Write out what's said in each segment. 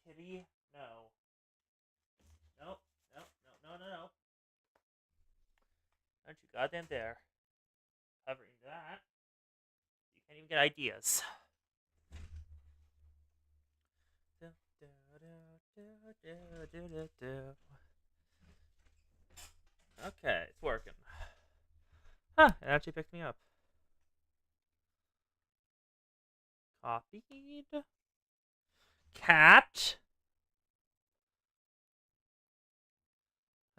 Kitty, no. Nope, nope, no, no, no, no. Don't you goddamn dare. Covering that. You can't even get ideas. Okay, it's working. Huh, it actually picked me up. Copied. Cat.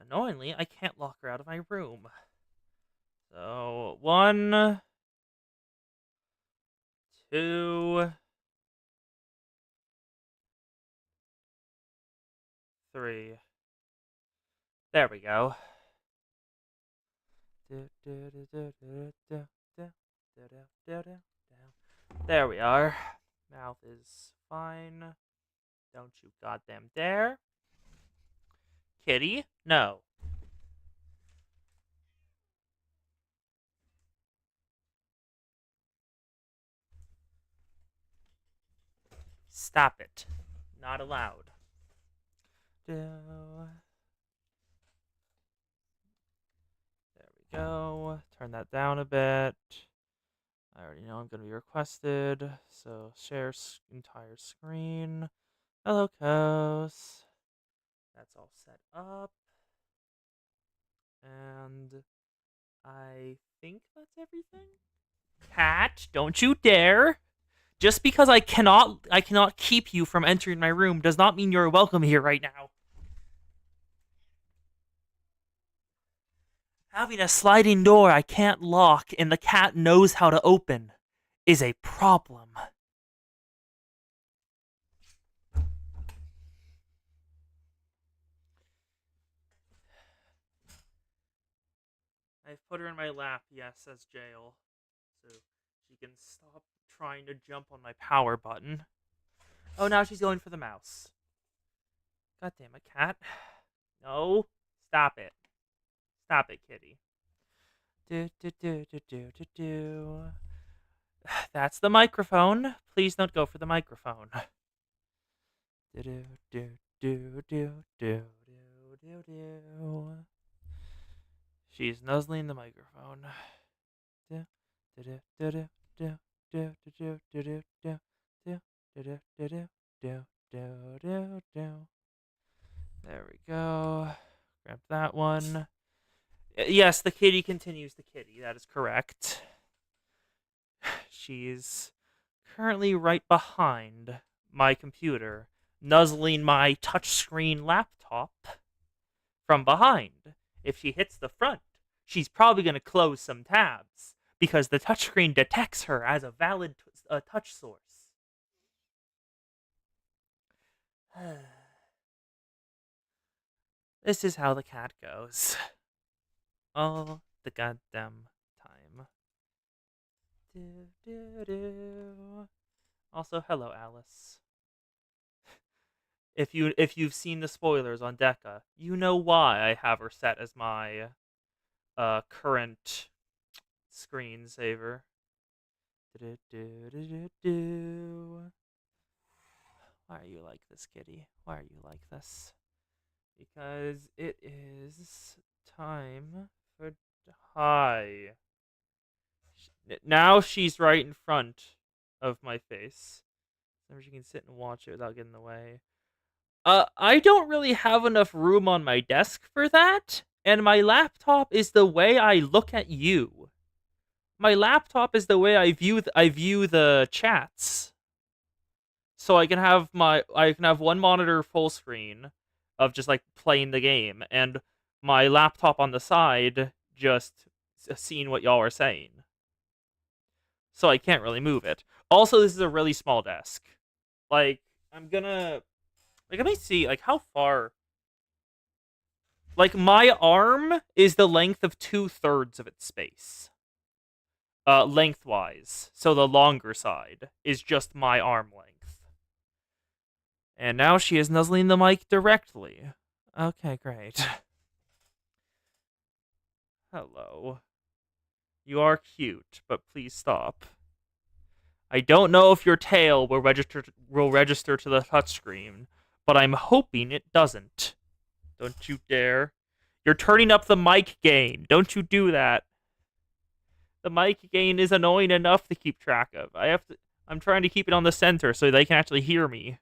Annoyingly, I can't lock her out of my room. So, one, two, three. There we go. There we are. Mouth is fine. Don't you goddamn dare. Kitty? No. Stop it. Not allowed. There we go. Turn that down a bit. I already know I'm going to be requested. So share entire screen. Hello, Kos. That's all set up. And I think that's everything. Cat, don't you dare. Just because I cannot keep you from entering my room does not mean you're welcome here right now. Having a sliding door I can't lock and the cat knows how to open is a problem. I've put her in my lap, yes, says Jail. So she can stop trying to jump on my power button. Oh, now she's going for the mouse. God damn it, cat. No. Stop it. Stop it, kitty. Do, do, do, do, do, do, do. That's the microphone. Please don't go for the microphone. Do, do, do, do, do, do, do, do. She's nuzzling the microphone. Do, do, do, do, do, do, do, do, do, do, do, do, do, do, do, do, do, do, do. There we go. Grab that one. Yes, the kitty continues the kitty. That is correct. She's currently right behind my computer, nuzzling my touchscreen laptop from behind. If she hits the front, she's probably going to close some tabs because the touchscreen detects her as a valid touch source. This is how the cat goes. All the goddamn time. Do, do, do. Also, hello, Alice. If you've seen the spoilers on Deca, you know why I have her set as my current screensaver. Why are you like this, kitty? Why are you like this? Because it is time for hi. Now she's right in front of my face, so she can sit and watch it without getting in the way. I don't really have enough room on my desk for that, and my laptop is the way I look at you. My laptop is the way I view the chats. So I can have one monitor full screen of just like playing the game, and my laptop on the side just seeing what y'all are saying. So I can't really move it. Also, this is a really small desk. Like I'm gonna like let me see like how far. Like my arm is the length of 2/3 of its space. Lengthwise. So the longer side is just my arm length. And now she is nuzzling the mic directly. Okay, great. Hello. You are cute, but please stop. I don't know if your tail will register to the touchscreen, but I'm hoping it doesn't. Don't you dare. You're turning up the mic gain. Don't you do that. The mic gain is annoying enough to keep track of. I'm trying to keep it on the center so they can actually hear me.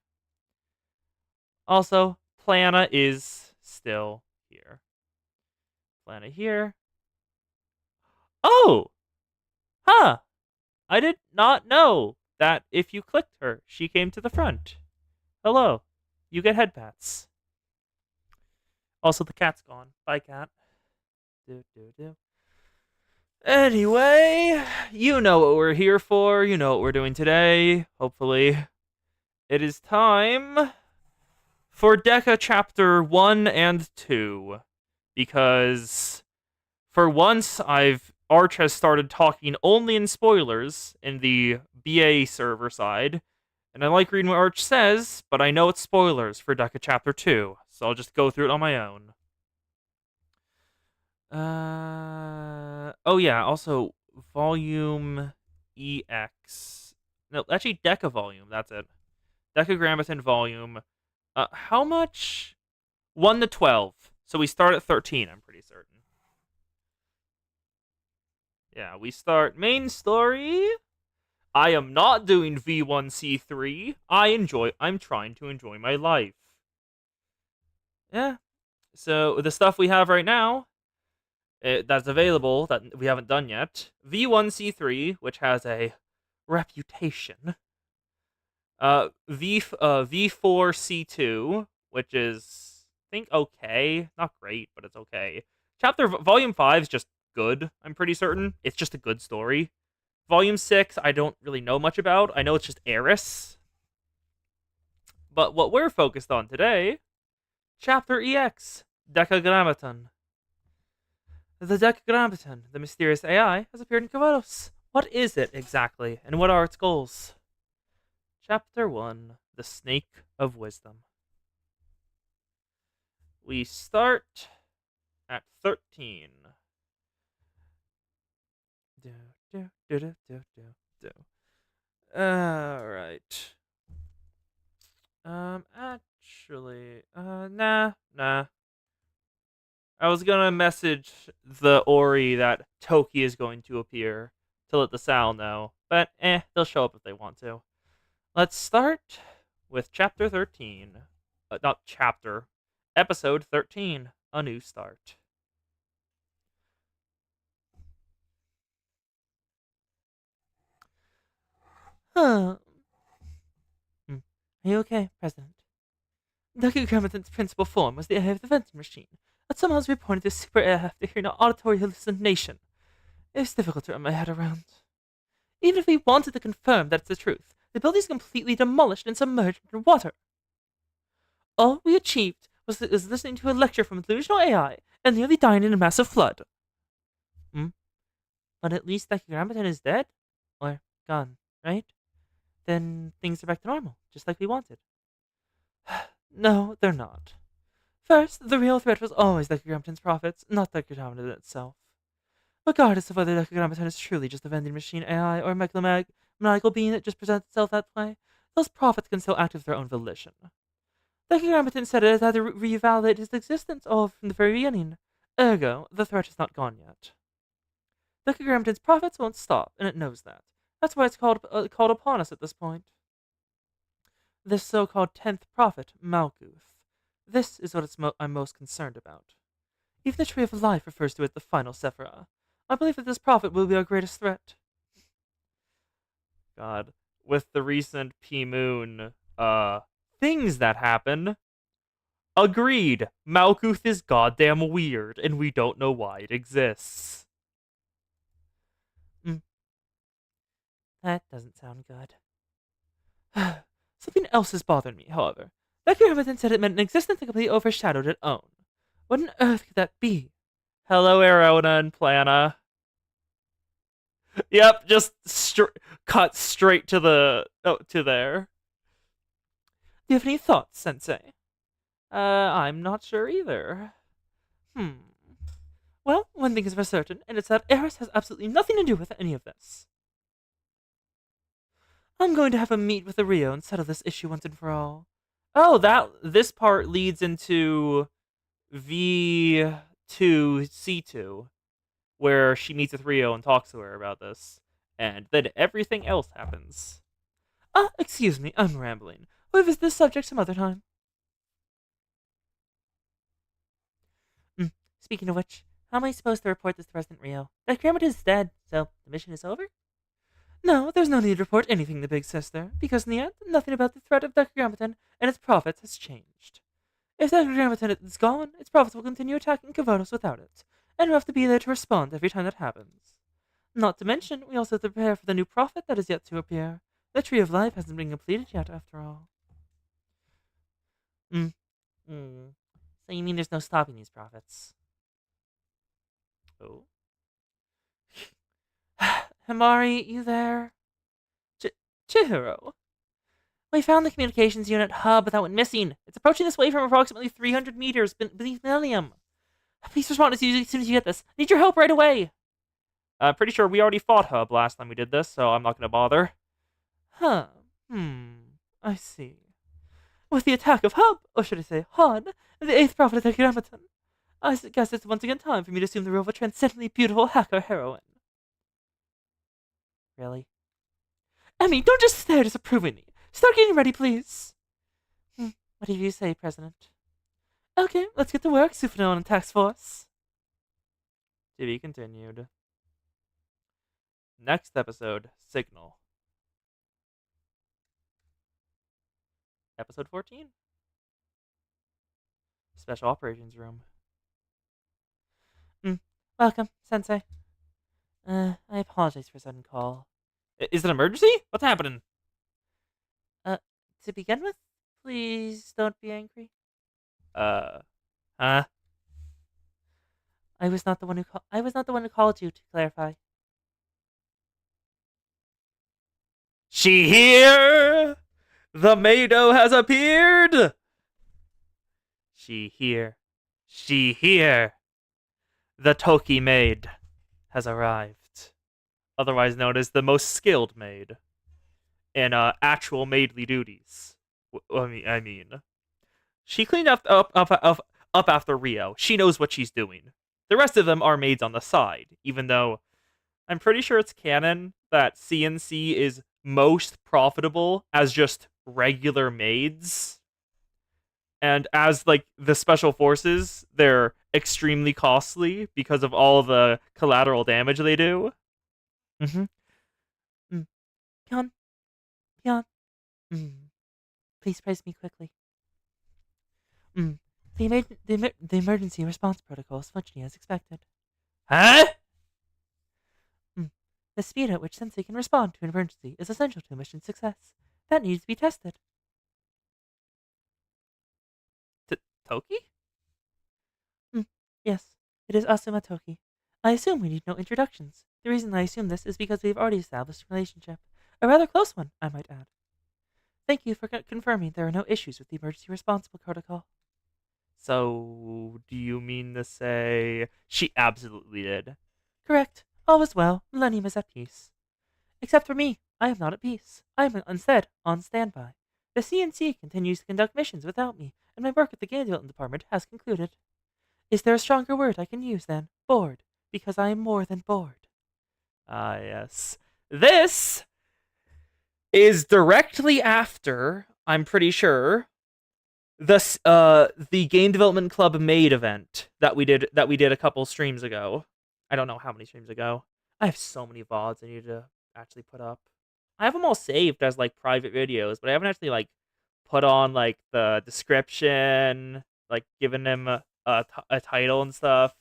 Also, Plana is still here. Plana here. Oh! Huh! I did not know that if you clicked her, she came to the front. Hello. You get head pats. Also, the cat's gone. Bye, cat. Do. Anyway, you know what we're here for. You know what we're doing today. Hopefully, it is time for Deca Chapter 1 and 2. Because, for once, Arch has started talking only in spoilers in the BA server side. And I like reading what Arch says, but I know it's spoilers for Deca Chapter 2. So I'll just go through it on my own. Oh yeah, also volume EX. No, actually Deca volume, that's it. Decagrammaton volume. How much? 1 to 12. So we start at 13, I'm pretty certain. Yeah, we start main story. I am not doing V1C3. I'm trying to enjoy my life. Yeah. So the stuff we have right now that's available that we haven't done yet. V1C3, which has a reputation. V4C2, which is I think okay, not great, but it's okay. Volume 5 is just good. I'm pretty certain it's just a good story. Volume 6, I don't really know much about. I know it's just Eris. But what we're focused on today, Chapter EX, Decagrammaton. The Decagrammaton, the mysterious AI, has appeared in Kavados. What is it exactly, and what are its goals? Chapter 1, The Snake of Wisdom. We start at 13. Alright. Actually, nah. I was gonna message the Ori that Toki is going to appear to let the Sal know, but they'll show up if they want to. Let's start with Chapter 13. Not chapter. Episode 13. A New Start. Huh. Are you okay, President? Decagrammaton's principal form was the eye of the vending machine, but somehow was reported as super air after hearing an auditory hallucination. It was difficult to wrap my head around. Even if we wanted to confirm that it's the truth, the building is completely demolished and submerged under water. All we achieved was listening to a lecture from delusional AI and nearly dying in a massive flood. But at least Decagrammaton is dead? Or gone, right? Then things are back to normal, just like we wanted. No, they're not. First, the real threat was always Decagrammaton's profits, not Decagrammaton itself. Regardless of whether Decagrammaton is truly just a vending machine AI or a megalomaniacal being that just presents itself that way, those profits can still act of their own volition. Decagrammaton said it had to revalidate its existence all from the very beginning. Ergo, the threat is not gone yet. Decagrammaton's profits won't stop, and it knows that. That's why it's called upon us at this point. This so-called 10th prophet, Malkuth. This is what I'm most concerned about. Even the Tree of Life refers to it the final Sephirah. I believe that this prophet will be our greatest threat. God, with the recent P-Moon, things that happen. Agreed, Malkuth is goddamn weird, and we don't know why it exists. That doesn't sound good. Something else is bothering me, however. Decagrammaton said it meant an existence that completely overshadowed its own. What on earth could that be? Hello, Erona and Plana. Yep, just cut straight to to there. Do you have any thoughts, Sensei? I'm not sure either. Well, one thing is for certain, and it's that Eris has absolutely nothing to do with any of this. I'm going to have a meet with the Rio and settle this issue once and for all. Oh, this part leads into V2 C2, where she meets with Rio and talks to her about this, and then everything else happens. Excuse me, I'm rambling. We'll visit this subject some other time. Mm. Speaking of which, how am I supposed to report this to President Rio? That Grandma is dead, so the mission is over? No, there's no need to report anything to Big Sister, because in the end, nothing about the threat of Dr. Grammaton and its profits has changed. If Dr. Grammaton is gone, its profits will continue attacking Kavotos without it, and we'll have to be there to respond every time that happens. Not to mention, we also have to prepare for the new prophet that is yet to appear. The Tree of Life hasn't been completed yet, after all. Hmm. So you mean there's no stopping these prophets? Oh. Himari, you there? Chihiro? We found the communications unit hub that went missing. It's approaching this way from approximately 300 meters beneath Millennium. Please respond as soon as you get this. I need your help right away. Pretty sure we already fought Hub last time we did this, so I'm not going to bother. Huh. I see. With the attack of Hub, or should I say Han, the 8th prophet of the Grammaton, I guess it's once again time for me to assume the role of a transcendently beautiful hacker heroine. Really? Emmy, don't just stare disapprovingly. Start getting ready, please. What do you say, President? Okay, let's get to work, Sufano and Task Force. To be continued. Next episode, Signal. Episode 14. Special Operations Room. Welcome, Sensei. I apologize for a sudden call. Is it an emergency? What's happening? To begin with, please don't be angry. Huh? I was not the one who called you, to clarify. She here? The Mado has appeared! She here. The Toki maid has arrived. Otherwise known as the most skilled maid in actual maidly duties. I mean, she cleaned up after Rio. She knows what she's doing. The rest of them are maids on the side, even though I'm pretty sure it's canon that CNC is most profitable as just regular maids. And as like the special forces, they're extremely costly because of all the collateral damage they do. Pion. Please praise me quickly. The emergency response protocol is functioning as expected. Huh? The speed at which Sensei can respond to an emergency is essential to mission success. That needs to be tested. Toki? Yes, it is Asuma Toki. I assume we need no introductions. The reason I assume this is because we have already established a relationship. A rather close one, I might add. Thank you for confirming there are no issues with the emergency response protocol. So, do you mean to say she absolutely did? Correct. All is well. Millennium is at peace. Except for me, I am not at peace. I am instead on standby. The CNC continues to conduct missions without me, and my work at the game development department has concluded. Is there a stronger word I can use than bored? Because I am more than bored. Ah, yes. This is directly after, I'm pretty sure, the Game Development Club Maid event that we did a couple streams ago. I don't know how many streams ago. I have so many VODs I need to actually put up. I have them all saved as like private videos, but I haven't actually like put on like the description, like given them a title and stuff.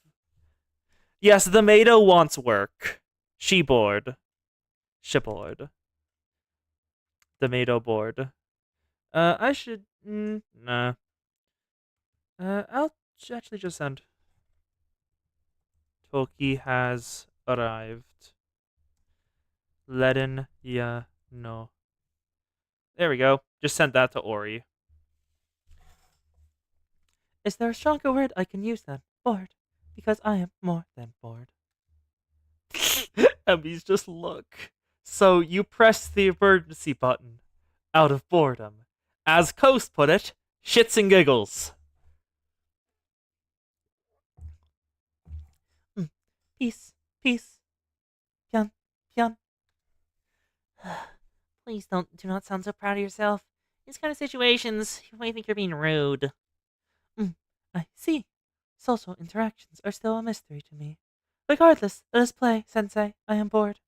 Yes, the Mado wants work. She bored. She bored. The Mado bored. I should. Nah. I'll actually just send. Toki has arrived. Letting ya know. There we go. Just sent that to Ori. Is there a stronger word I can use than bored? Because I am more than bored. Emmy's just look. So you press the emergency button out of boredom. As Coast put it, shits and giggles. Mm. Peace, peace, pian, pian. Please do not sound so proud of yourself. These kind of situations, you might think you're being rude. I see. Social interactions are still a mystery to me. Regardless, let us play, Sensei. I am bored.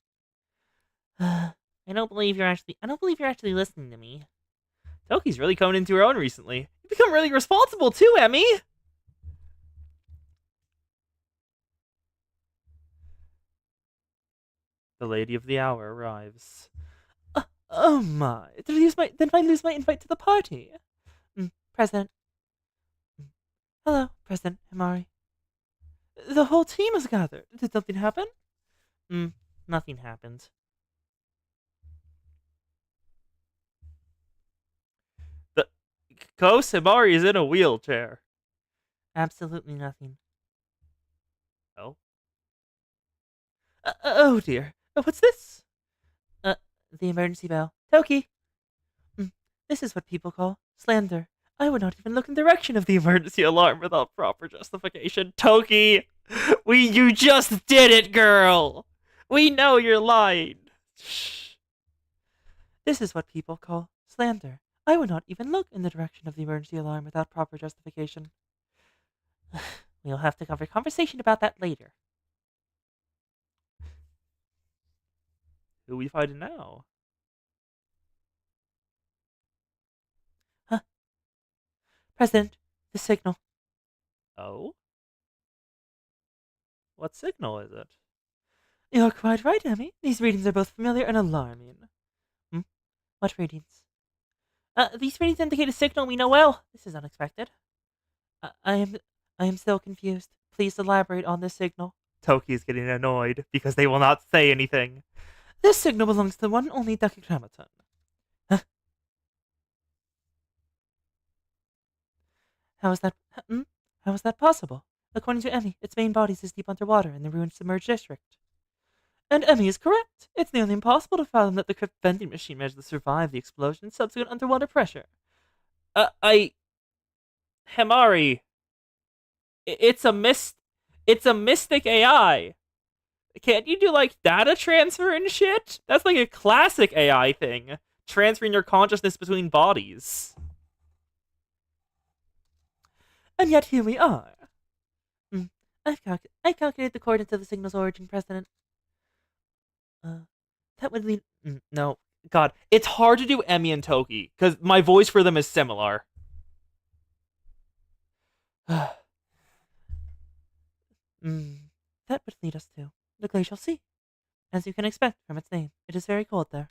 I don't believe you're actually listening to me. Toki's really coming into her own recently. You've become really responsible too, Emmy. The lady of the hour arrives. Oh my! Did I lose my invite to the party? President. Mm. Hello, President Himari. The whole team is gathered. Did something happen? Hmm. Nothing happened. The Ko Himari is in a wheelchair. Absolutely nothing. Oh. Oh dear. What's this? Uh, the emergency bell. Toki! Mm, This is what people call slander. I would not even look in the direction of the emergency alarm without proper justification. Toki! You just did it, girl! We know you're lying. Shh. This is what people call slander. I would not even look in the direction of the emergency alarm without proper justification. We'll have to have a conversation about that later. Who we fighting now? Huh? President, the signal. Oh? What signal is it? You're quite right, Emmy. These readings are both familiar and alarming. Hmm? What readings? These readings indicate a signal we know well. This is unexpected. Uh, I am, I am still confused. Please elaborate on this signal. Toki is getting annoyed because they will not say anything. This signal belongs to the one and only Tetragrammaton. Huh? How is that? How is that possible? According to Emmy, its main body is deep underwater in the ruined submerged district. And Emmy is correct. It's nearly impossible to fathom that the crypt vending machine managed to survive the explosion and subsequent underwater pressure. Himari, it's a it's a mystic AI. Can't you do like data transfer and shit? That's like a classic AI thing, transferring your consciousness between bodies. And yet here we are. Mm, I calculated the coordinates of the signal's origin, President. Uh, that would lead. No, God, it's hard to do Emmy and Toki because my voice for them is similar. That would lead us to the glacial sea. As you can expect from its name, it is very cold there.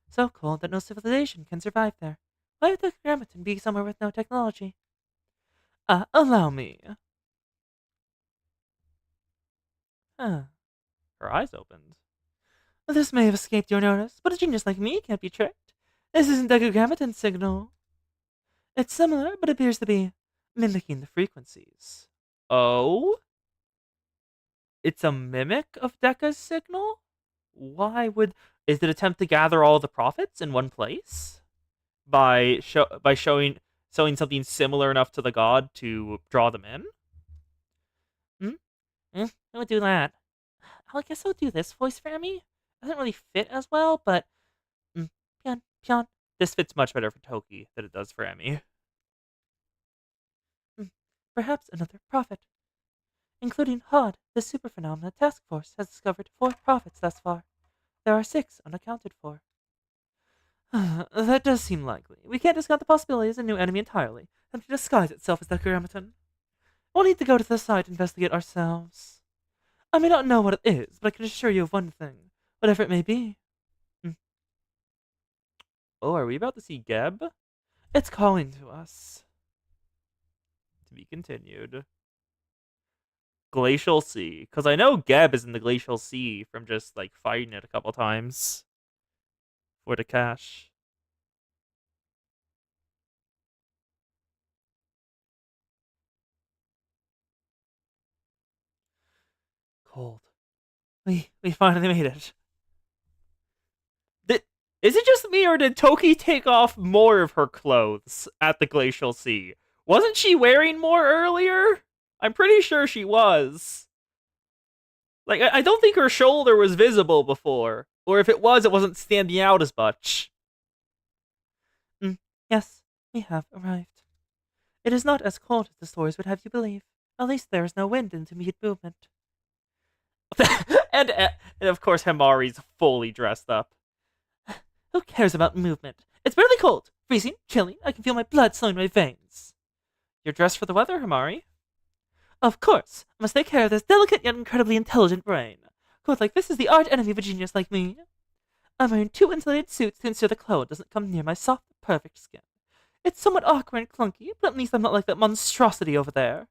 So cold that no civilization can survive there. Why would the Grammaton be somewhere with no technology? Allow me. Huh. Her eyes opened. This may have escaped your notice, but a genius like me can't be tricked. This isn't Deku Grammaton's signal. It's similar, but appears to be mimicking the frequencies. Oh? It's a mimic of Dekka's signal? Why would... Is it attempt to gather all the prophets in one place? By showing something similar enough to the god to draw them in? Hmm? I would do that. I guess I'll do this voice for Emmy. Doesn't really fit as well, but pian pian. This fits much better for Toki than it does for Emmy. Mm, Perhaps another prophet, including Hod. The Superphenomena Task Force has discovered 4 prophets thus far. There are 6 unaccounted for. That does seem likely. We can't discount the possibility as a new enemy entirely, and to disguise itself as the Grammaton. We'll need to go to the site to investigate ourselves. I may not know what it is, but I can assure you of one thing, whatever it may be. Mm. Oh, are we about to see Geb? It's calling to us. To be continued. Glacial Sea. Because I know Geb is in the Glacial Sea from just, like, fighting it a couple times. For the cash. Cold. We finally made it. Is it just me, or did Toki take off more of her clothes at the Glacial Sea? Wasn't she wearing more earlier? I'm pretty sure she was. Like, I don't think her shoulder was visible before. Or if it was, it wasn't standing out as much. Yes, we have arrived. It is not as cold as the stories would have you believe. At least there is no wind to impede movement. and of course, Himari's fully dressed up. Who cares about movement? It's barely cold, freezing, chilling. I can feel my blood slowing my veins. You're dressed for the weather, Himari? Of course. I must take care of this delicate yet incredibly intelligent brain. Code like this is the arch enemy of a genius like me. I'm wearing 2 insulated suits to ensure the cloud doesn't come near my soft, perfect skin. It's somewhat awkward and clunky, but at least I'm not like that monstrosity over there.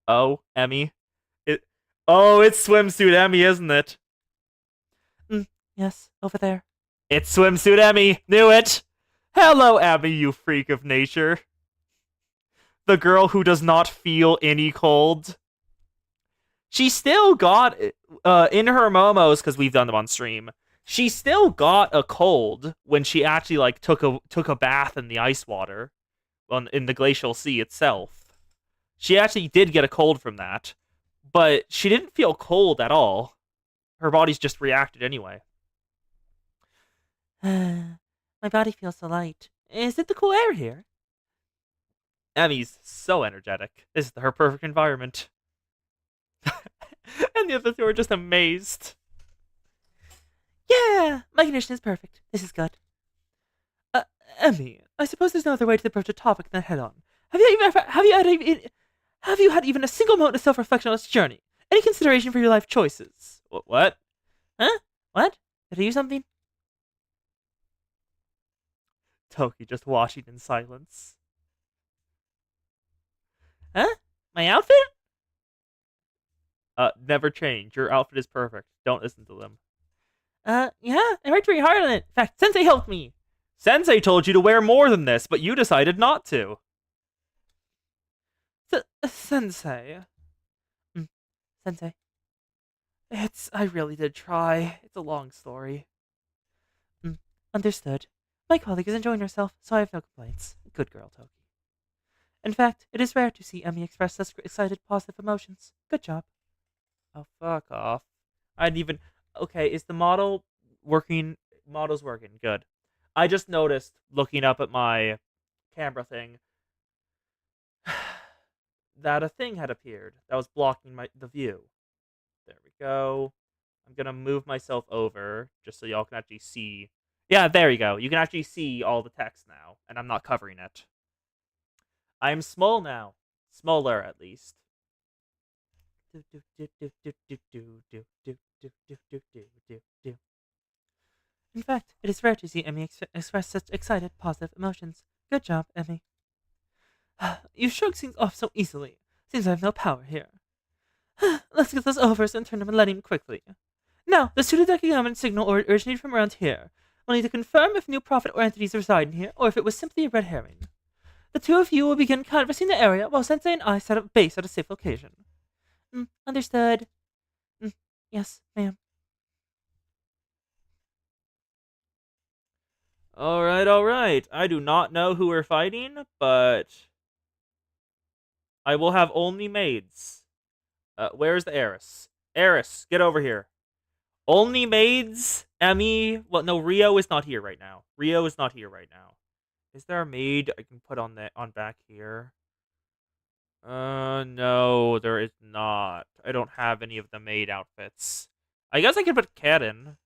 Oh, Emmy. It's swimsuit Emmy, isn't it? Yes, over there. It's swimsuit Emmy. Knew it. Hello, Emmy, you freak of nature. The girl who does not feel any cold. She still got, in her momos, because we've done them on stream, she still got a cold when she actually, like, took a bath in the ice water, in the Glacial Sea itself. She actually did get a cold from that, but she didn't feel cold at all. Her body's just reacted anyway. My body feels so light. Is it the cool air here? Emmy's so energetic. This is her perfect environment. And the other two are just amazed. Yeah, my condition is perfect. This is good. Emmy, I suppose there's no other way to approach a topic than head on. Have you had even a single moment of self-reflection on this journey? Any consideration for your life choices? What? Huh? What? Did I do something? Toki just watching in silence. Huh? My outfit? Never change. Your outfit is perfect. Don't listen to them. Yeah, I worked very hard on it. In fact, Sensei helped me. Sensei told you to wear more than this, but you decided not to. Sensei. Sensei. I really did try. It's a long story. Understood. My colleague is enjoying herself, so I have no complaints. Good girl, Toki. In fact, it is rare to see Emmy express such excited, positive emotions. Good job. Oh, fuck off. Okay, is the model working? Model's working. Good. I just noticed, looking up at my camera thing, that a thing had appeared that was blocking the view. There we go. I'm gonna move myself over, just so y'all can actually see. Yeah, there you go. You can actually see all the text now, and I'm not covering it. I'm small now. Smaller, at least. In fact, it is rare to see Emmy express such excited, positive emotions. Good job, Emmy. You shrug things off so easily. Seems I have no power here. Let's get this over and turn them and let him quickly. Now, the pseudo-decagon signal originated from around here. We'll need to confirm if new prophet or entities reside in here, or if it was simply a red herring. The two of you will begin canvassing the area, while Sensei and I set up base at a safe location. Understood. Yes, ma'am. Alright. I do not know who we're fighting, but I will have only maids. Where's the heiress? Heiress, get over here. Only maids? Emmy? Well, no, Rio is not here right now. Is there a maid I can put on back here? No, there is not. I don't have any of the maid outfits. I guess I could put Cat in.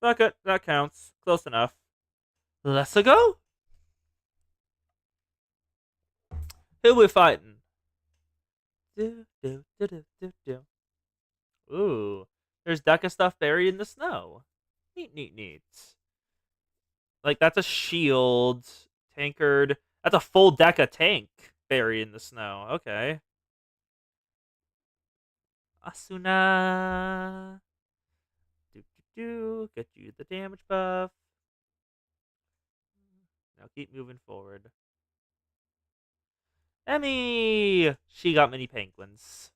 Fuck it, that counts. Close enough. Let's go. Who we fighting? Ooh, there's Deca stuff buried in the snow. Neat. Like, that's a shield. Tankard. That's a full Deca tank buried in the snow. Okay. Asuna. Get you the damage buff. Now keep moving forward. Emmy! She got many penguins.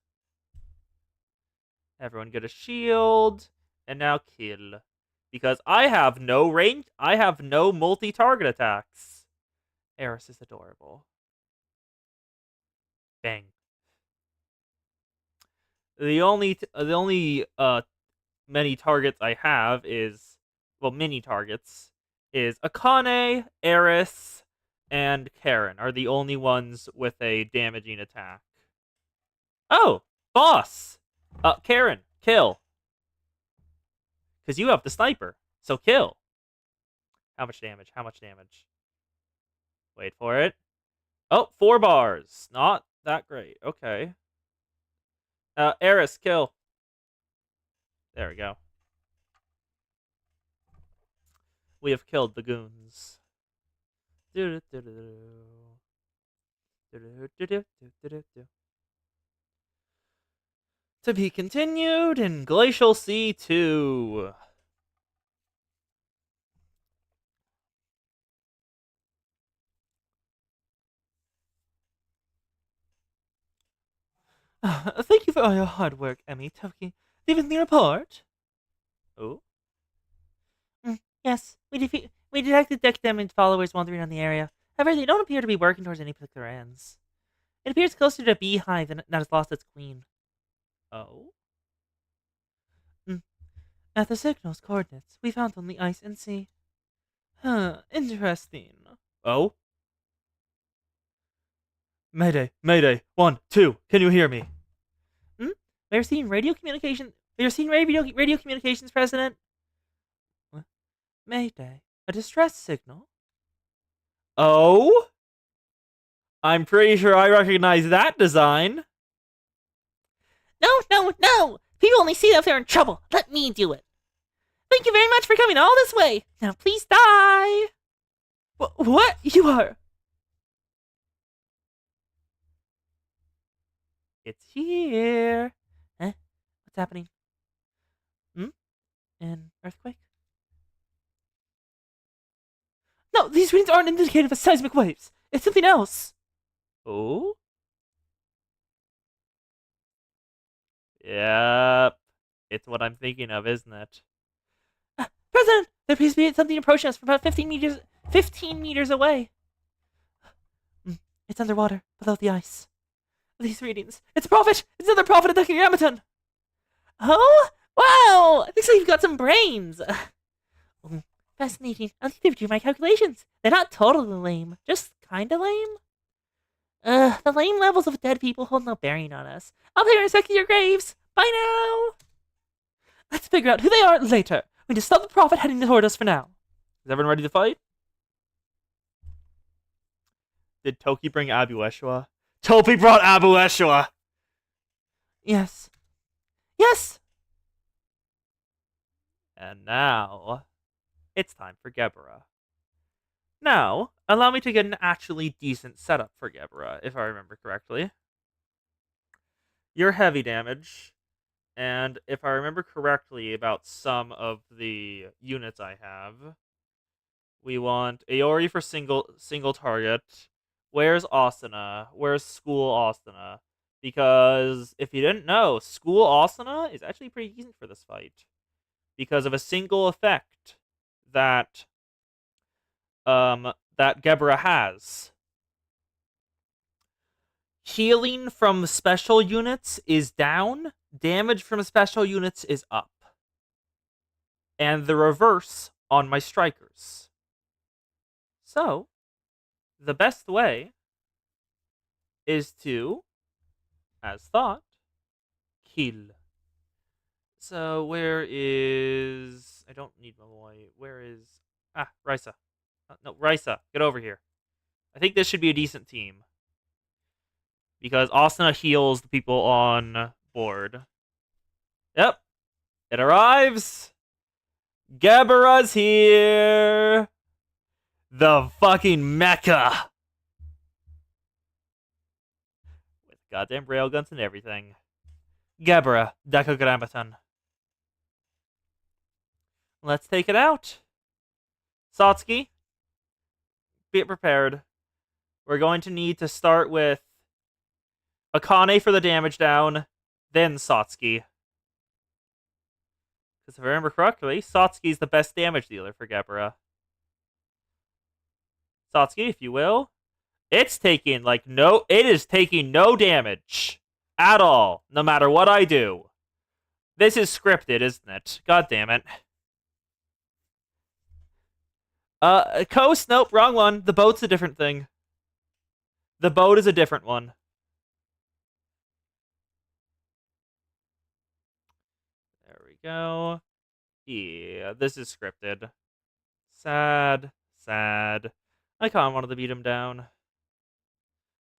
Everyone get a shield. And now kill. Because I have no range. I have no multi-target attacks. Eris is adorable. Bang. The only many targets I have is, well, mini targets is Akane, Eris, and Karen are the only ones with a damaging attack. Oh, boss! Karen, kill. Because you have the sniper, so kill. How much damage? How much damage? Wait for it. Oh, 4 bars. Not that great. Okay. Eris, kill. There we go. We have killed the goons. To be continued in Glacial Sea 2. Thank you for all your hard work, Emmy, Toki. Leaving the report? Oh? Yes, we detected deck damage followers wandering around the area. However, they don't appear to be working towards any particular ends. It appears closer to a beehive that has lost its queen. Oh? At the signal's coordinates, we found on the ice and sea. Huh, interesting. Oh? Mayday, Mayday, 1, 2, can you hear me? We're seeing radio communication. We're seeing radio communications, President. Mayday, a distress signal? Oh? I'm pretty sure I recognize that design. No! People only see that if they're in trouble. Let me do it. Thank you very much for coming all this way. Now please die. What? You are... It's here. What's happening? An earthquake? No, these readings aren't indicative of seismic waves. It's something else. Oh? Yep. It's what I'm thinking of, isn't it? President, there appears to be something approaching us from about 15 meters away. It's underwater, below the ice. These readings. It's a prophet! It's another prophet attacking Yamaton! Oh? Wow! Looks like you've got some brains. Fascinating. I'll need to do my calculations. They're not totally lame, just kinda lame. The lame levels of dead people hold no bearing on us. I'll pay respect to your graves. Bye now! Let's figure out who they are later. We need to stop the prophet heading toward us for now. Is everyone ready to fight? Did Toki bring Abu Eshua? Topi brought Abu Eshua! Yes. Yes! And now, it's time for Gebbera. Now, allow me to get an actually decent setup for Gebbera, if I remember correctly. You're heavy damage, and if I remember correctly about some of the units I have, we want Aori for single target. Where's Asuna? Where's School Asuna? Because if you didn't know, School Asuna is actually pretty decent for this fight. Because of a single effect that Gebbera has. Healing from special units is down, damage from special units is up. And the reverse on my strikers. So, the best way is to, as thought, kill. So, where is... I don't need Malloy. Where is... Risa. No, Risa, get over here. I think this should be a decent team. Because Asuna heals the people on board. Yep. It arrives. Gebbera's here. The fucking Mecca. With goddamn railguns and everything. Gebbera, Dakogramatan. Let's take it out. Satsuki, be prepared. We're going to need to start with Akane for the damage down, then Satsuki. Because if I remember correctly, Satsuki's the best damage dealer for Gebra. Satsuki, if you will. It's taking, it is taking no damage. At all. No matter what I do. This is scripted, isn't it? God damn it. Coast? Nope, wrong one. The boat's a different thing. The boat is a different one. There we go. Yeah, this is scripted. Sad. Sad. I kind of wanted to beat him down.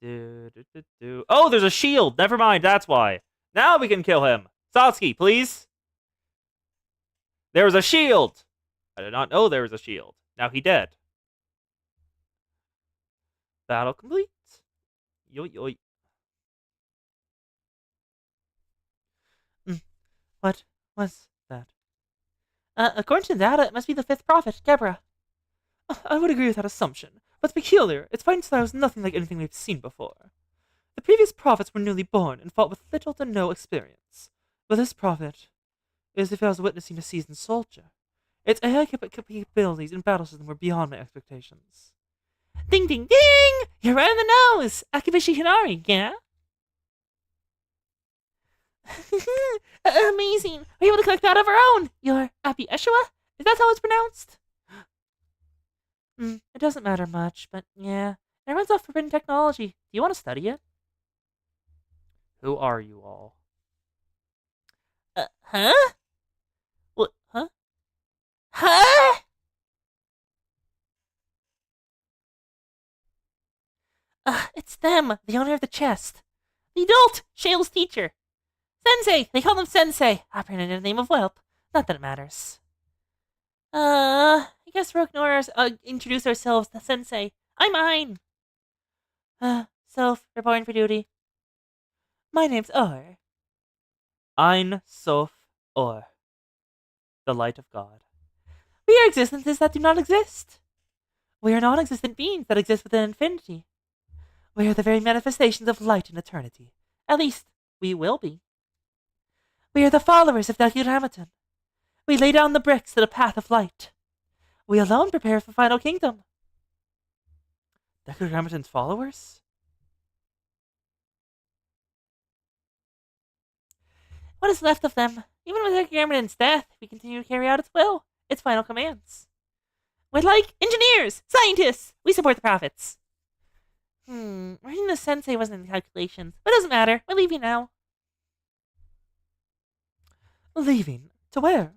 Oh, there's a shield! Never mind, that's why. Now we can kill him. Satsuki, please. There was a shield! I did not know there was a shield. Now he dead. Battle complete. Yo yo. What was that? According to that, it must be the fifth prophet, Gebra. I would agree with that assumption, but it's peculiar. Its fighting style is nothing like anything we've seen before. The previous prophets were newly born and fought with little to no experience. But this prophet is as if I was witnessing a seasoned soldier. Its AI capabilities and battle system were beyond my expectations. Ding ding ding! You're right on the nose! Akibashi Hinari, yeah? Amazing! Are you able to collect that of our own? Your Abi Eshua? Is that how it's pronounced? It doesn't matter much, but yeah. It runs off forbidden technology. Do you want to study it? Who are you all? Huh? What? Huh? Huh? It's them, the owner of the chest. The adult, Shale's teacher. Sensei! They call him Sensei. Operating in the name of Whelp. Not that it matters. I guess we'll introduce ourselves to Sensei. I'm Ein. Soph, reporting for duty. My name's Or. Ein Soph Or. The light of God. We are existences that do not exist. We are non-existent beings that exist within infinity. We are the very manifestations of light in eternity. At least, we will be. We are the followers of Dakiramatan. We lay down the bricks to the path of light. We alone prepare for final kingdom. Dakiramatan followers? What is left of them? Even with Dakiramatan death, we continue to carry out its will, its final commands. We're like engineers, scientists. We support the prophets. Writing the Sensei wasn't in the calculations, but it doesn't matter. We're leaving now. Leaving? To where?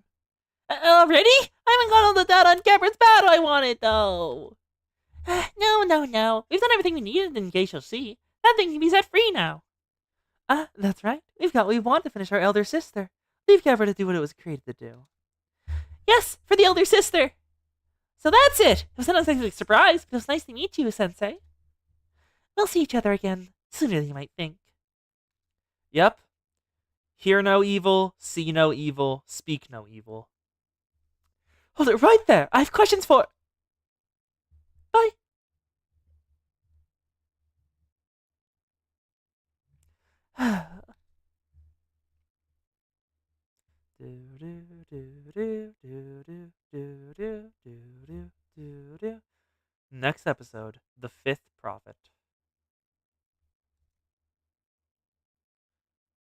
Already? I haven't got all the data on Gebra's battle I wanted, though. No. We've done everything we needed in Geisho Sea. That thing can be set free now. That's right. We've got what we want to finish our elder sister. Leave Gebra to do what it was created to do. Yes, for the elder sister. So that's it. It was an unexpected surprise, but it was nice to meet you, Sensei. We'll see each other again sooner than you might think. Yep. Hear no evil, see no evil, speak no evil. Hold it right there. I have questions for... Bye. Next episode, The Fifth Prophet.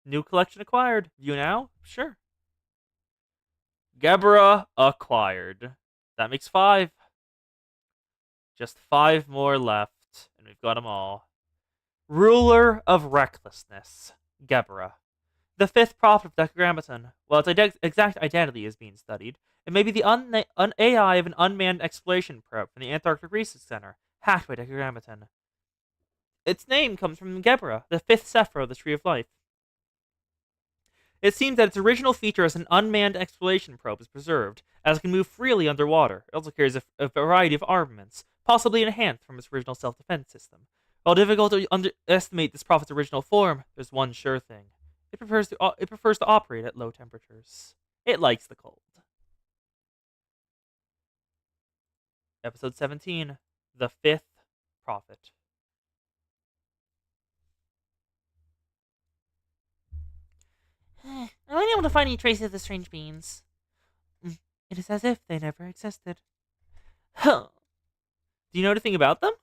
New collection acquired. View now? Sure. Gebra acquired. That makes 5. Just 5 more left, and we've got them all. Ruler of Recklessness, Gebra. The fifth prophet of Dakiramatan. While its exact identity is being studied, it may be the AI of an unmanned exploration probe from the Antarctic Research Center, hacked by Dakiramatan. Its name comes from Gebra, the fifth Sephra of the Tree of Life. It seems that its original feature as an unmanned exploration probe is preserved, as it can move freely underwater. It also carries a variety of armaments, possibly enhanced from its original self-defense system. While difficult to underestimate this prophet's original form, there's one sure thing. It prefers to operate at low temperatures. It likes the cold. Episode 17, The Fifth Prophet. I'm unable to find any traces of the strange beings. It is as if they never existed. Huh. Do you know anything about them?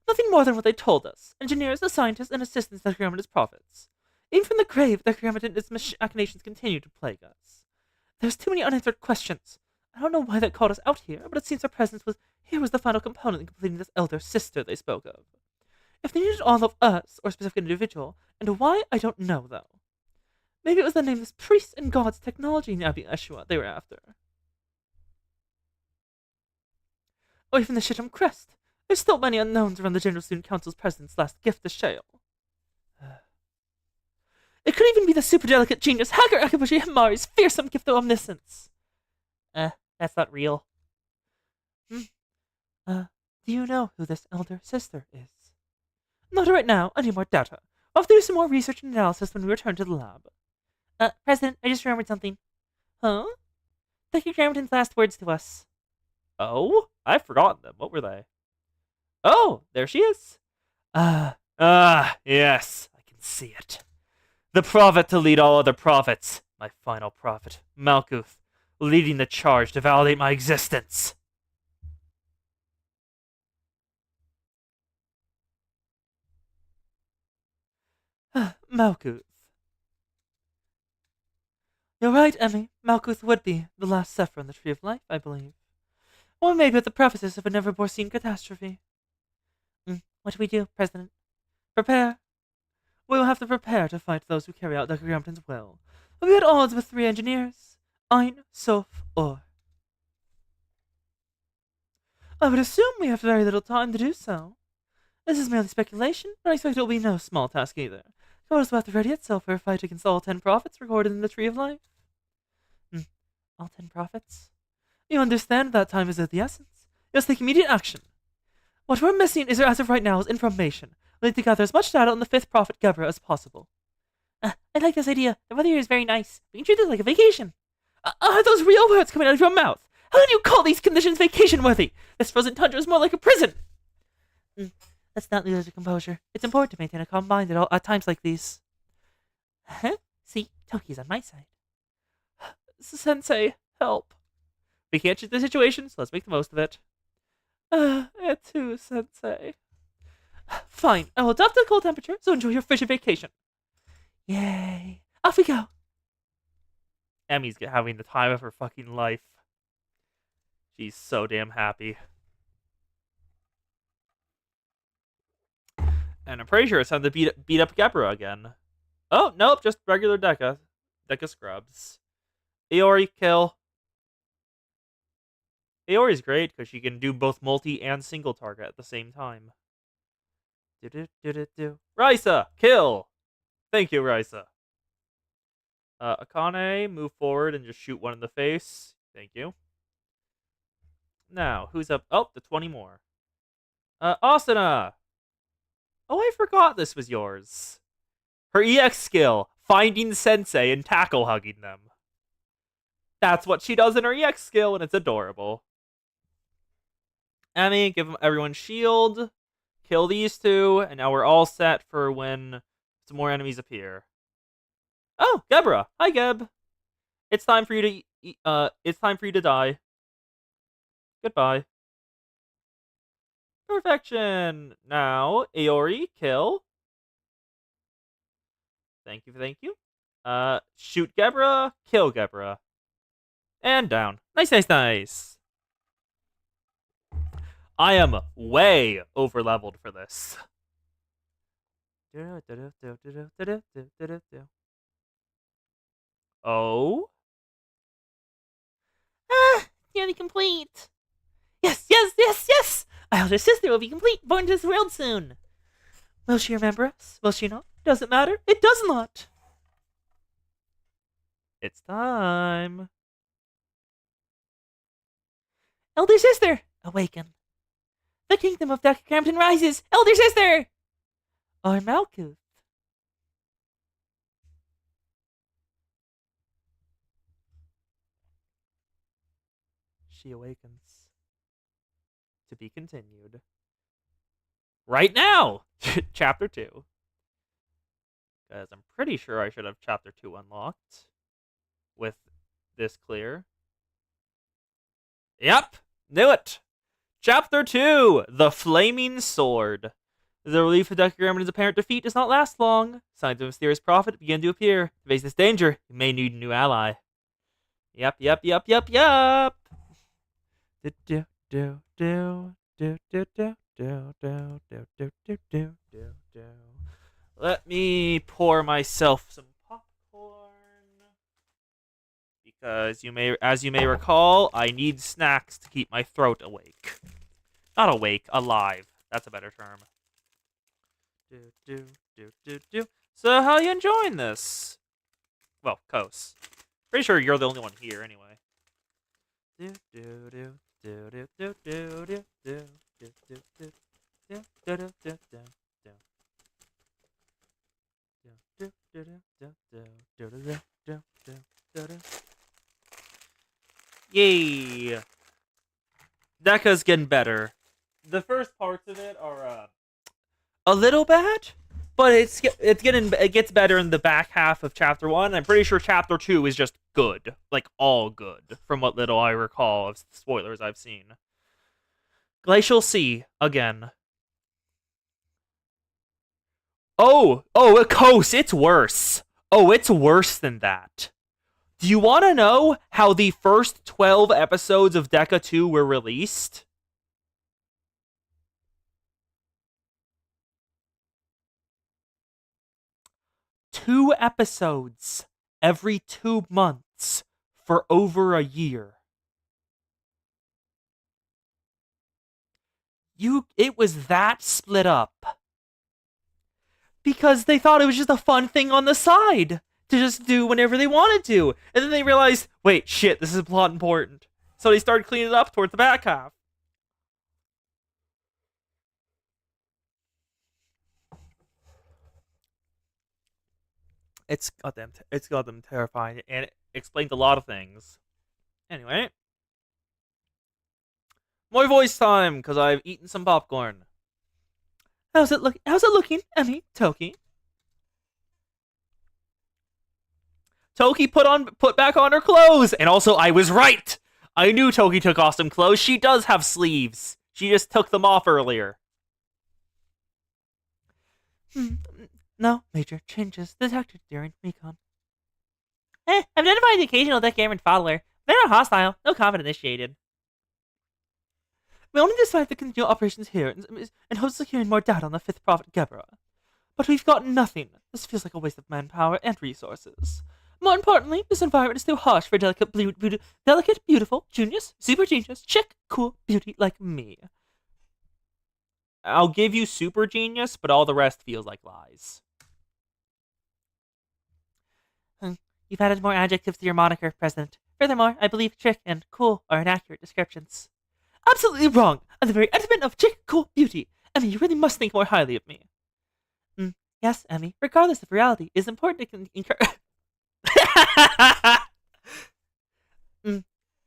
Nothing more than what they told us. Engineers, the scientists, and assistants that Gramatin's prophets. Even from the grave, the Gramatin and its machinations continue to plague us. There's too many unanswered questions. I don't know why they called us out here, but it seems our presence was the final component in completing this elder sister they spoke of. If they needed all of us, or a specific individual, and why, I don't know, though. Maybe it was the nameless priests and gods technology in Abi Eshua they were after. Or even the Shittim Crest. There's still many unknowns around the General Student Council's president's last gift to Shale. It could even be the superdelicate genius Hagar Akabushi Himari's fearsome gift of omniscience. That's not real. Do you know who this elder sister is? Not right now. I need more data. I'll have to do some more research and analysis when we return to the lab. President, I just remembered something. Huh? Dr. Gramatin's last words to us. Oh? I've forgotten them. What were they? Oh, there she is. Yes, I can see it. The prophet to lead all other prophets. My final prophet, Malkuth, leading the charge to validate my existence. Malkuth. You're right, Emmy. Malkuth would be the last Sephra in the Tree of Life, I believe. Or maybe at the prophecies of a never-foreseen catastrophe. What do we do, President? Prepare. We will have to prepare to fight those who carry out Dr. Gramatin's will. We'll be at odds with 3 engineers. Ein, Sof, Or. I would assume we have very little time to do so. This is merely speculation, but I expect it will be no small task either. Goddess will have to ready itself for a fight against all 10 prophets recorded in the Tree of Life. All 10 prophets? You understand that time is of the essence. You must take immediate action. What we're missing is, as of right now, is information. We need to gather as much data on the 5th prophet Gebra as possible. I like this idea. The weather here is very nice. We can treat this like a vacation. Are those real words coming out of your mouth? How can you call these conditions vacation-worthy? This frozen tundra is more like a prison. Let's not lose our composure. It's important to maintain a calm mind at times like these. See, Toki's on my side. Sensei, help. We can't change the situation, so let's make the most of it. It too, Sensei. Fine, I will adopt the cold temperature, so enjoy your frigid vacation. Yay. Off we go. Emmy's having the time of her fucking life. She's so damn happy. And I'm pretty sure it's time to beat up Gebra again. Oh, nope, just regular Deca. Deca scrubs. Iori, kill. Iori's great because she can do both multi and single target at the same time. Raisa, kill! Thank you, Raisa. Akane, move forward and just shoot one in the face. Thank you. Now, who's up? Oh, the 20 more. Asuna! Oh, I forgot this was yours. Her EX skill, finding Sensei and tackle hugging them. That's what she does in her EX skill, and it's adorable. Emmy, give everyone shield. Kill these 2, and now we're all set for when some more enemies appear. Oh, Gebra. Hi, Geb. It's time for you to die. Goodbye. Perfection. Now, Iori, kill. Thank you, thank you. Shoot Gebra, kill Gebra. And down. Nice, nice, nice. I am way over-leveled for this. Oh? Nearly complete. Yes, yes, yes, yes! My elder sister will be complete, born to this world soon. Will she remember us? Will she not? Doesn't matter. It does not. It's time. Elder sister, awaken. The kingdom of Dr. Gramatin rises. Elder sister! Or Malkuth. She awakens. To be continued. Right now! Chapter 2. Because I'm pretty sure I should have Chapter 2 unlocked. With this clear. Yep, knew it. Chapter 2, The Flaming Sword. The relief of Deku Gremlin's apparent defeat does not last long. Signs of a mysterious prophet begin to appear. To face this danger, you may need a new ally. Yep. Do do do do do do do do do do do do do. Let me pour myself some popcorn because as you may recall, I need snacks to keep my throat awake. Not awake, alive. That's a better term. Do. So, how are you enjoying this? Well, Kos. Pretty sure you're the only one here, anyway. Yay! Deka's getting better. The first parts of it are a little bad, but it gets better in the back half of chapter 1. I'm pretty sure chapter 2 is just good, like all good, from what little I recall of spoilers I've seen. Glacial Sea again. Oh, Kos, it's worse. Oh, it's worse than that. Do you want to know how the first 12 episodes of Deka 2 were released? Two episodes every 2 months for over a year. It was that split up. Because they thought it was just a fun thing on the side to just do whenever they wanted to. And then they realized, wait, shit, this is plot important. So they started cleaning it up towards the back half. It's goddamn terrifying, and it explains a lot of things. Anyway, more voice time because I've eaten some popcorn. How's it looking, Emmy? Toki? Toki put back on her clothes, and also I was right. I knew Toki took awesome clothes. She does have sleeves. She just took them off earlier. No major changes detected during recon. I've identified the occasional Decameron follower. They're not hostile, no combat initiated. We only decided to continue operations here in hopes of securing more data on the fifth prophet Gebra. But we've got nothing. This feels like a waste of manpower and resources. More importantly, this environment is too harsh for delicate, beautiful, genius, super genius, chick, cool beauty like me. I'll give you super genius, but all the rest feels like lies. You've added more adjectives to your moniker, President. Furthermore, I believe chick and cool are inaccurate descriptions. Absolutely wrong! I'm the very epitome of chick, cool beauty. Emmy, you really must think more highly of me. Yes, Emmy, regardless of reality, it is important to encourage...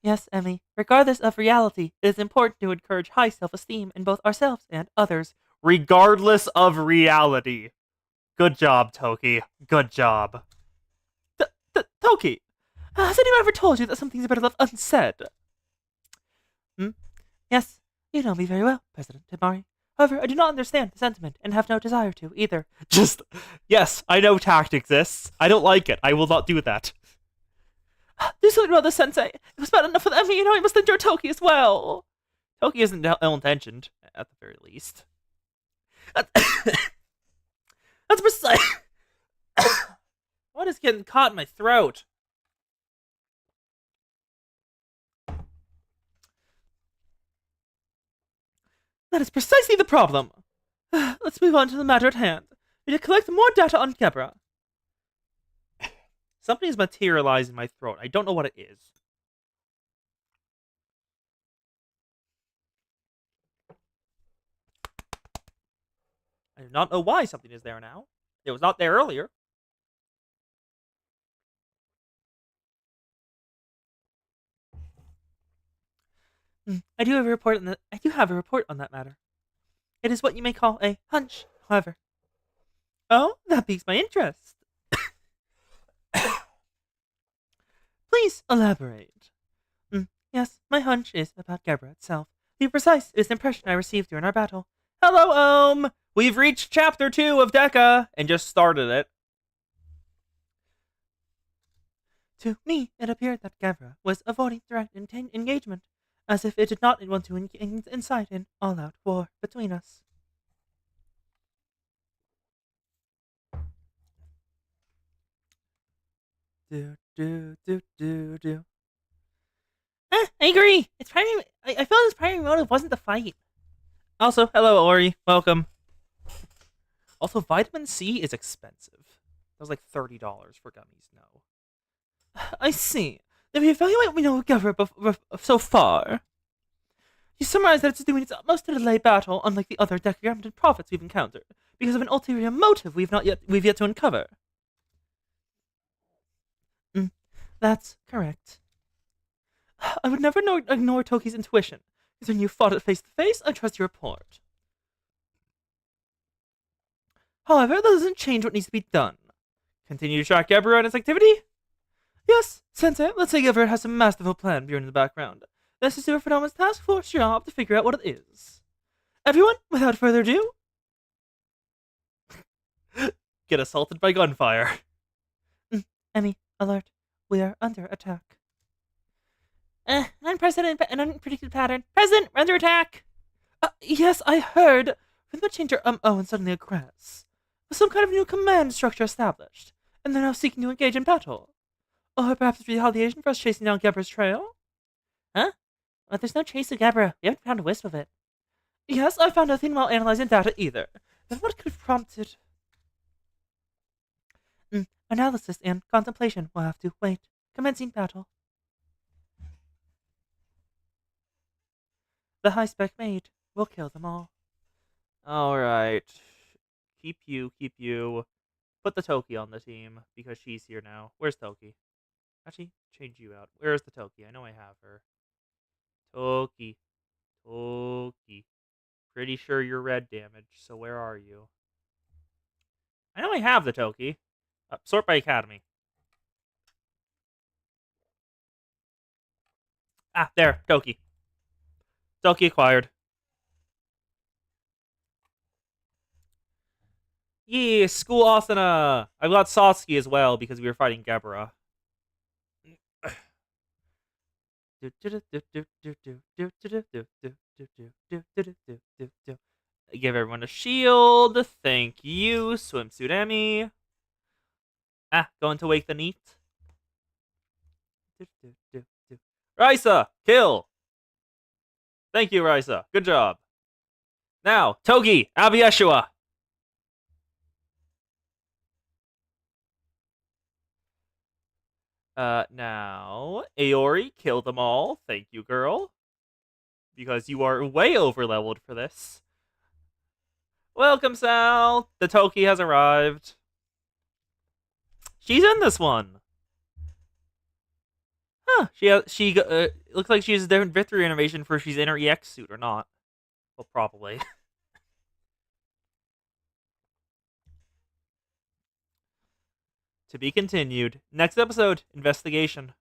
Yes, Emmy, regardless of reality, it is important to encourage high self-esteem in both ourselves and others. Regardless of reality. Good job, Toki. Good job. Toki, has anyone ever told you that some things are better left unsaid? Yes, you know me very well, President Temari. However, I do not understand the sentiment and have no desire to either. Yes, I know tact exists. I don't like it. I will not do that. Do something about this, Sensei. It was bad enough with Emmy, you know, I must endure Toki as well. Toki isn't ill-intentioned, at the very least. That's precise. What is getting caught in my throat? That is precisely the problem. Let's move on to the matter at hand. We need to collect more data on Gebra. Something is materialized in my throat. I don't know what it is. I do not know why something is there now. It was not there earlier. I do have a report on that matter. It is what you may call a hunch, however. Oh, that piques my interest. Please elaborate. Yes, my hunch is about Gebra itself. To be precise, it is the impression I received during our battle. Hello, We've reached chapter 2 of Deca and just started it. To me, it appeared that Gebra was avoiding direct engagement, as if it did not want to incite an all-out war between us. Do. I agree. Its primary, I felt its primary motive wasn't the fight. Also, hello, Ori. Welcome. Also, vitamin C is expensive. That was like $30 for gummies. No. I see. If you evaluate what we know of Gebra so far, you summarize that it's doing its utmost to delay battle, unlike the other Decagrammid prophets we've encountered, because of an ulterior motive we've yet to uncover. That's correct. I would never ignore Toki's intuition, because when you fought it face to face, I trust your report. However, that doesn't change what needs to be done. Continue to track Gebra and its activity? Yes, Sensei, let's say Gebra has some masterful plan brewing in the background. This is Phenomena's task force job to figure out what it is. Everyone, without further ado... Get assaulted by gunfire. Emmy, alert. We are under attack. An unpredicted pattern. President, we're under attack! Yes, I heard. When the change your and suddenly aggress. Was some kind of new command structure established, and they're now seeking to engage in battle. Or perhaps it's retaliation for us chasing down Gebra's trail? Huh? But there's no trace of Gebra. We haven't found a wisp of it. Yes, I found nothing while analyzing data either. Then what could have prompted... Analysis and contemplation will have to wait. Commencing battle. The high-spec maid will kill them all. Alright. Keep you. Put the Toki on the team, because she's here now. Where's Toki? Actually, change you out. Where's the Toki? I know I have her. Toki. Pretty sure you're red damage, so where are you? I know I have the Toki. Sort by Academy. Ah, there. Toki. Toki acquired. Yeah, school Asana! I've got Satsuki as well because we were fighting Gebra. Give everyone a shield. Thank you, Swimsuit Emmy. Going to wake the neat. Raisa, kill. Thank you, Raisa. Good job. Now, Togi, Abiyeshua. Now, Aori, kill them all. Thank you, girl. Because you are way over-leveled for this. Welcome, Sal. The Toki has arrived. She's in this one. Huh. She looks like she has a different victory animation for if she's in her EX suit or not. Well, probably. To be continued. Next episode, investigation.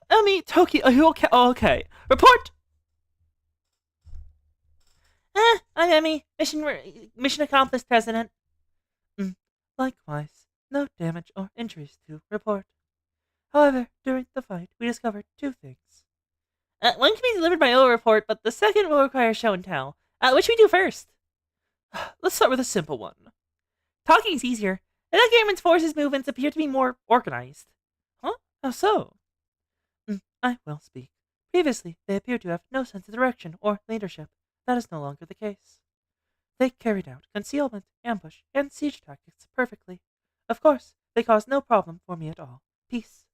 Emmy, Toki, are you okay? Oh, okay. Report! I'm Emmy. Mission accomplished, President. Likewise, no damage or injuries to report. However, during the fight, we discovered two things. One can be delivered by oral report, but the second will require show and tell. Which should we do first? Let's start with a simple one. Talking's easier. The Decagrammid's forces movements appear to be more organized. Huh? How so? I will speak. Previously, they appeared to have no sense of direction or leadership. That is no longer the case. They carried out concealment, ambush, and siege tactics perfectly. Of course, they caused no problem for me at all. Peace.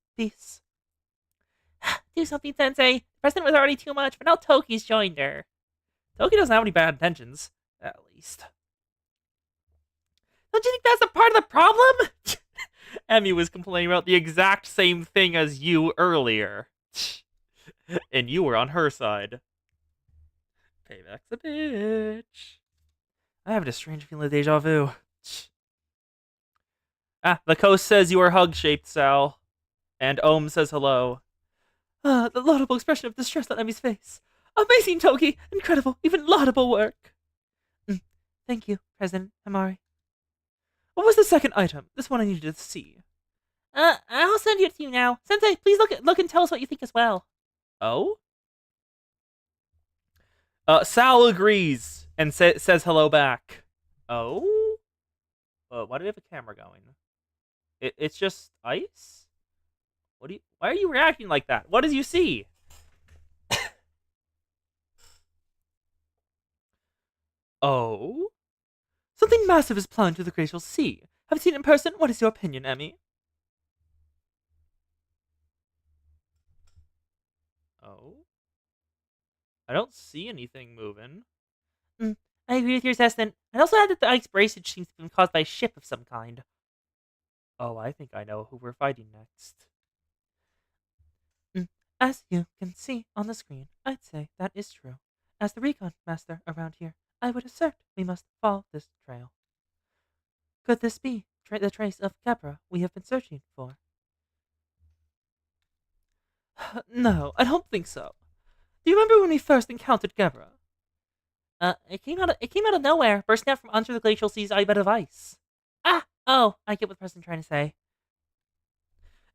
Do something, Sensei. The president was already too much, but now Toki's joined her. Toki doesn't have any bad intentions, at least. Don't you think that's a part of the problem? Emmy was complaining about the exact same thing as you earlier. And you were on her side. Payback's a bitch. I have a strange feeling of deja vu. Ah, the coast says you are hug-shaped, Sal. And Ohm says hello. Ah, the laudable expression of distress on Emmy's face. Amazing, Toki! Incredible, even laudable work! Thank you, President Amari. What was the second item? This one I needed to see. I'll send it to you now. Sensei, please look and tell us what you think as well. Oh? Sal agrees and says hello back. Oh? Why do we have a camera going? It's just ice? Why are you reacting like that? What did you see? Oh? Something massive is plunged through the glacial sea. Have you seen it in person? What is your opinion, Emmy? Oh? I don't see anything moving. I agree with your assessment. I'd also add that the ice breakage seems to have been caused by a ship of some kind. Oh, I think I know who we're fighting next. As you can see on the screen, I'd say that is true. As the recon master around here, I would assert we must follow this trail. Could this be the trace of Capra we have been searching for? No, I don't think so. Do you remember when we first encountered Gebra? It came out of nowhere, bursting out from under the glacial sea's eye bed of ice. Oh, I get what the person's trying to say.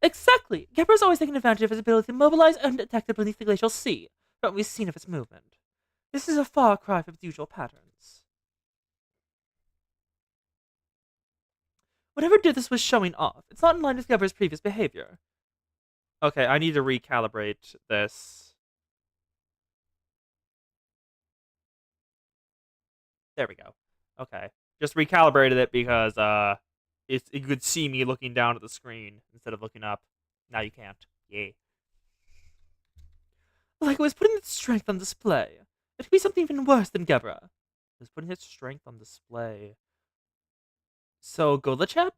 Exactly! Gebra's always taken advantage of his ability to mobilize undetected beneath the glacial sea, from what we've seen of its movement. This is a far cry from its usual patterns. Whatever did this was showing off. It's not in line with Gebra's previous behavior. Okay, I need to recalibrate this. There we go. Okay. Just recalibrated it because you could see me looking down at the screen instead of looking up. Now you can't. Yay. Like it was putting its strength on display. It could be something even worse than Gebra. It was putting its strength on display. So Golachep?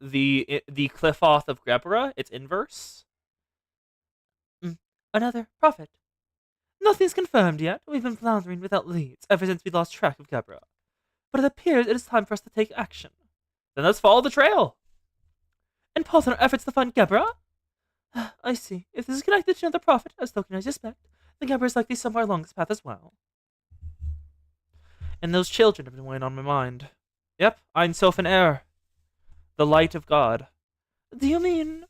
The Cliffoth of Gebra? Its inverse? Another prophet. Nothing's confirmed yet. We've been floundering without leads ever since we lost track of Gebra. But it appears it is time for us to take action. Then let's follow the trail. And pause on our efforts to find Gebra? I see. If this is connected to another prophet, as Token I suspect, then Gebra is likely somewhere along this path as well. And those children have been weighing on my mind. Yep, Ein Sof and Er. The light of God. Do you mean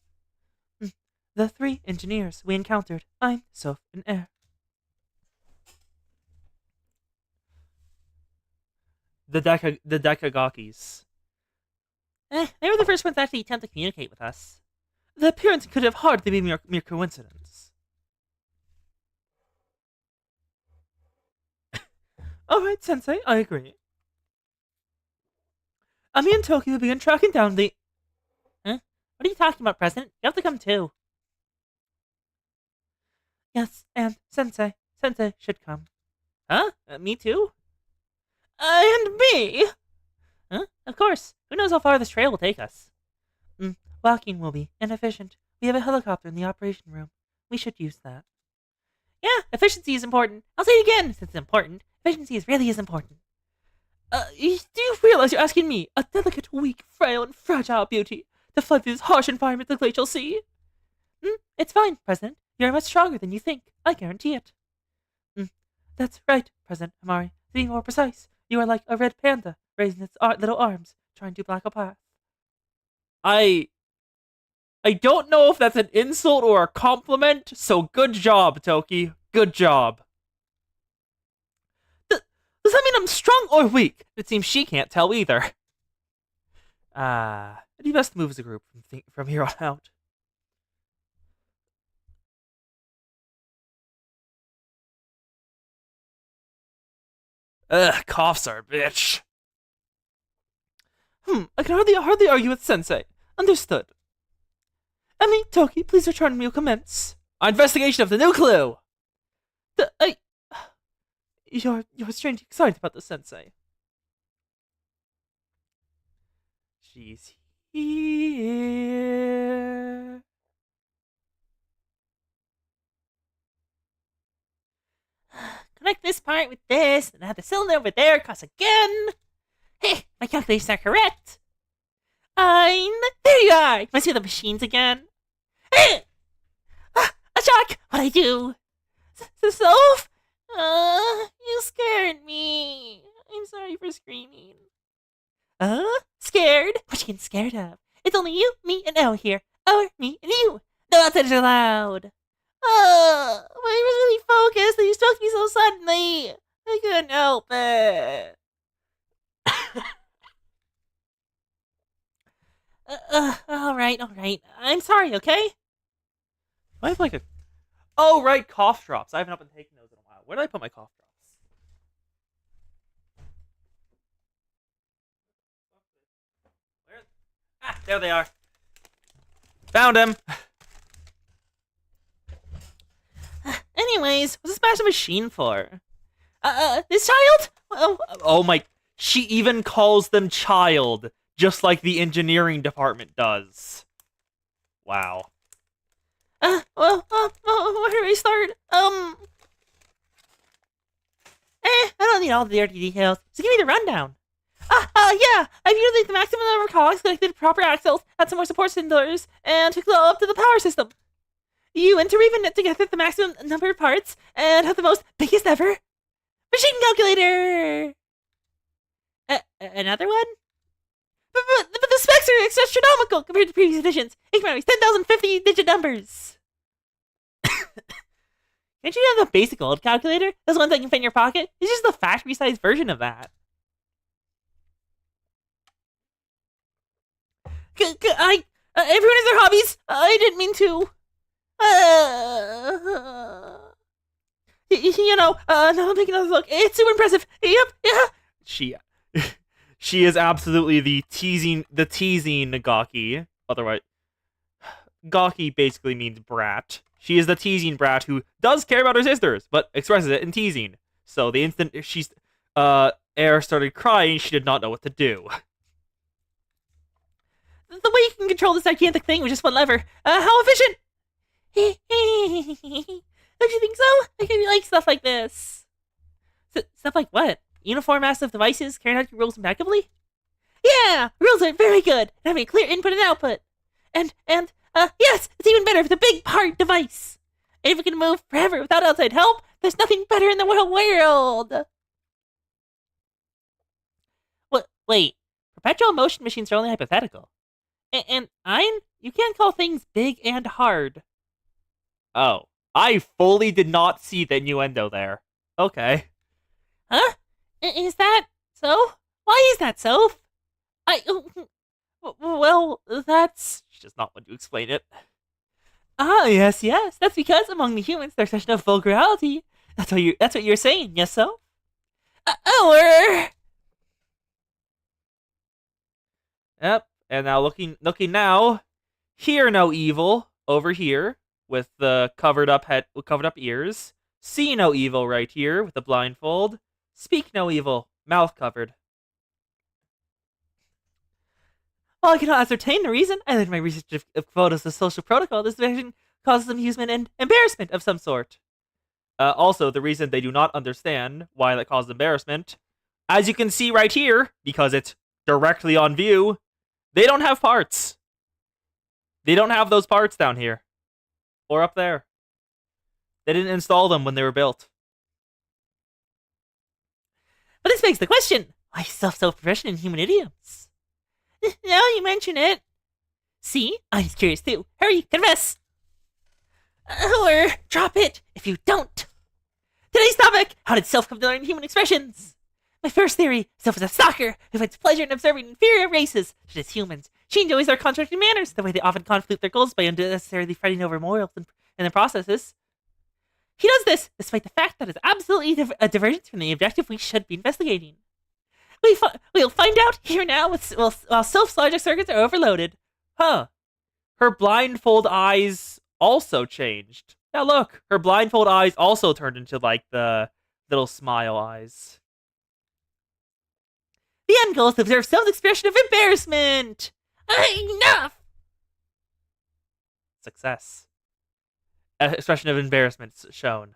the 3 engineers we encountered, Ein Sof and Er? The Dekagakis. They were the first ones to actually attempt to communicate with us. The appearance could have hardly been mere coincidence. Alright, Sensei, I agree. Ami and Toki will begin tracking down the... What are you talking about, President? You have to come too. Yes, and Sensei should come. Huh? Me too? And me? Of course. Who knows how far this trail will take us? Walking will be inefficient. We have a helicopter in the operation room. We should use that. Yeah, efficiency is important. I'll say it again, since it's important. Efficiency really is important. Do you realize you're asking me, a delicate, weak, frail, and fragile beauty, to flood through this harsh environment of the glacial sea? It's fine, President. You're much stronger than you think. I guarantee it. That's right, President Amari. To be more precise, you are like a red panda, raising its little arms, trying to block a path. I don't know if that's an insult or a compliment, so good job, Toki. Good job. Does that mean I'm strong or weak? It seems she can't tell either. You best move as a group from here on out. Ugh, coughs are a bitch. I can hardly argue with Sensei. Understood. Emmy, Toki, please return and we'll commence. Investigation of the new clue! You're strangely excited about this, Sensei. She's here. Connect this part with this, and have the cylinder over there cross again. Hey, my calculations are correct. Fine. There you are. Must see the machines again. A shock. What'd I do? Soph? You scared me. I'm sorry for screaming. Scared? What you getting scared of? It's only you, me, and Elle here. Or me and you. No outsiders are allowed. I was really focused and you struck me so suddenly. I couldn't help it. Alright. I'm sorry, okay? I have like a. Oh, right, cough drops. I haven't been taking those in a while. Where did I put my cough drops? Where? Ah, there they are. Found him. Anyways, what's this massive machine for? This child? Oh my. She even calls them child, just like the engineering department does. Wow. Where do I start? I don't need all the dirty details, so give me the rundown. Yeah, I've utilized the maximum number of cogs, connected proper axles, had some more support cylinders, and hooked it all up to the power system. You and Tereven knit together the maximum number of parts, and have the most biggest ever machine calculator! Another one? But the specs are astronomical compared to previous editions. It can 10,050 digit numbers. Can't you have the basic old calculator? Those ones that can fit in your pocket? It's just the factory-sized version of that. Everyone has their hobbies. I didn't mean to. Now I'm taking another look. It's super impressive. Yep, yeah. She is absolutely the teasing Nagaki. Otherwise, Gaki basically means brat. She is the teasing brat who does care about her sisters, but expresses it in teasing. So the instant Air started crying, she did not know what to do. The way you can control this gigantic thing with just one lever. How efficient! Don't you think so? I can like stuff like this. Stuff like what? Uniform massive devices carrying out your rules impeccably? Yeah! Rules are very good, and having a clear input and output. And yes, it's even better for the big part device. And if it can move forever without outside help, there's nothing better in the whole world. Wait, perpetual motion machines are only hypothetical. And you can't call things big and hard. Oh, I fully did not see the innuendo there. Okay. Huh? Is that so? Why is that so? Well, that's... She does not want to explain it. Yes. That's because among the humans there's such no vulgarity. That's what you're saying, yes so? Yep. And now looking now, hear no evil over here with the covered up ears. See no evil right here with the blindfold. Speak no evil, mouth covered. While I cannot ascertain the reason, I led my research of photos of social protocol. This version causes amusement and embarrassment of some sort. Also, the reason they do not understand why that causes embarrassment, as you can see right here, because it's directly on view, they don't have parts. They don't have those parts down here. Or up there. They didn't install them when they were built. But this begs the question, why self-proficient in human idioms? Now you mention it. See, I'm curious too. Hurry, confess! Or drop it if you don't. Today's topic, how did Self come to learn human expressions? My first theory, Self is a stalker who finds pleasure in observing inferior races, such as humans. She enjoys their contradictory manners, the way they often conflict their goals by unnecessarily fretting over morals in their processes. He does this despite the fact that it's absolutely a divergence from the objective we should be investigating. We'll find out here now while Self's logic circuits are overloaded. Huh. Her blindfold eyes also changed. Now look, her blindfold eyes also turned into like the little smile eyes. The end goal is to observe Self's expression of embarrassment. Enough! Success. Expression of embarrassment shown.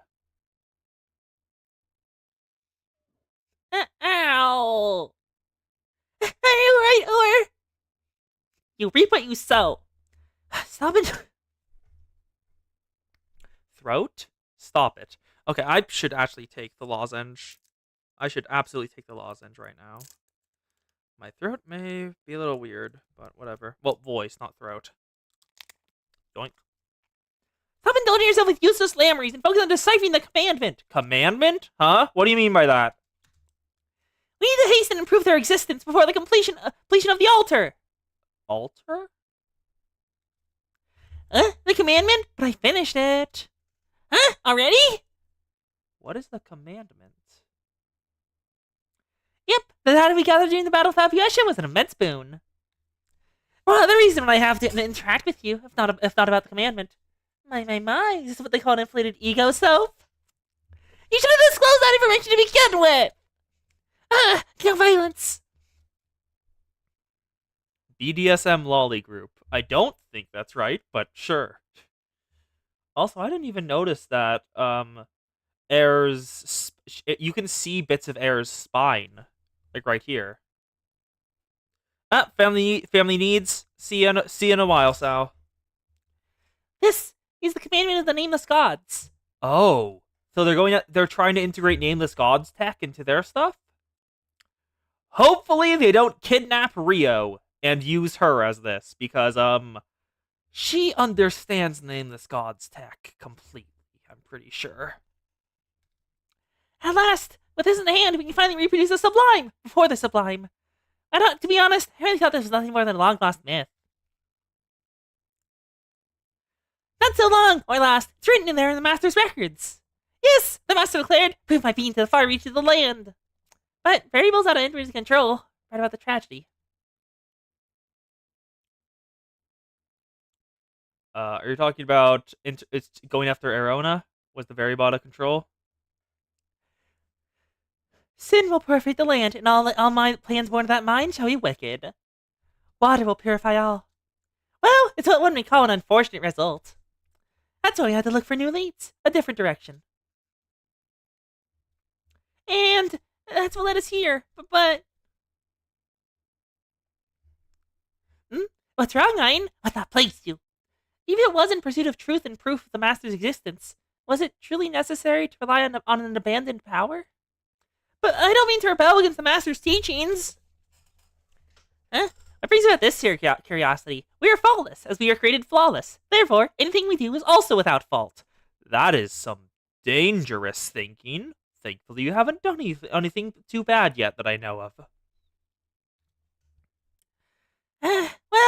Ow! Right, or... You reap what you sow. Stop it. Throat? Stop it. Okay, I should actually take the lozenge. I should absolutely take the lozenge right now. My throat may be a little weird, but whatever. Well, voice, not throat. Doink. Stop indulging yourself with useless lammaries and focus on deciphering the commandment. Commandment? Huh? What do you mean by that? We need to hasten and prove their existence before the completion of the altar. Altar? The commandment? But I finished it. Huh? Already? What is the commandment? Yep, the data we gathered during the Battle of Fabiusha was an immense boon. Well, the reason why I have to interact with you, if not about the commandment. My, this is what they call an inflated ego self. You should have disclosed that information to begin with! No violence. BDSM lolly group. I don't think that's right, but sure. Also, I didn't even notice that, you can see bits of Air's spine. Like right here. Family needs. See you in a while, Sal. This is the commandment of the Nameless Gods. Oh, so they're trying to integrate Nameless Gods tech into their stuff? Hopefully they don't kidnap Rio and use her as this, because, she understands Nameless Gods tech completely, I'm pretty sure. At last, with this in the hand, we can finally reproduce the Sublime before the Sublime. To be honest, I really thought this was nothing more than a long-lost myth. Not so long, or last. It's written in there in the Master's records. Yes, the Master declared, prove my being to the far reach of the land. But variables out of anybody's control. Right about the tragedy. Are you talking about it's going after Arona? Was the variable out of control? Sin will purify the land, and all my plans born of that mind shall be wicked. Water will purify all. Well, it's what one may call an unfortunate result. That's why we had to look for new leads, a different direction. And that's what led us here, but... What's wrong, Ein? What that plagues you? Even if it was in pursuit of truth and proof of the Master's existence, was it truly necessary to rely on an abandoned power? But I don't mean to rebel against the Master's teachings. What brings about this curiosity? We are faultless, as we are created flawless. Therefore, anything we do is also without fault. That is some dangerous thinking. Thankfully, you haven't done anything too bad yet that I know of.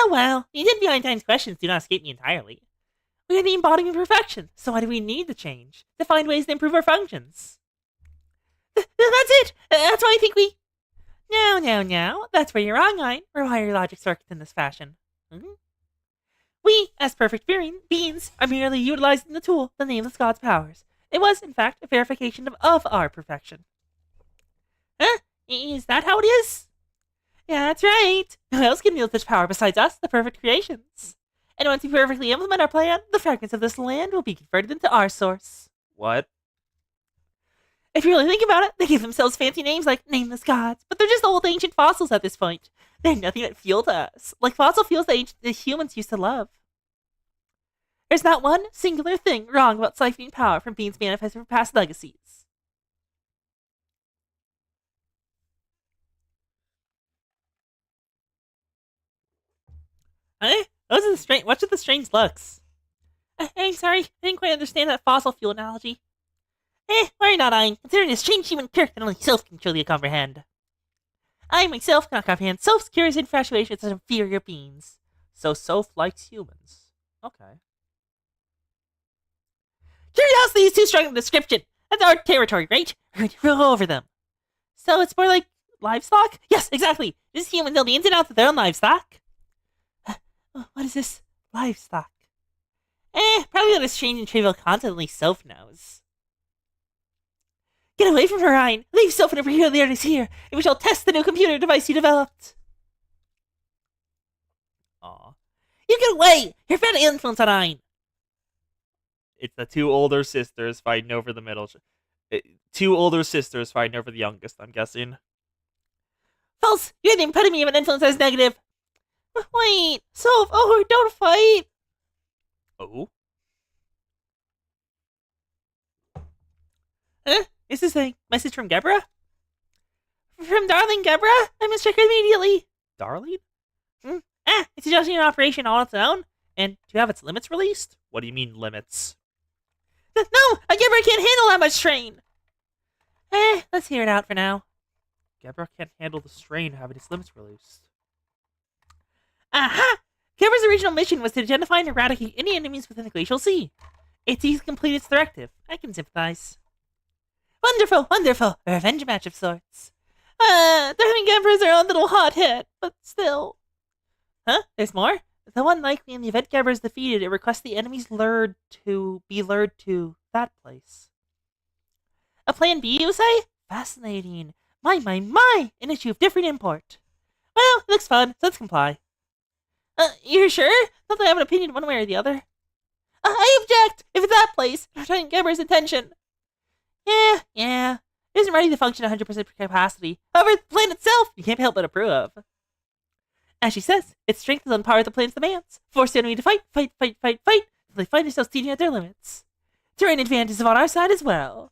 Well, the intent behind Time's questions do not escape me entirely. We are the embodiment of perfection, so why do we need to change? To find ways to improve our functions. That's it! That's why I think we... No. That's where you're wrong, Ein, or why your logic works in this fashion. We, as perfect beings, are merely utilizing the tool, the Nameless God's powers. It was, in fact, a verification of our perfection. Is that how it is? Yeah, that's right. Who else can wield such power besides us, the perfect creations? And once we perfectly implement our plan, the fragments of this land will be converted into our source. What? If you really think about it, they give themselves fancy names like Nameless Gods, but they're just old ancient fossils at this point. They're nothing but fuel to us, like fossil fuels the humans used to love. There's not one singular thing wrong about siphoning power from beings manifested from past legacies. What's with the strange looks? I'm sorry, I didn't quite understand that fossil fuel analogy. Worry not, Ein. Considering this strange human quirk that only self can truly comprehend. I myself cannot comprehend self's curious infatuations with inferior beings. So self likes humans. Okay. Curiosity is too strong of a description. That's our territory, right? We're going to rule over them. So it's more like livestock? Yes, exactly. This human know the ins and outs of their own livestock. What is this? Livestock? Probably not as strange and trivial concept only Soph knows. Get away from her, Ein! Leave Soph and her there is here, and we shall test the new computer device you developed! Aw. You get away! You're bad influence on Ein! It's the two older sisters fighting over the middle. Two older sisters fighting over the youngest, I'm guessing. False! You're the epitome of an influence that is negative! Wait, Soph, oh, don't fight! Oh? Is this a message from Gebra? From darling Gebra? I must check immediately. Darling? It's just an operation on its own, and to have its limits released? What do you mean, limits? No, a Gebra can't handle that much strain. Let's hear it out for now. Gebra can't handle the strain of having its limits released. Aha! Gebra's original mission was to identify and eradicate any enemies within the Glacial Sea. It's easy to complete its directive. I can sympathize. Wonderful, wonderful. A revenge match of sorts. Darling Gebra's our own little hothead, but still. Huh? There's more? The one likely in the event Gebra is defeated, it requests the enemies be lured to that place. A plan B, you say? Fascinating. My! An issue of different import. Well, it looks fun, so let's comply. You're sure? Not that I have an opinion one way or the other. I object! If it's that place, I'm trying to get Gebra's attention. Yeah. It isn't ready to function at 100% capacity. However, the plan itself, you can't help but approve of. As she says, its strength is on par with the plan's demands. Force the enemy to fight, until they find themselves teetering at their limits. Terrain advantage is on our side as well.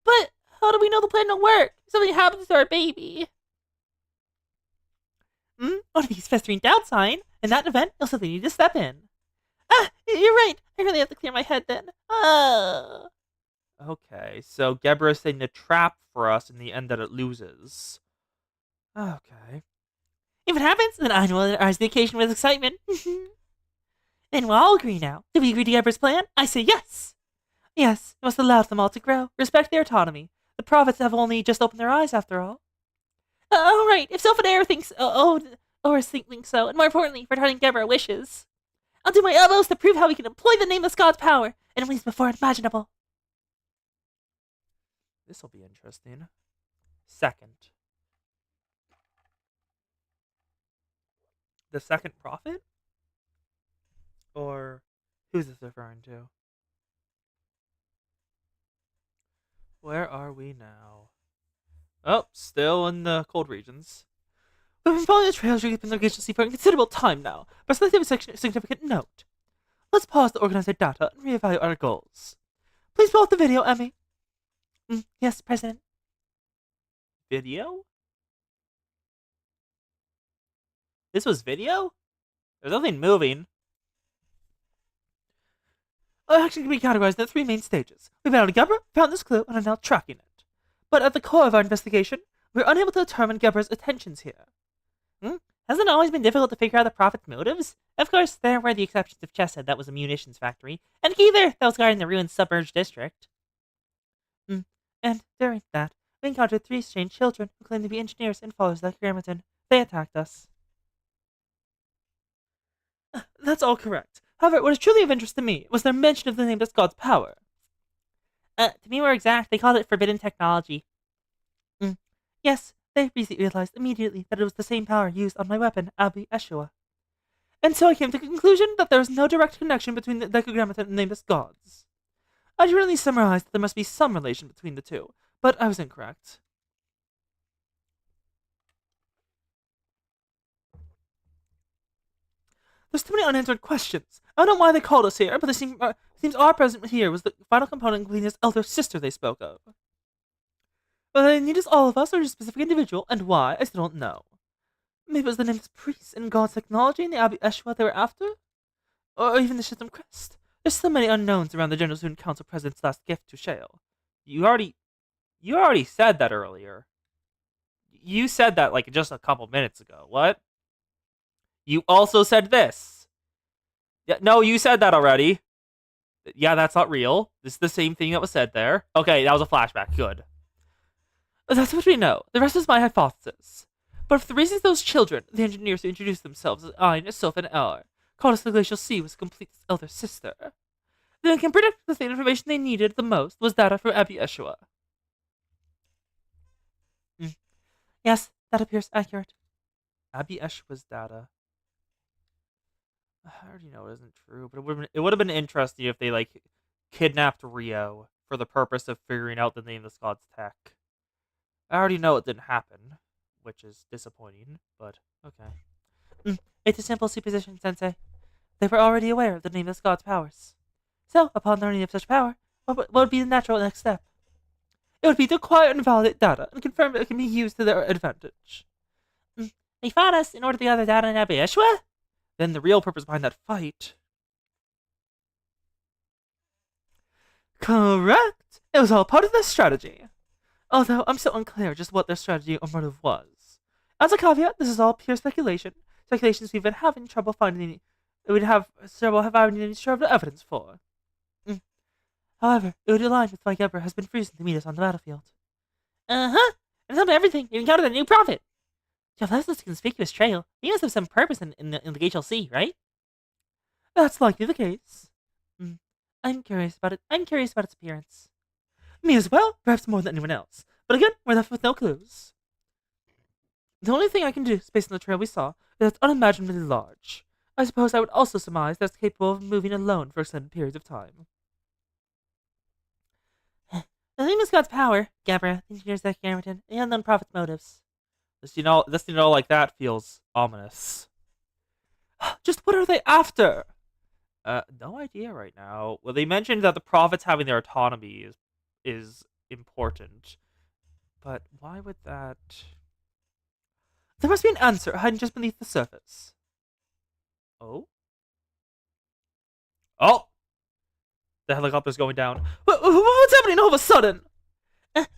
But how do we know the plan will work? If something happens to our baby. One of these festering doubt sign. In that event, you'll simply need to step in. You're right. I really have to clear my head then. Okay, so Gebra is setting a trap for us in the end that it loses. Okay. If it happens, then I will rise the occasion with excitement. Then we'll all agree now. Do we agree to Gebra's plan? I say yes. Yes, we must allow them all to grow. Respect their autonomy. The prophets have only just opened their eyes, after all. All right, if Soph and Air thinks, or is thinking so, and more importantly, for turning Gebra wishes. I'll do my utmost to prove how we can employ the nameless god's power in ways before imaginable. This'll be interesting. Second. The second prophet? Or who's this referring to? Where are we now? Oh, still in the cold regions. We've been following the trails you've been location sea for a considerable time now, but let's have a significant note. Let's pause to organize our data and reevaluate our goals. Please pull up the video, Emmy. Yes, President. Video? This was video? There's nothing moving. Our action can be categorized into 3 main stages. We found Gebra, found this clue, and are now tracking it. But at the core of our investigation, we're unable to determine Gebra's intentions here. Hasn't it always been difficult to figure out the prophet's motives? Of course, there were the exceptions of Chesed, that was a munitions factory, and Geether, that was guarding the ruined submerged district. And during that, we encountered 3 strange children who claimed to be engineers and followers like Grammaton. They attacked us. That's all correct. However, what is truly of interest to me was their mention of the nameless god's power. To be more exact, they called it forbidden technology. Yes, they realized immediately that it was the same power used on my weapon, Abi Eshua. And so I came to the conclusion that there was no direct connection between the Decagrammaton and nameless gods. I generally summarized that there must be some relation between the two, but I was incorrect. There's too many unanswered questions. I don't know why they called us here, but it seems our presence here was the final component in Gleania's elder sister they spoke of. Whether they need us all of us or a specific individual, and why, I still don't know. Maybe it was the nameless priests and God's technology in the Abi Eshwa they were after? Or even the Shitham Crest. There's so many unknowns around the General Student Council President's last gift to Shale. You already said that earlier. You said that like just a couple minutes ago. What? You also said this. Yeah, no, you said that already. Yeah, that's not real. This is the same thing that was said there. Okay, that was a flashback. Good. That's what we know. The rest is my hypothesis. But for the reasons those children, the engineers who introduced themselves as Ein, Soph, and El, called us the Glacial Sea was Complete's elder sister, then I can predict that the information they needed the most was data from Abi Eshua. Yes, that appears accurate. Abi Eshua's data. I already know it isn't true, but it would have been interesting if they like kidnapped Rio for the purpose of figuring out the nameless god's tech. I already know it didn't happen, which is disappointing, but okay. It's a simple supposition, Sensei. They were already aware of the nameless god's powers. So, upon learning of such power, what would be the natural next step? It would be to acquire and validate data and confirm that it can be used to their advantage. They fought us in order to gather data in Abbey Yeshua? Then the real purpose behind that fight. Correct! It was all part of their strategy. Although I'm so unclear just what their strategy or motive was. As a caveat, this is all pure speculation. Speculations we've been having trouble finding any sure evidence for. However, it would align with why Gebra has been freezing to meet us on the battlefield. Uh-huh! And some of everything, we encountered a new prophet! If that's a conspicuous trail, he must have some purpose in the glacial sea, right? That's likely the case. I'm curious about it. I'm curious about its appearance. Me as well, perhaps more than anyone else. But again, we're left with no clues. The only thing I can do, based on the trail we saw, is that it's unimaginably large. I suppose I would also surmise that it's capable of moving alone for extended periods of time. The thing with God's power, Gebra, the engineers at Garrington, the unknown prophet's motives. Listening to all like that feels ominous. Just what are they after? No idea right now. Well, they mentioned that the prophets having their autonomy is important. But why would that... There must be an answer hiding just beneath the surface. Oh? Oh! The helicopter's going down. What's happening all of a sudden?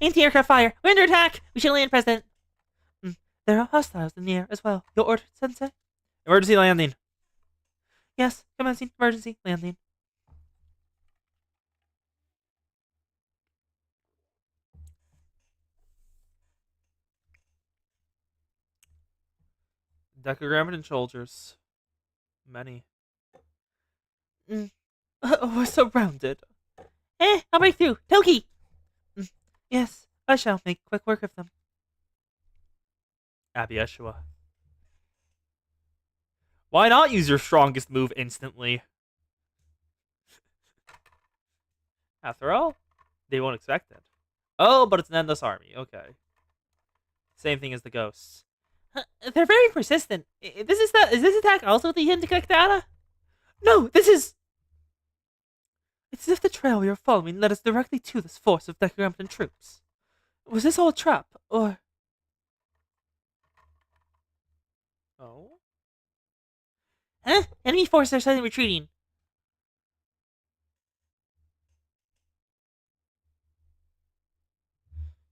Anti-aircraft fire. We're under attack. We should land, President. There are hostiles in the air as well. Your order, Sensei? Emergency landing. Yes, commencing emergency landing. Decagrammid and soldiers. Many. We're surrounded. I'll break through. Toki! Yes, I shall make quick work of them. Abbey Yeshua. Why not use your strongest move instantly? After all, they won't expect it. Oh, but it's an endless army. Okay. Same thing as the ghosts. They're very persistent. Is this attack also the hint to collect data? No, this is... It's as if the trail we are following led us directly to this force of Decagrampton troops. Was this all a trap, or... Oh? Enemy forces are suddenly retreating.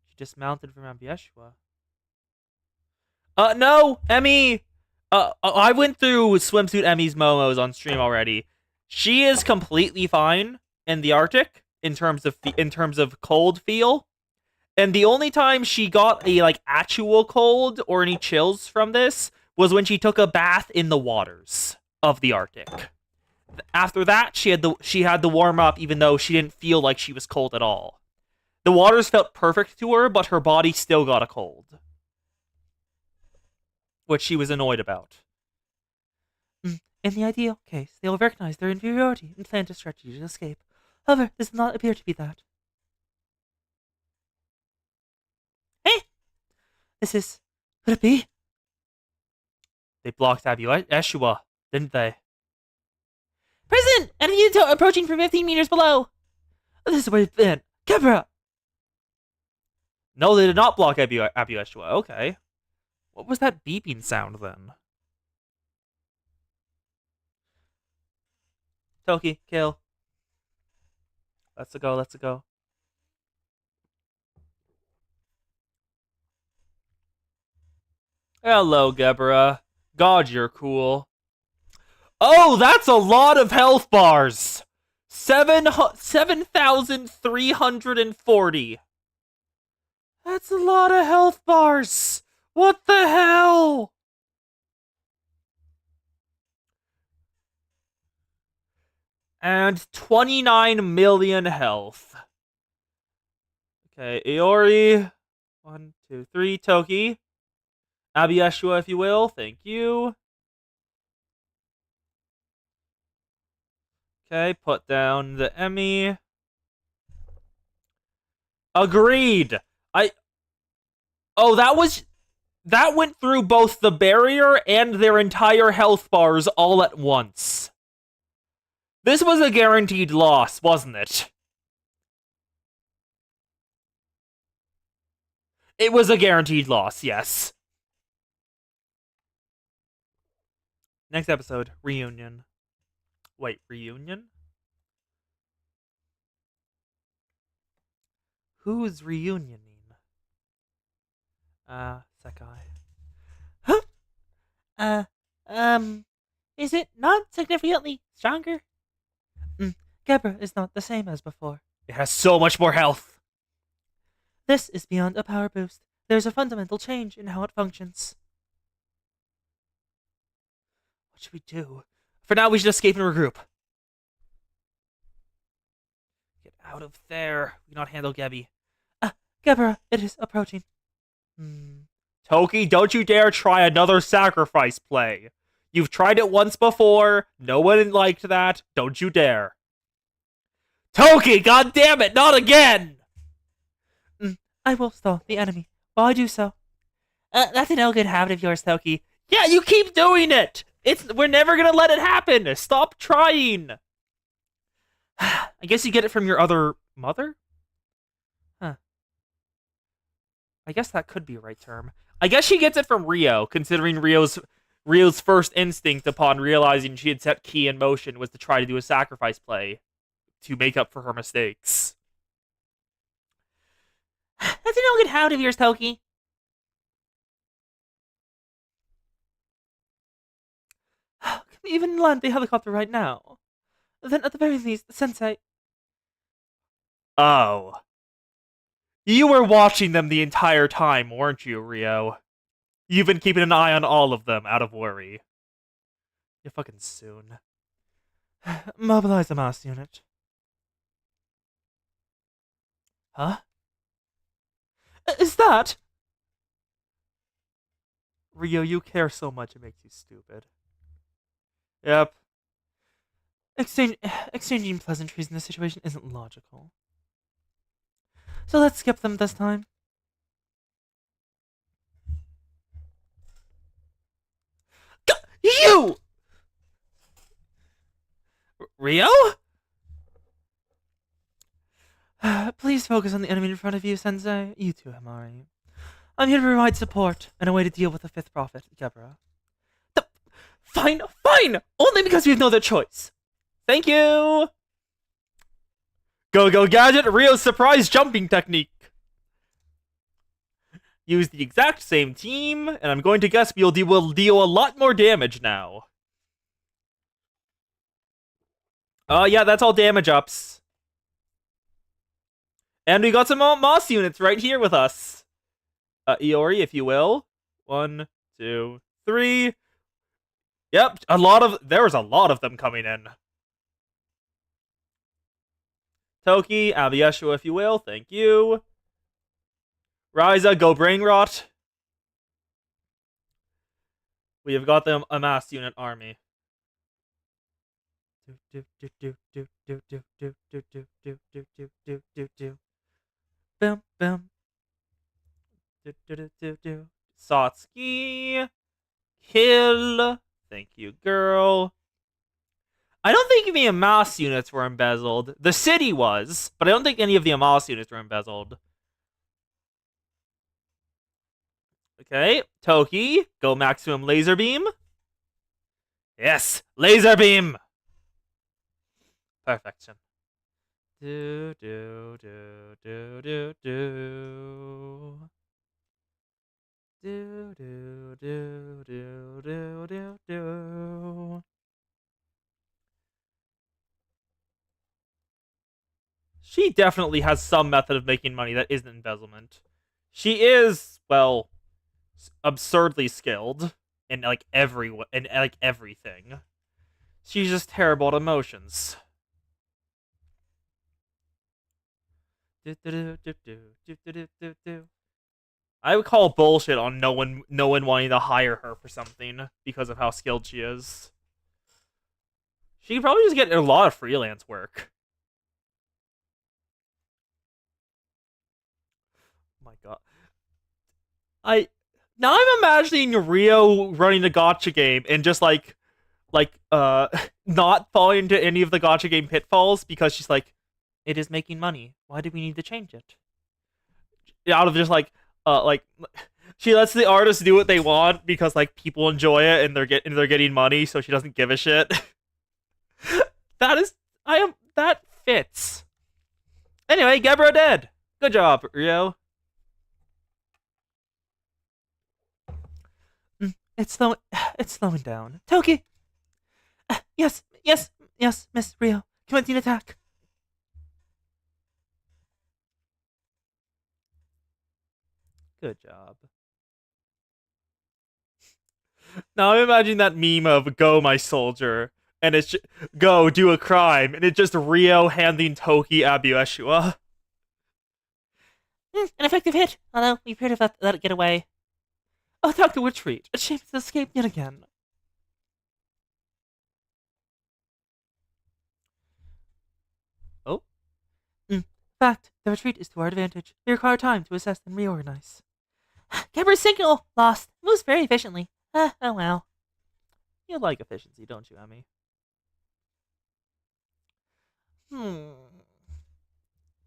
She dismounted from Abbey Yeshua. No! Emmy! I went through Swimsuit Emmy's momos on stream already. She is completely fine in the Arctic in terms of cold feel. And the only time she got a actual cold or any chills from this was when she took a bath in the waters of the Arctic. After that, she had to warm up even though she didn't feel like she was cold at all. The waters felt perfect to her, but her body still got a cold. Which she was annoyed about. In the ideal case, they will recognize their inferiority and plan to strategy to escape. However, this does not appear to be that. Could it be? They blocked Abbey Yeshua, didn't they? President! Enemy approaching from 15 meters below! This is where we've been. Gebra! No, they did not block Abbey Yeshua. Okay. What was that beeping sound then? Toki, kill. Let's go, let's go. Hello, Gebra. God, you're cool. Oh, that's a lot of health bars! 7,340. That's a lot of health bars! What the hell? And 29 million health. Okay, Iori. 1, 2, 3. Toki. Abbey Yeshua, if you will. Thank you. Okay, put down the Emmy. Agreed. Oh, that was That went through both the barrier and their entire health bars all at once. This was a guaranteed loss, wasn't it? It was a guaranteed loss, yes. Next episode, reunion. Wait, reunion? Who's reunioning? Sekai. Huh? Is it not significantly stronger? Gebra is not the same as before. It has so much more health. This is beyond a power boost. There's a fundamental change in how it functions. What should we do? For now, we should escape and regroup. Get out of there. We cannot handle Gebby. Gebra, it is approaching. Toki, don't you dare try another sacrifice play. You've tried it once before. No one liked that. Don't you dare. Toki, god damn it, not again! I will stall the enemy. While I do so. That's an ill-good habit of yours, Toki. Yeah, you keep doing it! We're never gonna let it happen! Stop trying! I guess you get it from your other mother? Huh. I guess that could be a right term. I guess she gets it from Rio, considering Rio's first instinct upon realizing she had set Ki in motion was to try to do a sacrifice play to make up for her mistakes. That's an ill-good habit of yours, Toki. Can we even land the helicopter right now? Then at the very least, Sensei... Oh. You were watching them the entire time, weren't you, Rio? You've been keeping an eye on all of them, out of worry. You fucking soon. Mobilize the mass unit. Huh? Is that? Rio, you care so much it makes you stupid. Yep. Exchanging pleasantries in this situation isn't logical. So let's skip them this time. You! Rio? Please focus on the enemy in front of you, Sensei. You too, Himari. I'm here to provide support and a way to deal with the fifth prophet, Gebra. Fine! Only because we have no other choice. Thank you! Go Gadget, Rio's surprise jumping technique. Use the exact same team, and I'm going to guess we'll deal a lot more damage now. Oh yeah, that's all damage ups. And we got some Moss units right here with us. Iori, if you will. 1, 2, 3. Yep, there's a lot of them coming in. Toki, Avieshua, if you will. Thank you. Ryza, go brain rot. We have got them a mass unit army. Boom, boom. Satsuki. Kill. Thank you, girl. I don't think any Amas units were embezzled. The city was, but I don't think any of the Amas units were embezzled. Okay, Toki, go maximum laser beam. Yes, laser beam. Perfection. Do. She definitely has some method of making money that isn't embezzlement. She is, well, absurdly skilled in everything. She's just terrible at emotions. I would call bullshit on no one wanting to hire her for something because of how skilled she is. She could probably just get a lot of freelance work. Oh my god. Now I'm imagining Rio running a gotcha game and just not falling into any of the gotcha game pitfalls because she's like, it is making money. Why do we need to change it? Out of just she lets the artists do what they want because like people enjoy it and they're getting money, so she doesn't give a shit. That fits. Anyway, Gebra dead. Good job, Rio. It's slowing down. Toki. Yes, Miss Rio. Commencing attack. Good job. Now I imagine that meme of "Go, my soldier," and it's "Go, do a crime," and it's just Rio handing Toki Abu Eshua. An effective hit, although we appear to have let it get away. Oh, Dr. Retreat. A shame to escape yet again. Oh? In fact, the retreat is to our advantage. We require time to assess and reorganize. Gebra's signal! Lost. Moves very efficiently. Oh well. You like efficiency, don't you, Emmy?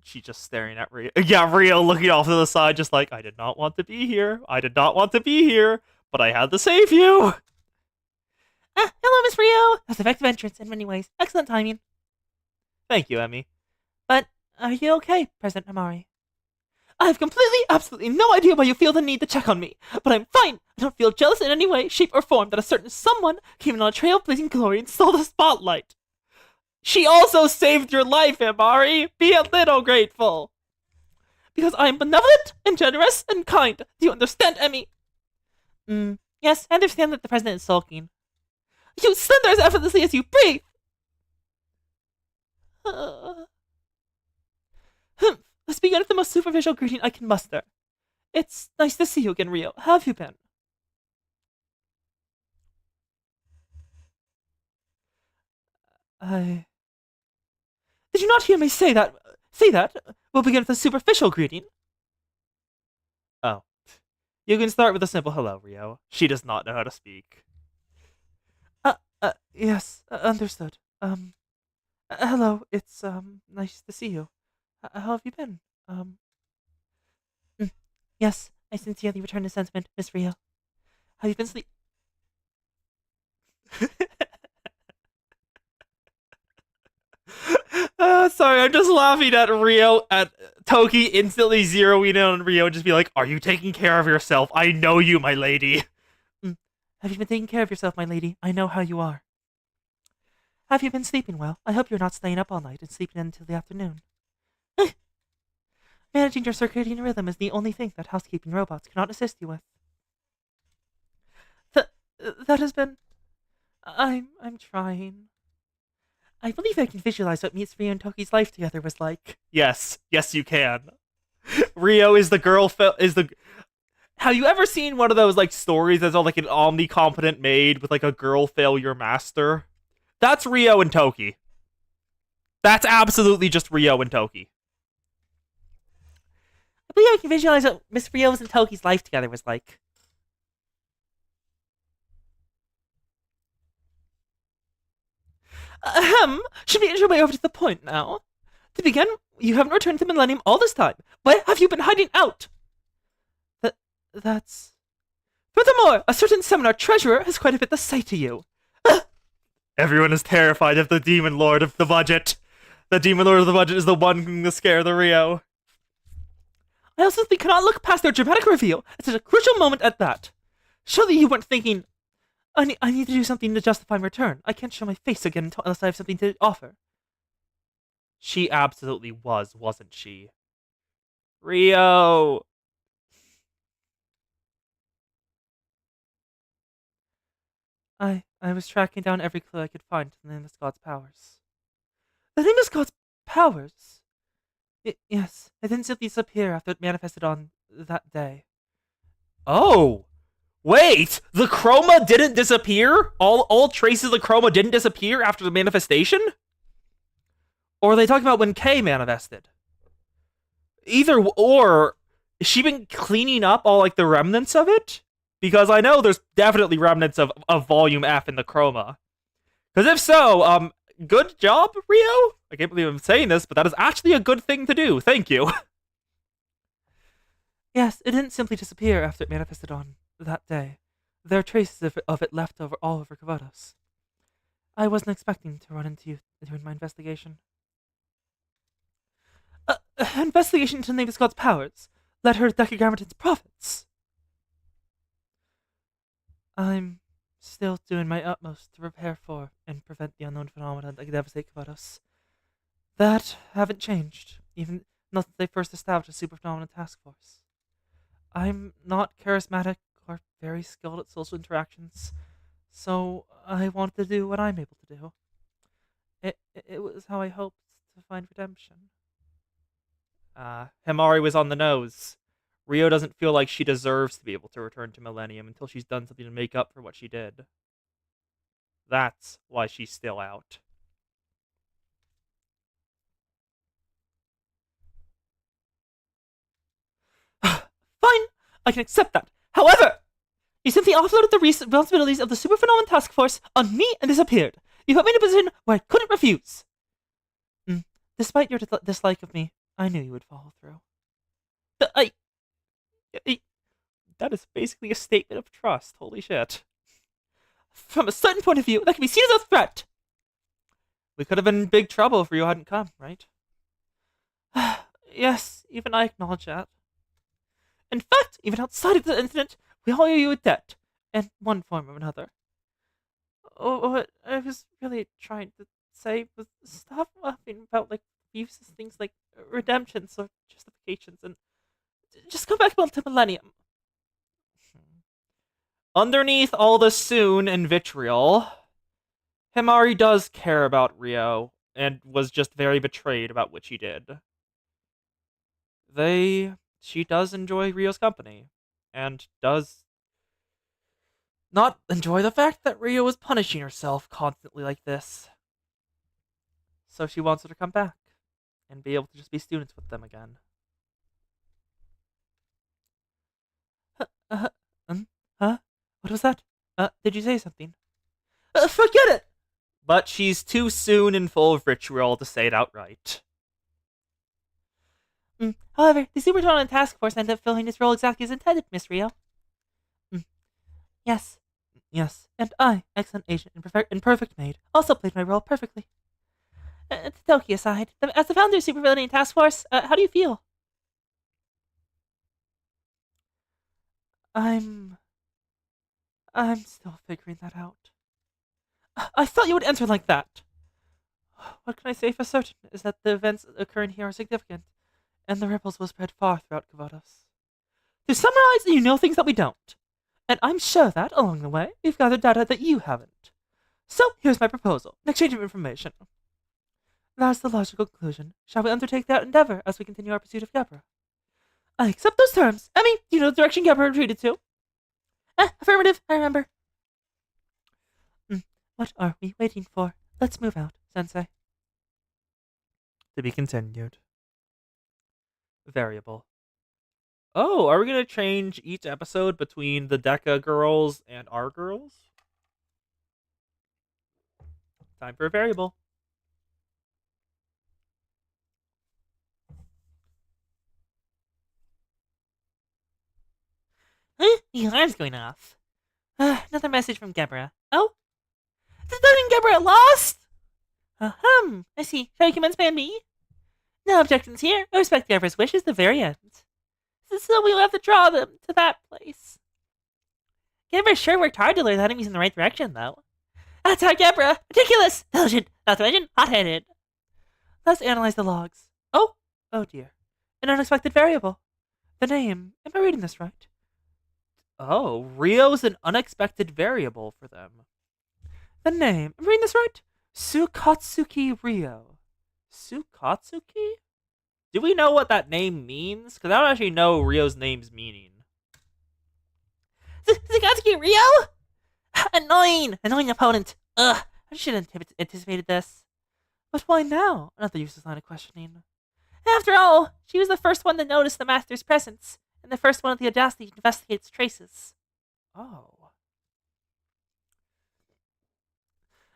She's just staring at Rio. Yeah, Rio looking off to the side, just like, I did not want to be here. I did not want to be here, but I had to save you. Hello, Miss Rio. That's effective entrance in many ways. Excellent timing. Thank you, Emmy. But are you okay, President Amari? I have completely, absolutely no idea why you feel the need to check on me, but I'm fine. I don't feel jealous in any way, shape, or form that a certain someone came in on a trail of blazing glory and stole the spotlight. She also saved your life, Amari. Be a little grateful. Because I am benevolent and generous and kind. Do you understand, Emmy? Yes, I understand that the president is sulking. You slither as effortlessly as you breathe. Let's begin with the most superficial greeting I can muster. It's nice to see you again, Rio. How have you been? Did you not hear me say that? Say that? We'll begin with a superficial greeting. Oh. You can start with a simple hello, Rio. She does not know how to speak. Yes, understood. Hello, it's, nice to see you. How have you been? Yes, I sincerely return the sentiment, Miss Rio. Have you been Sorry, I'm just laughing at Rio, at Toki instantly zeroing in on Rio and just be like, are you taking care of yourself? I know you, my lady. Have you been taking care of yourself, my lady? I know how you are. Have you been sleeping well? I hope you're not staying up all night and sleeping until the afternoon. Managing your circadian rhythm is the only thing that housekeeping robots cannot assist you with. That has been... I'm trying. I believe I can visualize what Miss Rio and Toki's life together was like. Yes, you can. Rio is the girl. Have you ever seen one of those like stories that's all like an omnicompetent maid with like a girl failure master? That's Rio and Toki. That's absolutely just Rio and Toki. I believe I can visualize what Miss Rio's and Toki's life together was like. Should we inch our way over to the point now? To begin, you haven't returned to Millennium all this time. Where have you been hiding out? That's... Furthermore, a certain seminar treasurer has quite a bit to say to you. Everyone is terrified of the Demon Lord of the Budget. The Demon Lord of the Budget is the one who can scare the Rio. I also simply cannot look past their dramatic reveal at such a crucial moment at that. Surely you weren't thinking, I need to do something to justify my return. I can't show my face again unless I have something to offer. She absolutely was, wasn't she? Rio! I was tracking down every clue I could find to the name of God's powers. The name of God's powers? Yes, it didn't simply disappear after it manifested on that day. Oh! Wait! The chroma didn't disappear? All traces of the chroma didn't disappear after the manifestation? Or are they talking about when Kay manifested? Either or, has she been cleaning up all like the remnants of it? Because I know there's definitely remnants of Volume F in the chroma. Because if so, good job, Rio? I can't believe I'm saying this, but that is actually a good thing to do. Thank you. Yes, it didn't simply disappear after it manifested on that day. There are traces of it left over all over Kavados. I wasn't expecting to run into you during my investigation. Investigation into the Nameless God's powers led her to Decagrammaton's prophets. I'm still doing my utmost to prepare for and prevent the unknown phenomena that could devastate Kavados. That haven't changed, even not since they first established a super phenomenon task force. I'm not charismatic or very skilled at social interactions, so I wanted to do what I'm able to do. It was how I hoped to find redemption. Himari was on the nose. Rio doesn't feel like she deserves to be able to return to Millennium until she's done something to make up for what she did. That's why she's still out. Fine, I can accept that. However, you simply offloaded the responsibilities of the Super Phenomenon Task Force on me and disappeared. You put me in a position where I couldn't refuse. Despite your dislike of me, I knew you would follow through. That is basically a statement of trust. Holy shit. From a certain point of view, that can be seen as a threat. We could have been in big trouble if Rio hadn't come, right? Yes, even I acknowledge that. In fact, even outside of the incident, we all owe you a debt, in one form or another. What I was really trying to say was stop laughing about, like, useless things like redemptions or justifications, and just come back to Millennium. Underneath all the soon and vitriol, Himari does care about Rio, and was just very betrayed about what she did. She does enjoy Rio's company, and does not enjoy the fact that Rio is punishing herself constantly like this. So she wants her to come back, and be able to just be students with them again. Huh? What was that? Did you say something? Forget it! But she's too soon and full of vitriol to say it outright. However, the Super Phenomenon Task Force ended up filling its role exactly as intended, Miss Rio. Yes. And I, excellent agent and perfect maid, also played my role perfectly. Toki aside, as the founder of Super Phenomenon Task Force, how do you feel? I'm still figuring that out. I thought you would answer like that. What can I say for certain is that the events occurring here are significant, and the ripples will spread far throughout Kavados. To summarize, you know things that we don't. And I'm sure that, along the way, we've gathered data that you haven't. So, here's my proposal, an exchange of information. That's the logical conclusion. Shall we undertake that endeavor as we continue our pursuit of Gebra? I accept those terms. Emmy, do you know the direction Gebra retreated to? Affirmative, I remember. What are we waiting for? Let's move out, Sensei. To be continued. Variable. Oh, are we going to change each episode between the Deca girls and our girls? Time for a variable. The alarm's going off. Another message from Gebra. Oh? Does that mean Gebra lost? I see. Shall we commence by me? No objections here. I respect Gebra's wishes to the very end. So we'll have to draw them to that place. Gebra sure worked hard to lure the enemies in the right direction, though. That's our Gebra! Ridiculous! Diligent! Not to mention, hot-headed! Let's analyze the logs. Oh dear. An unexpected variable. The name. Am I reading this right? Oh, Rio's an unexpected variable for them. The name. Am I reading this right? Sukatsuki Rio. Sukatsuki? Do we know what that name means? Because I don't actually know Rio's name's meaning. Sukatsuki Rio? Annoying opponent. Ugh, I should have anticipated this. But why now? Another useless line of questioning. After all, she was the first one to notice the Master's presence, and the first one with the audacity to investigate its traces. Oh.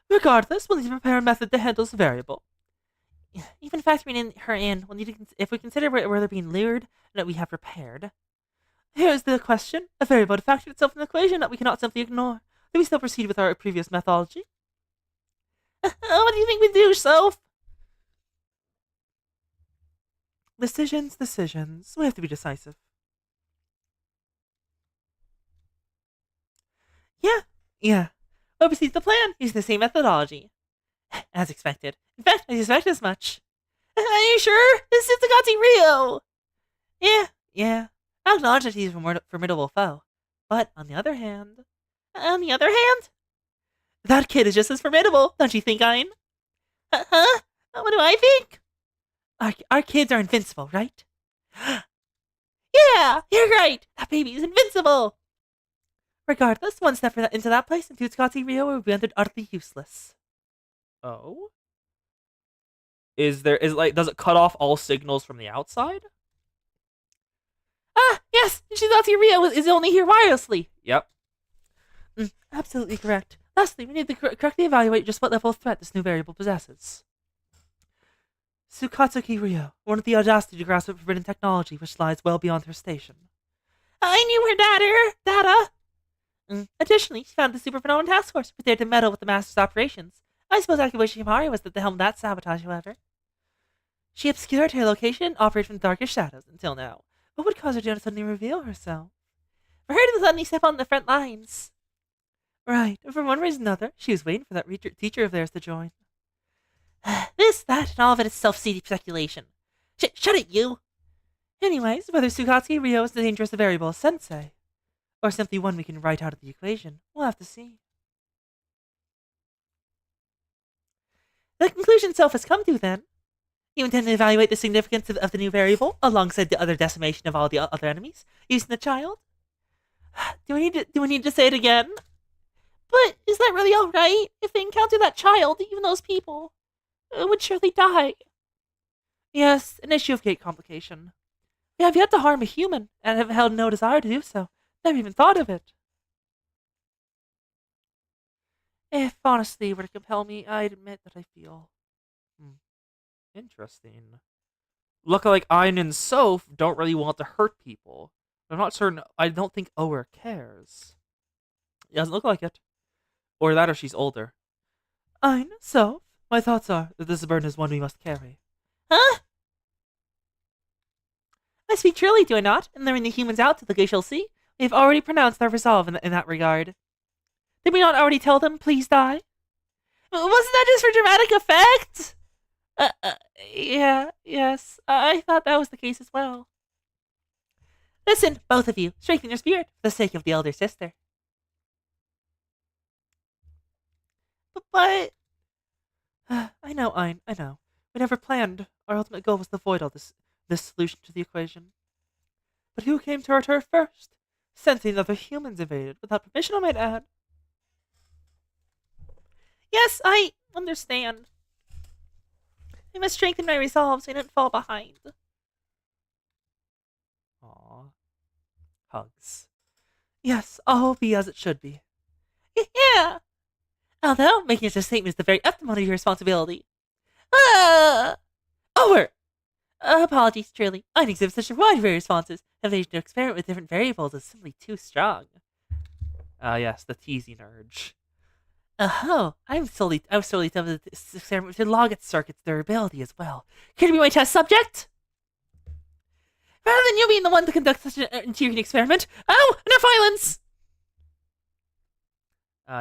Regardless, we'll need to prepare a method to handle this variable. Even factoring her in, we'll need to, if we consider where they're being lured and that we have prepared. Here's the question: a variable to factor itself in the equation that we cannot simply ignore. Do we still proceed with our previous methodology? What do you think we do, Soph? Decisions. We have to be decisive. Yeah. We'll proceed to the plan using the same methodology. As expected. In fact, I suspect as much. Are you sure? This is Tsukatsu Rio! Yeah. I'll acknowledge that he's a formidable foe. But on the other hand... That kid is just as formidable, don't you think, Ein? Huh? What do I think? Our kids are invincible, right? Yeah, you're right! That baby is invincible! Regardless, one step into that place, and Tsukatsu Rio will be rendered utterly useless. Oh? Does it cut off all signals from the outside? Yes! Tsukatsu Rio is only here wirelessly! Yep. Absolutely correct. Lastly, we need to correctly evaluate just what level of threat this new variable possesses. Tsukatsuki Rio wanted the audacity to grasp a forbidden technology which lies well beyond her station. I knew her data! Additionally, she founded the Super Phenomenon Task Force, prepared to meddle with the Master's operations. I suppose Akiboshi Himari was at the helm of that sabotage, however. She obscured her location and operated from the darkest shadows until now. What would cause her to suddenly reveal herself? For her to suddenly step on the front lines. Right, for one reason or another, she was waiting for that teacher of theirs to join. This, that, and all of it is self-seeding speculation. Shut it, you! Anyways, whether Tsukatsuki Rio is the dangerous variable as Sensei, or simply one we can write out of the equation, we'll have to see. The conclusion Soph has come to, then. You intend to evaluate the significance of the new variable, alongside the other decimation of all the other enemies, using the child? Do we need to say it again? But is that really alright? If they encounter that child, even those people would surely die. Yes, an issue of gate complication. We have yet to harm a human, and have held no desire to do so. Never even thought of it. If honesty were to compel me, I'd admit that I feel... Interesting. Look like Ein and Soph don't really want to hurt people. I'm not certain. I don't think Ower cares. It doesn't look like it. Or that, or she's older. Ein, Soph, my thoughts are that this burden is one we must carry. Huh? I speak truly, do I not? In luring the humans out to the glacial sea, we have already pronounced our resolve in that regard. Did we not already tell them, please die? Wasn't that just for dramatic effect? Yes, I thought that was the case as well. Listen, both of you, strengthen your spirit for the sake of the elder sister. But... I know, Ein, I know. We never planned. Our ultimate goal was to avoid all this solution to the equation. But who came to our turf first? Sensing other humans invaded, without permission, I might add. Yes, I understand. I must strengthen my resolve so I don't fall behind. Aww. Hugs. Yes, all be as it should be. Yeah! Although, making such a statement is the very optimum of your responsibility. Over! Apologies, truly. I exhibit such a wide array of responses. Invitation to experiment with different variables is simply too strong. Yes, the teasing urge. Oh, I was solely tempted to experiment with log its circuit's durability as well. Care to be my test subject? Rather than you being the one to conduct such an intriguing experiment. Oh, enough violence!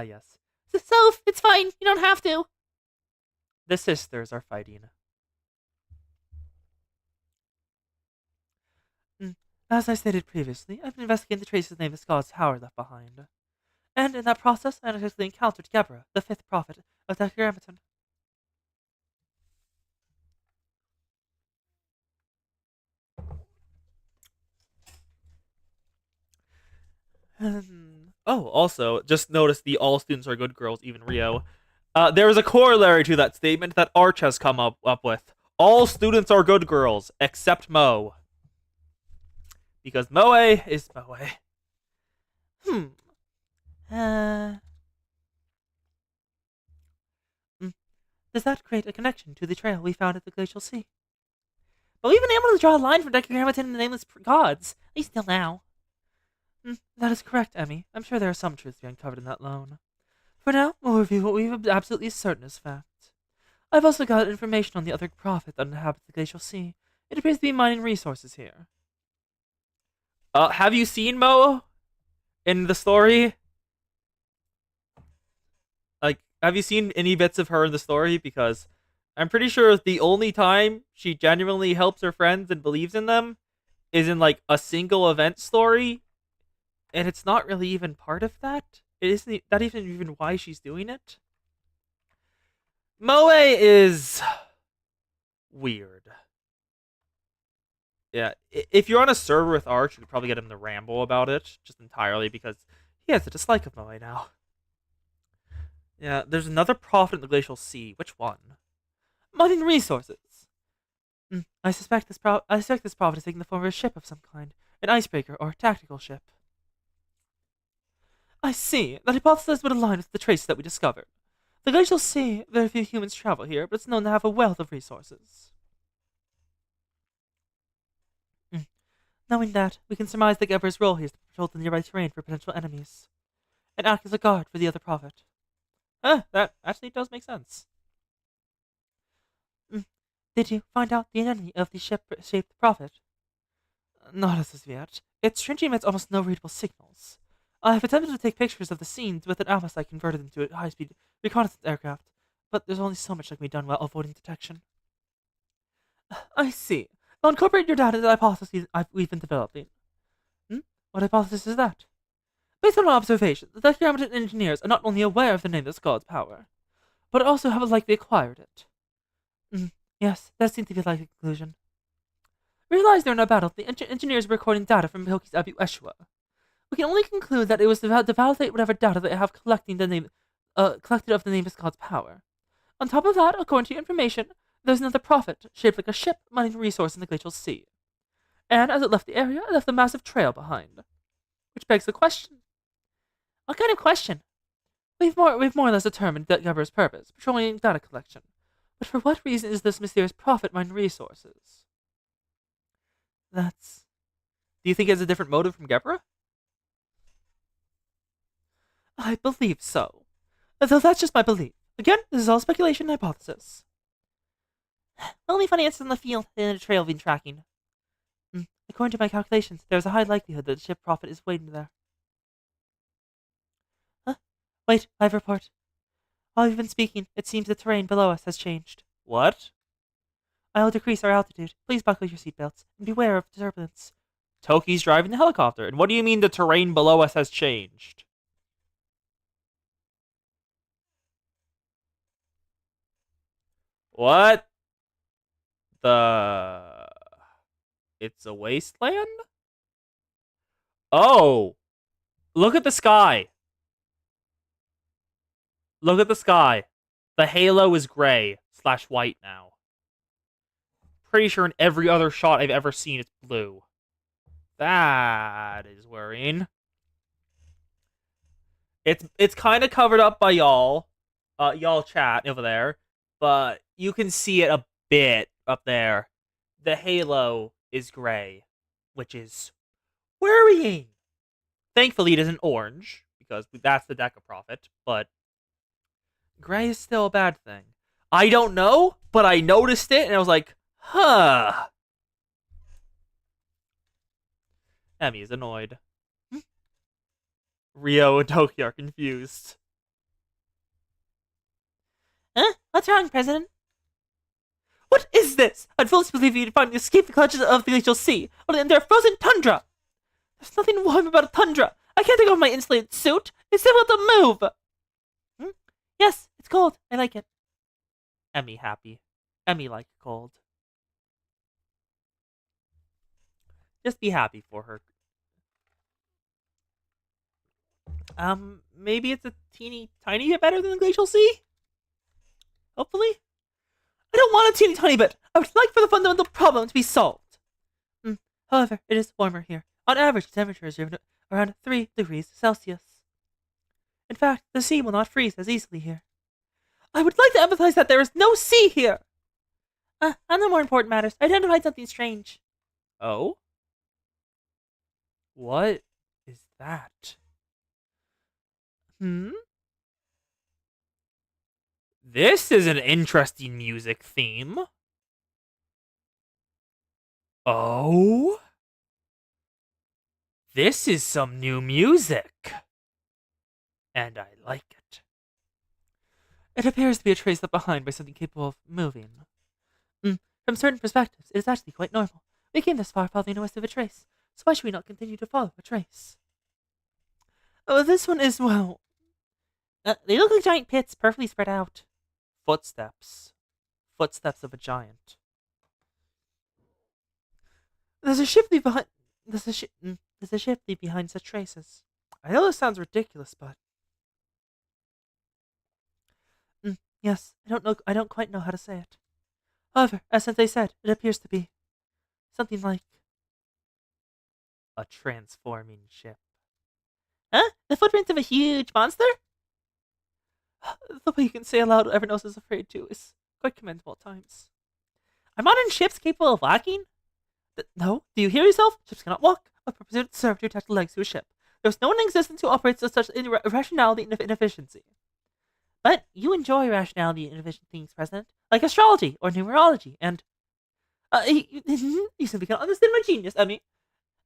Yes. Soph, it's fine. You don't have to. The sisters are fighting. As I stated previously, I've been investigating the traces of Navis God's Howard left behind. And in that process, I unexpectedly encountered Gebra, the fifth prophet of Tetragrammaton. Oh, also, just notice the all students are good girls, even Rio. There is a corollary to that statement that Arch has come up with. All students are good girls, except Moe. Because Moe is Moe. Uh, mm, does that create a connection to the trail we found at the Glacial Sea? But we've been able to draw a line from Decagrammaton and the Nameless Gods, at least till now. That is correct, Emmy. I'm sure there are some truths to be uncovered in that loan. For now, we'll review what we've absolutely certain is fact. I've also got information on the other prophet that inhabits the Glacial Sea. It appears to be mining resources here. Have you seen Mo in the story? Like, have you seen any bits of her in the story? Because I'm pretty sure the only time she genuinely helps her friends and believes in them is in, like, a single event story. And it's not really even part of that. It isn't that even why she's doing it. Moe is weird. Yeah, if you're on a server with Arch, you could probably get him to ramble about it, just entirely because he has a dislike of Moe now. Yeah, there's another prophet in the Glacial Sea. Which one? Mining resources. I suspect this prophet is taking the form of a ship of some kind, an icebreaker or tactical ship. I see. That hypothesis would align with the traces that we discovered. The Glacial Sea, very few humans travel here, but it's known to have a wealth of resources. Knowing that, we can surmise that Gebra's role here is to patrol the nearby terrain for potential enemies, and act as a guard for the other prophet. That actually does make sense. Did you find out the identity of the ship-shaped prophet? Not as of yet. Its Trinity emits almost no readable signals. I have attempted to take pictures of the scenes with an Amosite converted into a high-speed reconnaissance aircraft, but there's only so much that can be done while avoiding detection. I see. I'll incorporate your data into the hypotheses we've been developing. What hypothesis is that? Based on our observation, the Decagrammaton engineers are not only aware of the Nameless God's power, but also have likely acquired it. Yes, that seems to be a likely conclusion. Realize during our battle, the engineers were recording data from Hilki's Abu Eshwa. We can only conclude that it was to validate whatever data they have collected of the Nameless God's power. On top of that, according to your information, there's another prophet, shaped like a ship, mining resource in the Glacial Sea. And as it left the area, it left a massive trail behind. Which begs the question. What kind of question? We've more or less determined that Gebra's purpose, patrolling data collection. But for what reason is this mysterious prophet mining resources? Do you think it has a different motive from Gebra? I believe so. Though that's just my belief. Again, this is all speculation and hypothesis. Only find answers in the field and the trail we've been tracking. According to my calculations, there's a high likelihood that the ship prophet is waiting there. Wait, I have a report. While we've been speaking, it seems the terrain below us has changed. What? I'll decrease our altitude. Please buckle your seatbelts and beware of turbulence. Toki's driving the helicopter. And what do you mean the terrain below us has changed? What? It's a wasteland? Oh! Look at the sky! Look at the sky. The halo is gray / white now. Pretty sure in every other shot I've ever seen it's blue. That is worrying. It's kind of covered up by y'all chat over there, but you can see it a bit up there. The halo is gray, which is worrying. Thankfully, it isn't orange, because that's the Deca Prophet, but gray is still a bad thing. I don't know, but I noticed it, and I was like, huh. Emmy is annoyed. Rio and Toki are confused. What's wrong, President? What is this? I'd fully believe you'd finally escape the clutches of the Glacial Sea, and their frozen tundra! There's nothing warm about a tundra! I can't take off my insulated suit! It's difficult to move! Yes, it's cold. I like it. Emmy happy. Emmy like cold. Just be happy for her. Maybe it's a teeny tiny bit better than the Glacial Sea? Hopefully? I don't want a teeny tiny bit. I would like for the fundamental problem to be solved. However, it is warmer here. On average, the temperature is around 3 degrees Celsius. In fact, the sea will not freeze as easily here. I would like to emphasize that there is no sea here. On the more important matters, I identified something strange. Oh? What is that? This is an interesting music theme. Oh? This is some new music. And I like it. It appears to be a trace left behind by something capable of moving. From certain perspectives, it is actually quite normal. We came this far following the west of a trace, so why should we not continue to follow a trace? Oh, this one is, well... they look like giant pits, perfectly spread out. Footsteps. Footsteps of a giant. There's a ship behind... There's a ship behind such traces. I know this sounds ridiculous, but... Yes, I don't quite know how to say it. However, as Sensei said, it appears to be something like a transforming ship. Huh? The footprints of a huge monster? The way you can say aloud what everyone else is afraid to is quite commendable at times. Are modern ships capable of walking? No. Do you hear yourself? Ships cannot walk. What purpose would it serve to attach the legs to a ship? There's no one in existence who operates with such irrationality and inefficiency. But you enjoy rationality and efficient things, President, like astrology or numerology, and... you simply cannot understand my genius, Emmy.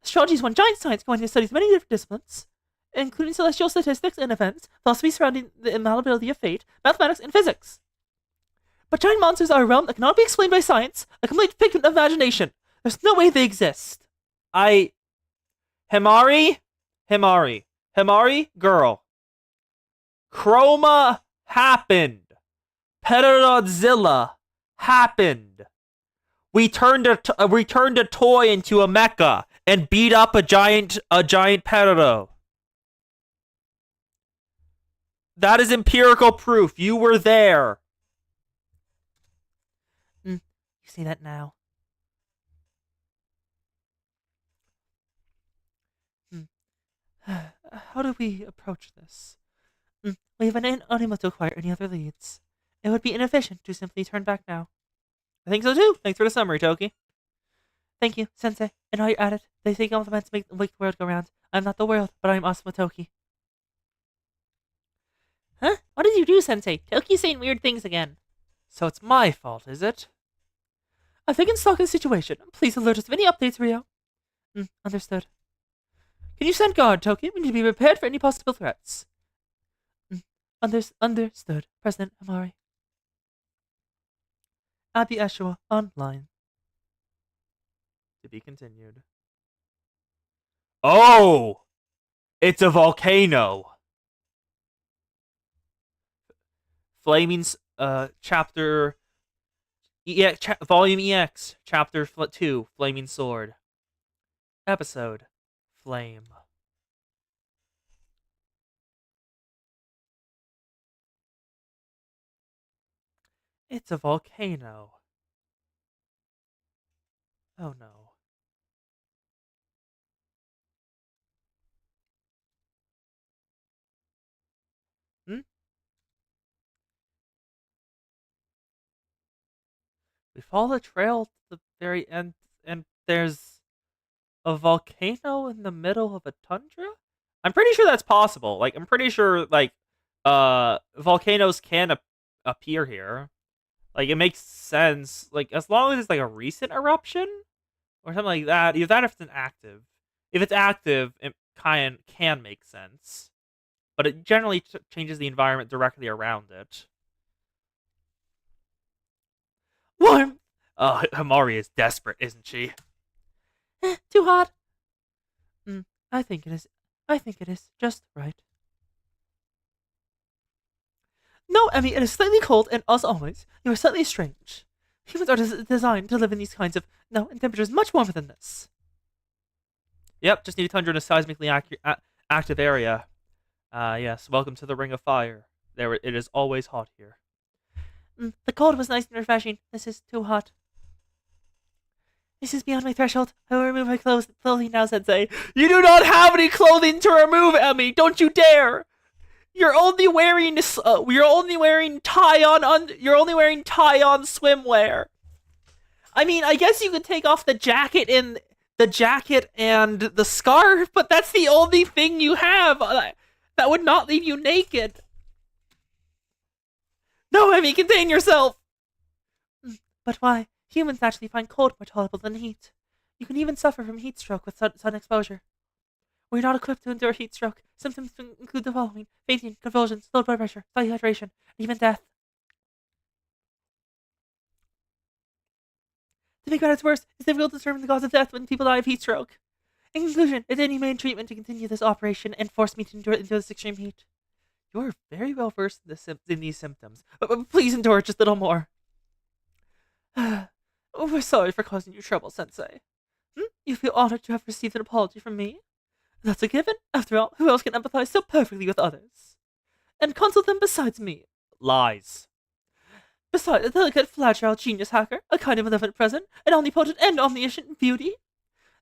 Astrology is one giant science combining the studies of many different disciplines, including celestial statistics and events, philosophy surrounding the immalleability of fate, mathematics, and physics. But giant monsters are a realm that cannot be explained by science, a complete figment of imagination. There's no way they exist. Himari, girl. Chroma happened. Pterodzilla happened. We turned a toy into a mecha and beat up a giant Pterodo. That is empirical proof. You were there. You see that now. How do we approach this? We have an unable to acquire any other leads. It would be inefficient to simply turn back now. I think so too. Thanks for the summary, Toki. Thank you, Sensei. And while you're at it, they say compliments make the world go round. I'm not the world, but I'm Asuma Toki. Huh? What did you do, Sensei? Toki's saying weird things again. So it's my fault, is it? I've taken stock of the situation. Please alert us of any updates, Rio. Understood. Can you send guard, Toki? We need to be prepared for any possible threats. Understood, President Amari. Abby Ashua online. To be continued. Oh! It's a volcano! Flaming's, chapter... Volume EX, Chapter 2, Flaming Sword. Episode, Flame. It's a volcano. Oh no. We follow the trail to the very end, and there's a volcano in the middle of a tundra? I'm pretty sure that's possible. Like, I'm pretty sure, like, volcanoes can appear here. Like, it makes sense. Like, as long as it's, like, a recent eruption or something like that. Either that or if it's an active. If it's active, it can make sense. But it generally changes the environment directly around it. Warm! Oh, Himari is desperate, isn't she? Too hot. I think it is. I think it is just right. No, Emmy, it is slightly cold, and as always, you are slightly strange. Humans are designed to live in these kinds of... No, in temperatures much warmer than this. Yep, just need a tundra in a seismically active area. Yes, welcome to the Ring of Fire. It is always hot here. The cold was nice and refreshing. This is too hot. This is beyond my threshold. I will remove my clothing now, Sensei. You do not have any clothing to remove, Emmy! Don't you dare! You're only wearing you're only wearing tie-on swimwear. I mean, I guess you could take off the jacket and the scarf, but that's the only thing you have that would not leave you naked. No, Emmy, contain yourself. But why? Humans actually find cold more tolerable than heat. You can even suffer from heat stroke with sun exposure. We're not equipped to endure heat stroke. Symptoms include the following: fainting, convulsions, low blood pressure, dehydration, and even death. To make matters worse, it's difficult to determine the cause of death when people die of heat stroke. In conclusion, it's inhumane treatment to continue this operation and force me to endure this extreme heat. You're very well versed in these symptoms, but please endure just a little more. We're sorry for causing you trouble, Sensei. You feel honored to have received an apology from me? That's a given. After all, who else can empathize so perfectly with others? And console them besides me? Lies. Besides a delicate, fragile genius hacker, a kind of malevolent present, an omnipotent and omniscient beauty?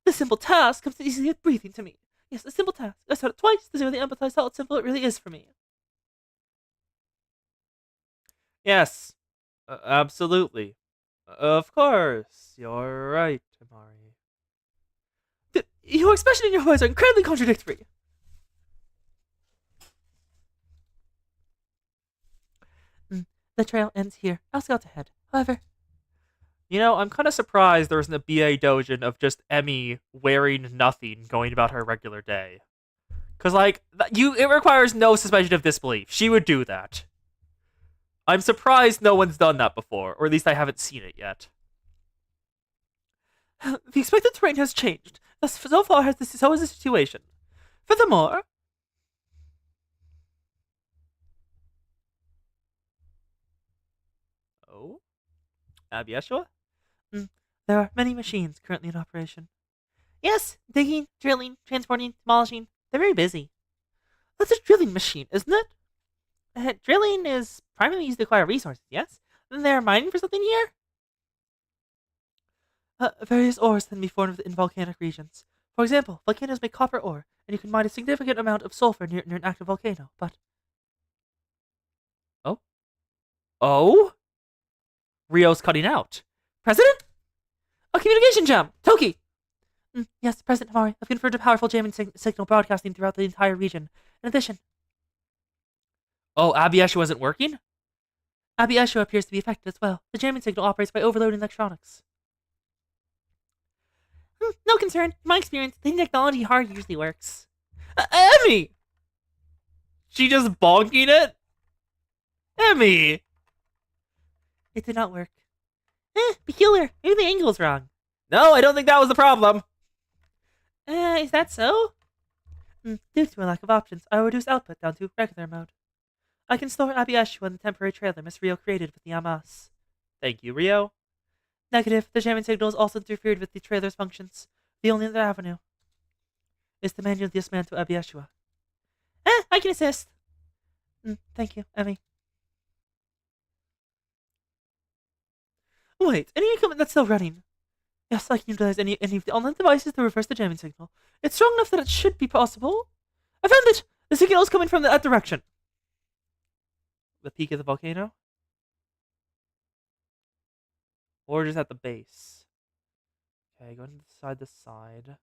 The simple task comes easily as breathing to me. Yes, a simple task. I said it twice to really empathize how simple it really is for me. Yes, absolutely. Of course, you're right, Himari. Your expression and your words are incredibly contradictory. The trail ends here. I'll scout ahead. However, you know, I'm kind of surprised there isn't a BA Dojin of just Emmy wearing nothing, going about her regular day. Cause like it requires no suspension of disbelief. She would do that. I'm surprised no one's done that before, or at least I haven't seen it yet. The expected terrain has changed. Thus, so far as this is always the situation. Furthermore, oh, Abby Yeshua? There are many machines currently in operation. Yes, digging, drilling, transporting, demolishing. They're very busy. That's a drilling machine, isn't it? Drilling is primarily used to acquire resources, yes? Then they're mining for something here? Various ores can be formed in volcanic regions. For example, volcanoes make copper ore, and you can mine a significant amount of sulfur near an active volcano, but... Oh? Oh? Rio's cutting out. President? A communication jam! Toki! Yes, President Himari, I've confirmed a powerful jamming signal broadcasting throughout the entire region. In addition... Oh, Abby Yeshua isn't working? Abby Yeshua appears to be affected as well. The jamming signal operates by overloading electronics. No concern. In my experience, the technology hard usually works. Emmy! She just bonking it? Emmy! It did not work. Peculiar. Maybe the angle is wrong. No, I don't think that was the problem. Is that so? Due to a lack of options, I will reduce output down to regular mode. I can store Abby Yeshua in the temporary trailer Miss Rio created with the Amas. Thank you, Rio. Negative. The jamming signal has also interfered with the trailer's functions. The only other avenue is to manually dismantle Abby Yeshua. I can assist. Thank you, Emmy. Wait, any equipment that's still running? Yes, I can utilize any of the online devices to reverse the jamming signal. It's strong enough that it should be possible. I found it! The signal is coming from that direction. The peak of the volcano? Or just at the base? Okay, go inside the side.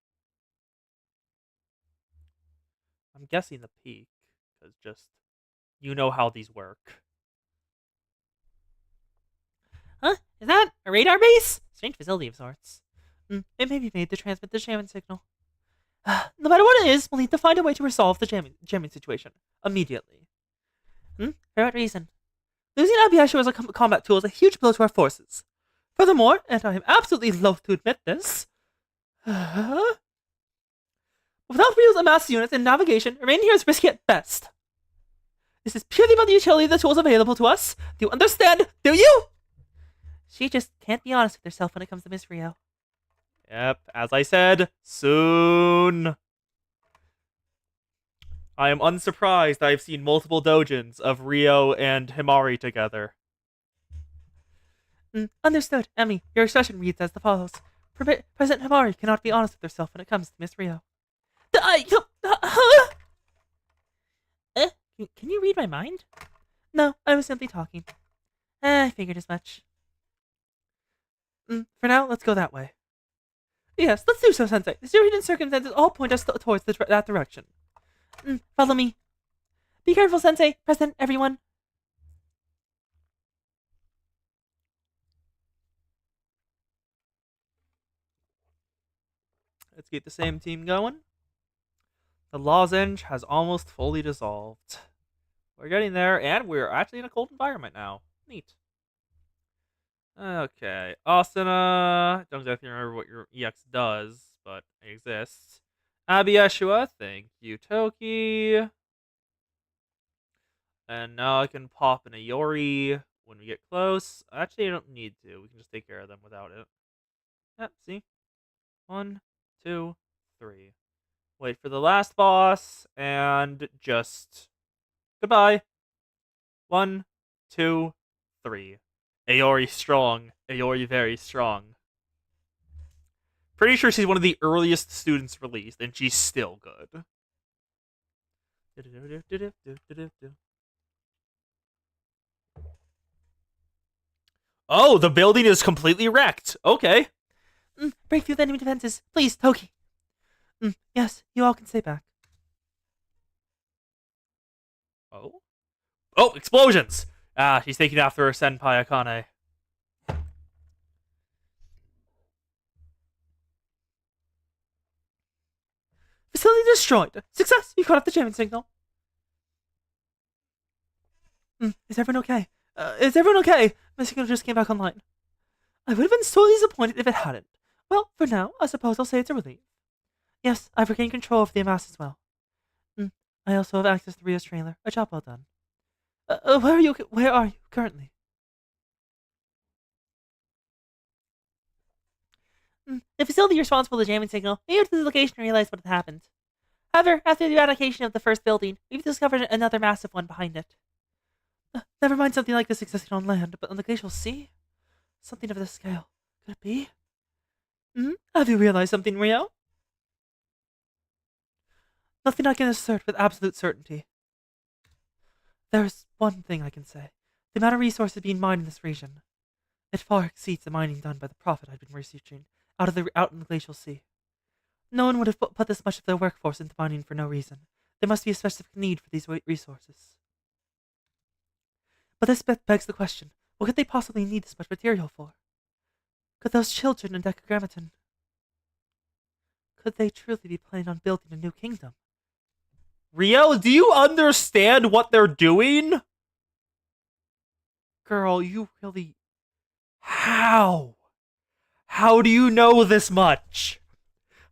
I'm guessing the peak, because just, you know how these work. Huh? Is that a radar base? Strange facility of sorts. It may be made to transmit the jamming signal. No matter what it is, we'll need to find a way to resolve the jamming situation. Immediately. For what reason? Losing Abby Yeshua as a combat tool is a huge blow to our forces. Furthermore, and I am absolutely loath to admit this, without Rio's amassed units and navigation, remaining here is risky at best. This is purely about the utility of the tools available to us. Do you understand? Do you? She just can't be honest with herself when it comes to Miss Rio. Yep, as I said, soon. I am unsurprised I've seen multiple dojins of Rio and Himari together. Understood, Emmy. Your expression reads as follows. President Himari cannot be honest with herself when it comes to Miss Rio. Can Can you read my mind? No, I was simply talking. I figured as much. For now, let's go that way. Yes, let's do so, Sensei. The series and circumstances all point us towards that direction. Follow me. Be careful, Sensei. Present, everyone. Let's keep the same team going. The lozenge has almost fully dissolved. We're getting there, and we're actually in a cold environment now. Neat. Okay. Asuna. Don't exactly remember what your EX does, but it exists. Abiyeshua. Thank you, Toki. And now I can pop an Iori when we get close. Actually, I don't need to. We can just take care of them without it. Yep, see? 1, 2, 3. Wait for the last boss, and just... Goodbye. 1, 2, 3. Aori strong. Aori very strong. Pretty sure she's one of the earliest students released, and she's still good. Oh, the building is completely wrecked. Okay. Break through the enemy defenses. Please, Toki. Yes, you all can stay back. Oh? Oh, explosions! Ah, she's taking after her senpai Akane. Facility destroyed. Success! You caught up the jamming signal. Is everyone okay? Is everyone okay? My signal just came back online. I would have been so disappointed if it hadn't. Well, for now, I suppose I'll say it's a relief. Yes, I've regained control of the amass as well. I also have access to Rio's trailer. A job well done. Where are you currently? The facility responsible for the jamming signal made it to the location and realized what had happened. However, after the eradication of the first building, we've discovered another massive one behind it. Never mind something like this existing on land, but on the glacial sea? Something of this scale. Could it be? Have you realized something, Rio? Nothing I can assert with absolute certainty. There's one thing I can say. The amount of resources being mined in this region. It far exceeds the mining done by the Prophet I've been researching out in the glacial sea. No one would have put this much of their workforce into mining for no reason. There must be a specific need for these resources. But this begs the question, what could they possibly need this much material for? Could those children in Decagrammaton... Could they truly be planning on building a new kingdom? Rio, do you understand what they're doing? Girl, you really... How? How do you know this much?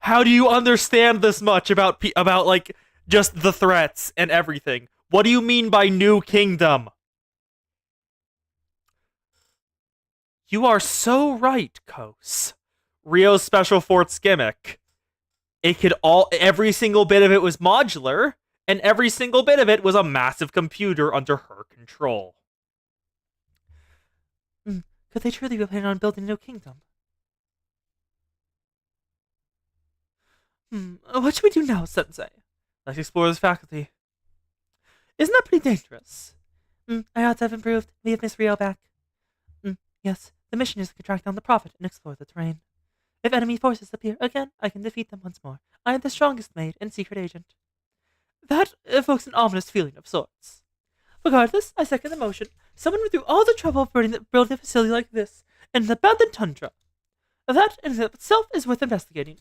How do you understand this much about like just the threats and everything? What do you mean by new kingdom? You are so right, Kos. Rio's special fort's gimmick. Every single bit of it was modular, and every single bit of it was a massive computer under her control. Could they truly be planning on building a new kingdom? What should we do now, Sensei? Let's explore this faculty. Isn't that pretty dangerous? Our odds have improved. We have Miss Rio back. Yes, the mission is to track down the Prophet and explore the terrain. If enemy forces appear again, I can defeat them once more. I am the strongest maid and secret agent. That evokes an ominous feeling of sorts. Regardless, I second the motion. Someone went through all the trouble of building a facility like this in an abandoned tundra. That in and of itself is worth investigating.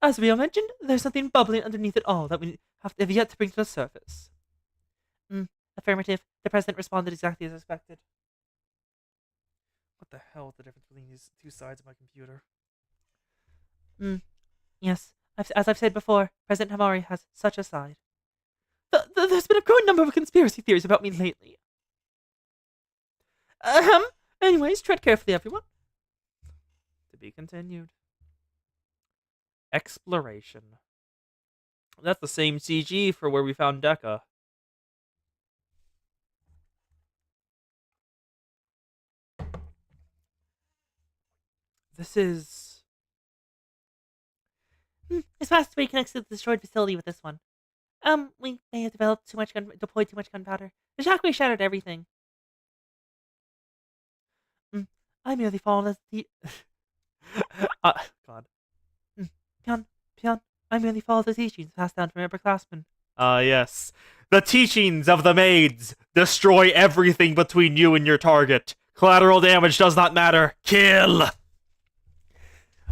As Rio mentioned, there's something bubbling underneath it all that we have yet to bring to the surface. Affirmative. The president responded exactly as expected. What the hell is the difference between these two sides of my computer? Yes. As I've said before, President Hamari has such a side. There's been a growing number of conspiracy theories about me lately. Anyways, tread carefully, everyone. To be continued. Exploration. That's the same CG for where we found Deca. This is... This passageway connects to the destroyed facility with this one. We may have developed deployed too much gunpowder. The shockwave shattered everything. Mm, I merely followed the. uh, God. Mm, Pion, Pion, I merely followed the teachings passed down from upperclassmen. Yes. The teachings of the maids. Destroy everything between you and your target. Collateral damage does not matter. Kill!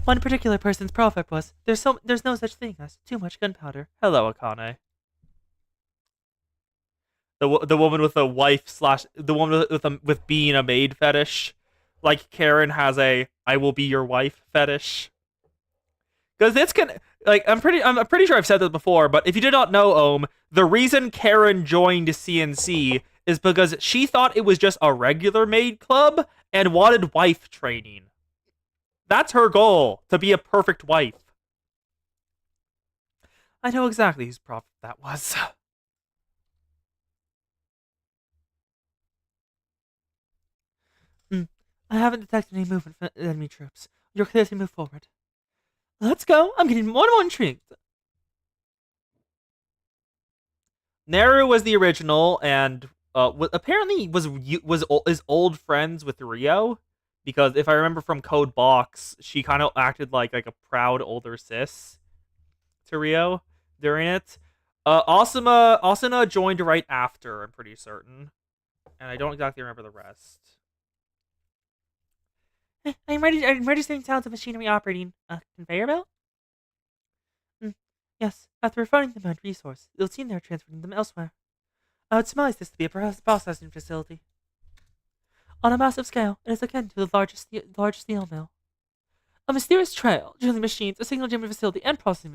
One particular person's proverb was, there's no such thing as too much gunpowder. Hello, Akane. The woman with the wife slash the woman with being a maid fetish, like Karen has a I will be your wife fetish. Because it's gonna like I'm pretty sure I've said this before, but if you did not know, the reason Karen joined CNC is because she thought it was just a regular maid club and wanted wife training. That's her goal, to be a perfect wife. I know exactly whose prop that was. I haven't detected any movement from enemy troops. You're clear to move forward. Let's go. I'm getting more and more intrigued. Naru was the original, and apparently is old friends with Rio, because if I remember from Code Box, she kind of acted like a proud older sis to Rio during it. Asuna joined right after, I'm pretty certain, and I don't exactly remember the rest. I'm registering sounds of machinery operating. Conveyor belt? Yes, after refining them on resource, you'll see they're transferring them elsewhere. I would surmise this to be a processing facility. On a massive scale, it is akin to the largest steel mill. A mysterious trail, drilling machines, a signal jamming facility, and processing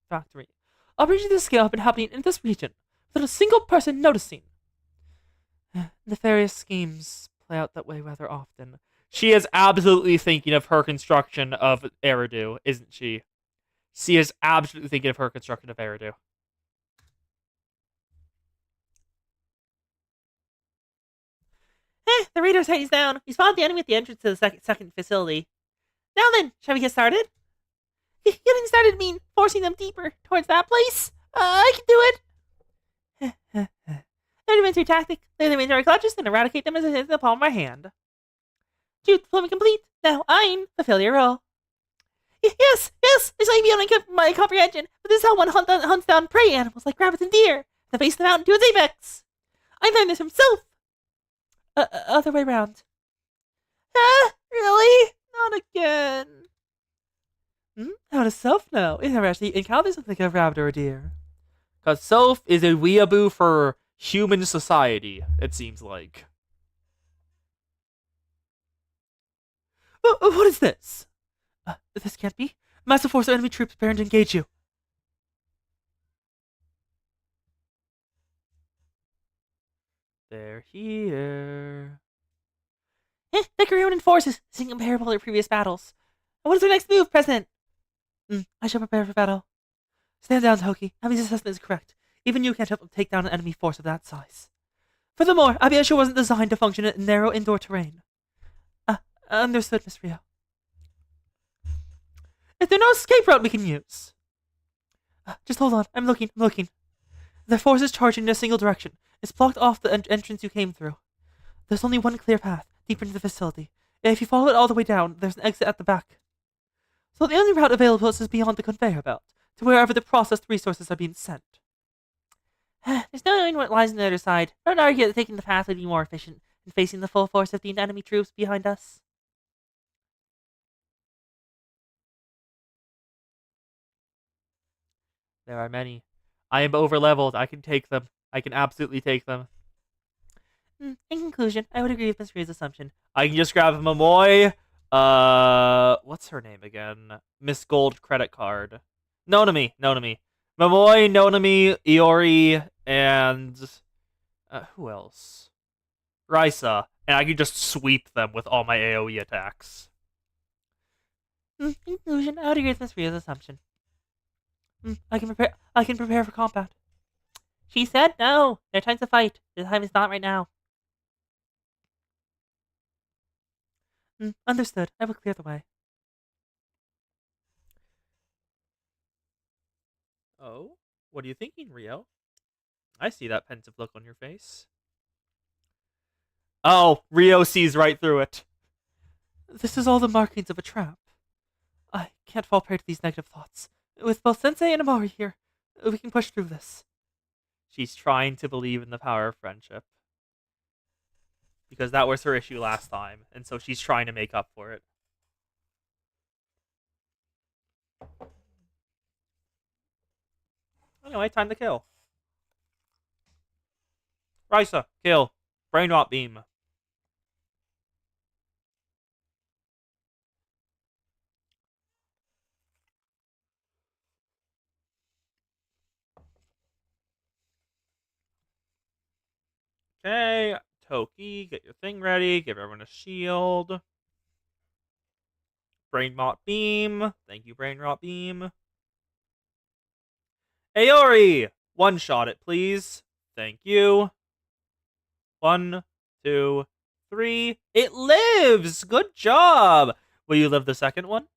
factory. Operations of this scale have been happening in this region, without a single person noticing. Nefarious schemes play out that way rather often. She is absolutely thinking of her construction of Eridu, isn't she? She is absolutely thinking of her construction of Eridu. The radar's heading down. We spotted the enemy at the entrance to the second facility. Now then, shall we get started? Getting started mean forcing them deeper towards that place? I can do it. Rudimentary tactic. Lay them into our clutches and eradicate them as it hits the palm of our hand. Deployment complete. Now I'm fulfill your role. Yes, this may be beyond my comprehension, but this is how one hunts down prey animals like rabbits and deer, and face them out into its apex. I learned this from Soph. Other way round. Really? Not again. How does Soph know? It never actually encounters something like a rabbit or a deer. Because Soph is a weeaboo for human society, it seems like. What is this? This can't be. Massive force of enemy troops preparing to engage you. They're here. The Korean forces seem comparable to previous battles. What is our next move, President? I shall prepare for battle. Stand down, Toki. Ami's assessment is correct. Even you can't help but take down an enemy force of that size. Furthermore, Abiyashi wasn't designed to function in narrow indoor terrain. Understood, Miss Rio. Is there no escape route we can use? Just hold on. I'm looking. Their force is charging in a single direction. It's blocked off the entrance you came through. There's only one clear path, deeper into the facility. If you follow it all the way down, there's an exit at the back. So the only route available is beyond the conveyor belt, to wherever the processed resources are being sent. There's no knowing what lies on the other side. Don't argue that taking the path would be more efficient than facing the full force of the enemy troops behind us. There are many. I am overleveled. I can take them. I can absolutely take them. In conclusion, I would agree with Miss Rio's assumption. I can just grab Momoy. What's her name again? Miss Gold credit card. Nonami. Momoy, Nonami, Iori, and who else? Raisa. And I can just sweep them with all my AoE attacks. In conclusion, I would agree with Miss Rio's assumption. I can prepare for combat. She said no. Their time to fight. The time is not right now. Understood. I will clear the way. Oh? What are you thinking, Rio? I see that pensive look on your face. Oh, Rio sees right through it. This is all the markings of a trap. I can't fall prey to these negative thoughts. With both Sensei and Amari here, we can push through this. She's trying to believe in the power of friendship. Because that was her issue last time, and so she's trying to make up for it. Anyway, time to kill. Risa, kill. Brain rot beam. Okay, Toki, get your thing ready. Give everyone a shield. Brain rot beam. Thank you, brain rot beam. Aori! One shot it, please. Thank you. 1, 2, 3. It lives! Good job! Will you live the second one?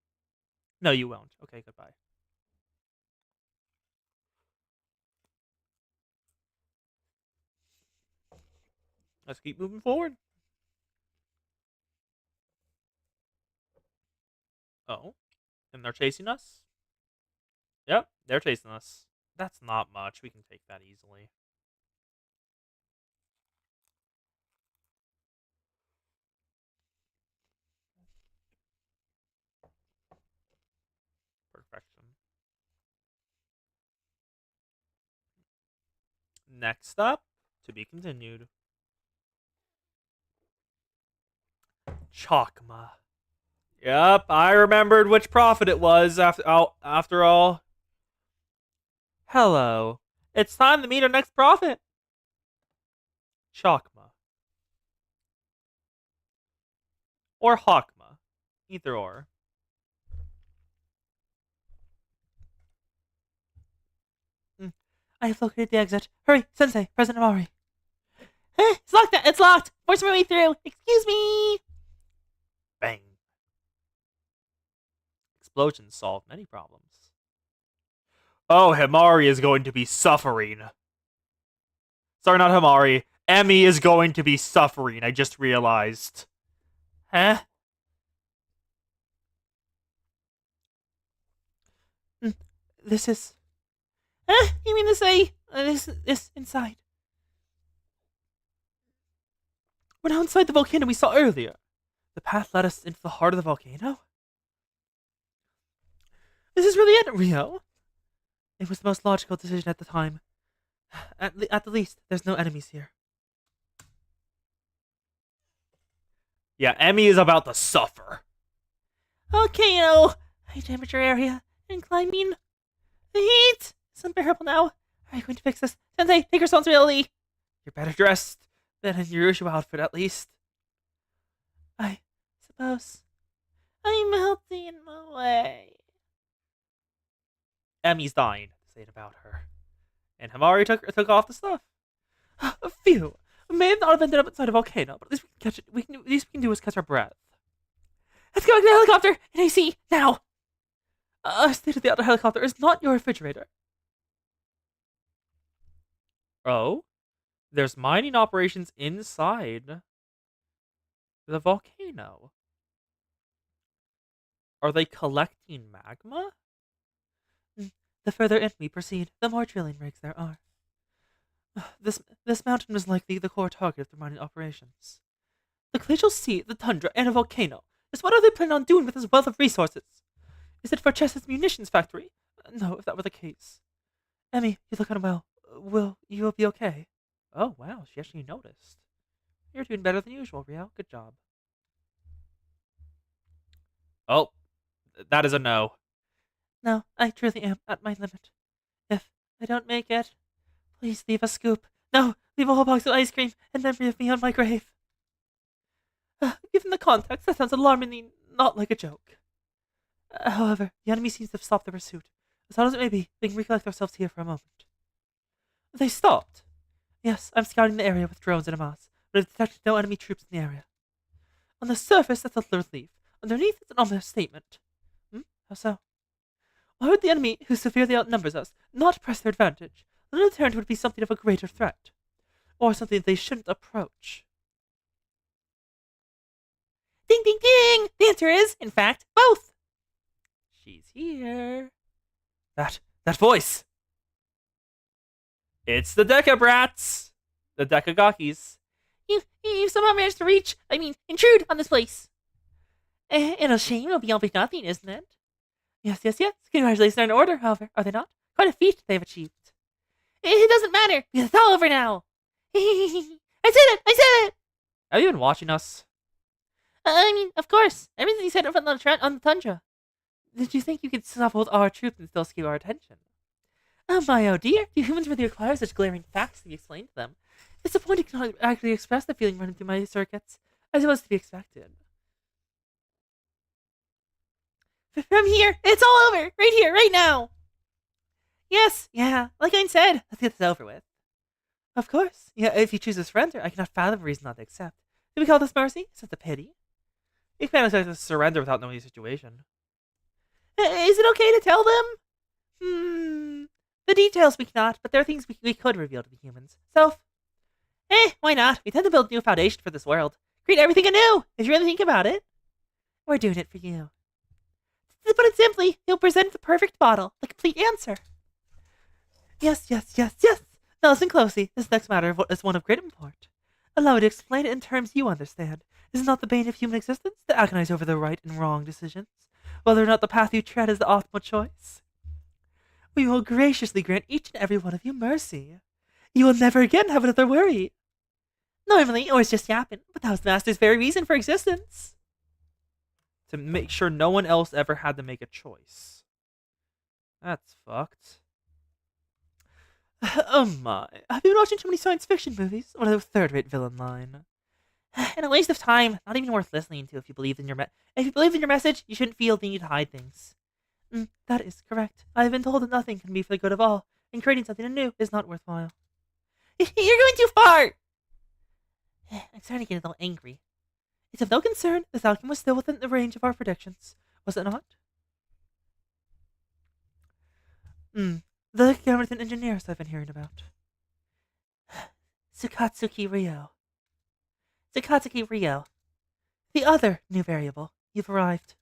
No, you won't. Okay, goodbye. Let's keep moving forward. Oh, and they're chasing us? Yep, they're chasing us. That's not much. We can take that easily. Perfection. Next up, to be continued. Chakma. Yep, I remembered which prophet it was after all. Hello. It's time to meet our next prophet. Chakma. Or Hakma. Either or. I have located the exit. Hurry, Sensei, President Amari. It's locked! It's locked! Force my way through! Excuse me! Bang. Explosions solve many problems. Oh, Himari is going to be suffering. Sorry, not Himari. Emmy is going to be suffering, I just realized. Huh? This is... You mean to say... this inside? We're now inside the volcano we saw earlier. The path led us into the heart of the volcano? This is really it, Rio. It was the most logical decision at the time. At the least, there's no enemies here. Yeah, Emmy is about to suffer. Volcano! High temperature area. And climbing. The heat! It's unbearable now. Are you going to fix this? Sensei, take responsibility! You're better dressed than in your usual outfit, at least. I suppose. I'm melting away. Emmy's dying, to say it about her. And Himari took off the stuff. Phew. We may have not have ended up inside a volcano, but at least we can catch it. At least we can do is catch our breath. Let's go to the helicopter in AC now. A state-of-the-art helicopter is not your refrigerator. Oh? There's mining operations inside the volcano. Are they collecting magma? The further in we proceed, the more drilling rigs there are. This mountain was likely the core target of the mining operations. The glacial sea, the tundra, and a volcano. Just what are they planning on doing with this wealth of resources? Is it for Chess's munitions factory? No, if that were the case. Emmy, you look unwell. Will you be okay? Oh, wow, she actually noticed. You're doing better than usual, Rio. Good job. Oh, that is a no. No, I truly am at my limit. If I don't make it, please leave a scoop. No, leave a whole box of ice cream in memory of me on my grave. Given the context, that sounds alarmingly not like a joke. However, the enemy seems to have stopped the pursuit. As hard as it may be, we can recollect ourselves here for a moment. They stopped. Yes, I'm scouting the area with drones and a mouse, but I've detected no enemy troops in the area. On the surface, that's a relief. Underneath, it's an ominous statement. How so? Why would the enemy, who severely outnumbers us, not press their advantage? then in turn it would be something of a greater threat, or something they shouldn't approach. Ding, ding, ding! The answer is, in fact, both. She's here. That voice! It's the Decabrats! The Decagakis. You somehow managed to intrude on this place. And a shame it'll be all for nothing, isn't it? Yes. Congratulations are in order, however, are they not? Quite a feat they've achieved. It doesn't matter, because it's all over now. I said it! Have you been watching us? Of course. Everything you said on the tundra. Did you think you could suffer with our truth and still escape our attention? Oh dear, do humans really require such glaring facts to be explained to them? It's disappointing to not actually express the feeling running through my circuits, as it was to be expected. From here, it's all over! Right here, right now! Yes, yeah, like I said, let's get this over with. Of course. Yeah, if you choose to surrender, I cannot fathom a reason not to accept. Do we call this mercy? Is it a pity? You can't expect us to surrender without knowing the situation. Is it okay to tell them? The details we cannot, but there are things we could reveal to the humans. So, why not? We tend to build a new foundation for this world. Create everything anew, if you really think about it. We're doing it for you. To put it simply, you'll present the perfect model, the complete answer. Yes. Now listen closely. This next matter is one of great import. Allow me to explain it in terms you understand. Is it not the bane of human existence to agonize over the right and wrong decisions, whether or not the path you tread is the optimal choice? We will graciously grant each and every one of you mercy. You will never again have another worry. Normally, or it's just yapping, but that was the Master's very reason for existence. To make sure no one else ever had to make a choice. That's fucked. Oh my, have you been watching too many science fiction movies? Or the third-rate villain line? And a waste of time, not even worth listening to if you believe in your message, you shouldn't feel the need to hide things. That is correct. I have been told that nothing can be for the good of all, and creating something anew is not worthwhile. You're going too far! I'm starting to get a little angry. It's of no concern, this outcome was still within the range of our predictions, was it not? The government engineers I've been hearing about. Tsukatsuki Ryo. The other new variable. You've arrived.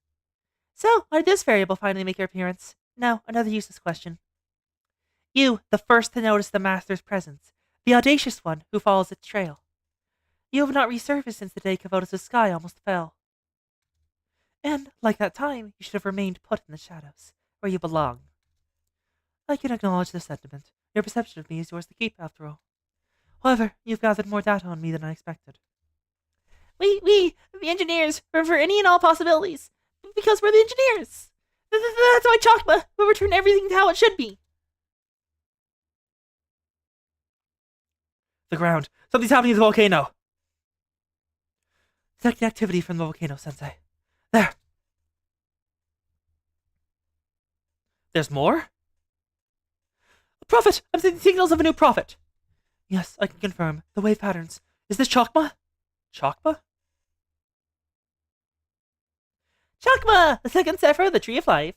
So, why did this variable finally make your appearance? Now, another useless question. You, the first to notice the Master's presence, the audacious one who follows its trail. You have not resurfaced since the day Kavotos' sky almost fell. And, like that time, you should have remained put in the shadows, where you belong. I can acknowledge the sentiment. Your perception of me is yours to keep, after all. However, you've gathered more data on me than I expected. We, the engineers, for any and all possibilities. Because we're the engineers. That's why Chakma will return everything to how it should be. The ground. Something's happening to the volcano. Detecting activity from the volcano, Sensei. There. There's more? A prophet! I'm seeing signals of a new prophet. Yes, I can confirm. The wave patterns. Is this Chakma? Chakma? Chakma! The second Sephir of the Tree of Life.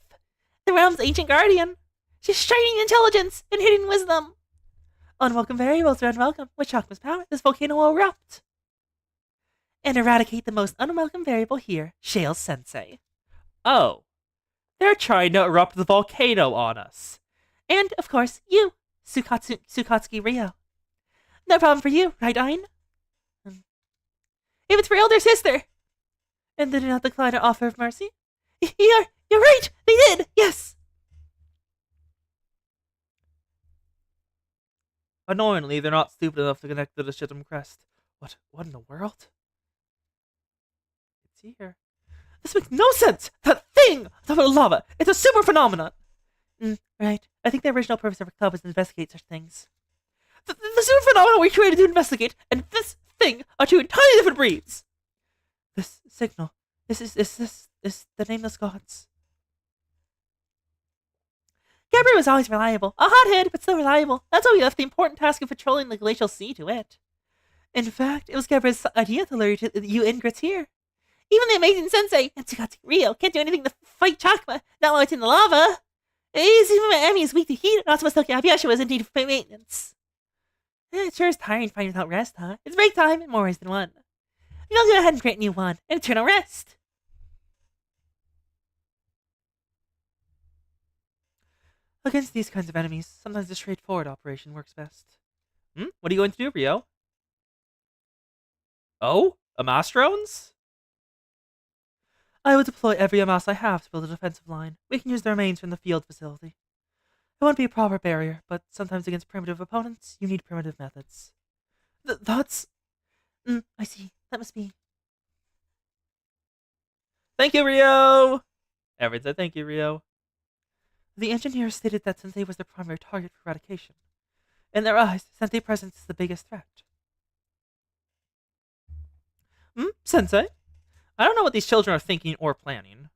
The realm's ancient guardian. She's shining intelligence and hidden wisdom. Unwelcome variables are unwelcome. With Chakma's power, this volcano will erupt. And eradicate the most unwelcome variable here, Shale's Sensei. Oh. They're trying to erupt the volcano on us. And, of course, you, Tsukatsuki Ryo. No problem for you, right, Ein? If it's for elder sister. And did they not decline our offer of mercy? You're right! They did! Yes! Annoyingly, they're not stupid enough to connect to the Shittim Crest. What in the world? It's here. This makes no sense! That thing! On top of the lava! It's a super phenomenon! Right. I think the original purpose of our club was to investigate such things. The super phenomenon we created to investigate, and this thing are two entirely different breeds! This signal. This is the nameless gods. Gabriel was always reliable. A hothead, but still reliable. That's why we left the important task of patrolling the glacial sea to it. In fact, it was Gabriel's idea to lure you ingrates here. Even the amazing Sensei and Tsukatsuki Ryo can't do anything to fight Chakma, not while it's in the lava. Even my Emmy is weak to heat, not supposed to tell Yasha was in need of maintenance. It sure is tiring fighting without rest, huh? It's break time in more ways than one. Maybe I'll go ahead and create a new one, and eternal rest. Against these kinds of enemies, sometimes a straightforward operation works best. What are you going to do, Rio? Oh? Amastrones? I will deploy every Amas I have to build a defensive line. We can use the remains from the field facility. It won't be a proper barrier, but sometimes against primitive opponents, you need primitive methods. That's... I see. That must be... Thank you, Rio! Everyone said thank you, Rio. The engineers stated that Sensei was their primary target for eradication. In their eyes, Sensei presence is the biggest threat. Sensei? I don't know what these children are thinking or planning.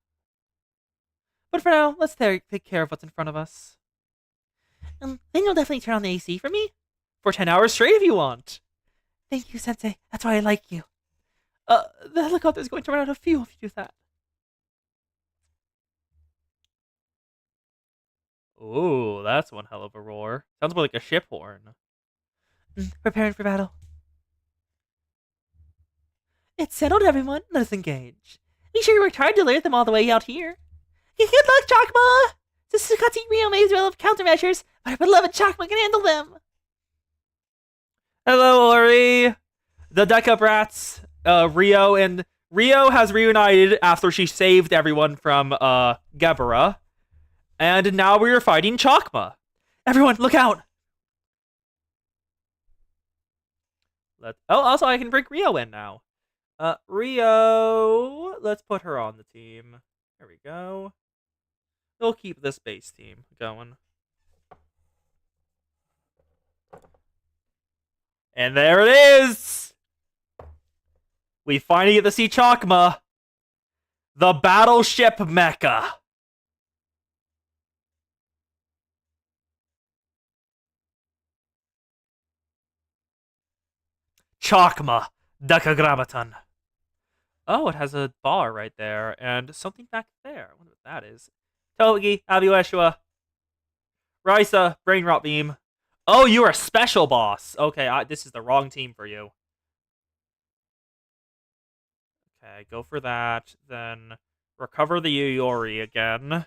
But for now, let's take care of what's in front of us. Then you'll definitely turn on the AC for me? For 10 hours straight if you want. Thank you, Sensei. That's why I like you. The helicopter's going to run out of fuel if you do that. Ooh, that's one hell of a roar. Sounds more like a ship horn. Preparing for battle. It's settled, everyone. Let us engage. Be sure you worked hard to lure them all the way out here. Good luck, Chakma! Tsukatsu Rio may as well have countermeasures, but our beloved Chakma can handle them. Hello, Ori! The Deca Brats, Rio has reunited after she saved everyone from, Gebera. And now we are fighting Chakma. Everyone, look out! Also I can bring Rio in now. Rio, let's put her on the team. There we go. We'll keep this base team going. And there it is! We finally get to see Chakma. The battleship mecha. Chakma Dekagrammatan. Oh, it has a bar right there, and something back there. I wonder what that is. Togi, Abiweshua. Risa, Brain Rot Beam. Oh, you are a special boss. Okay, this is the wrong team for you. Okay, go for that. Then recover the Yuyori again.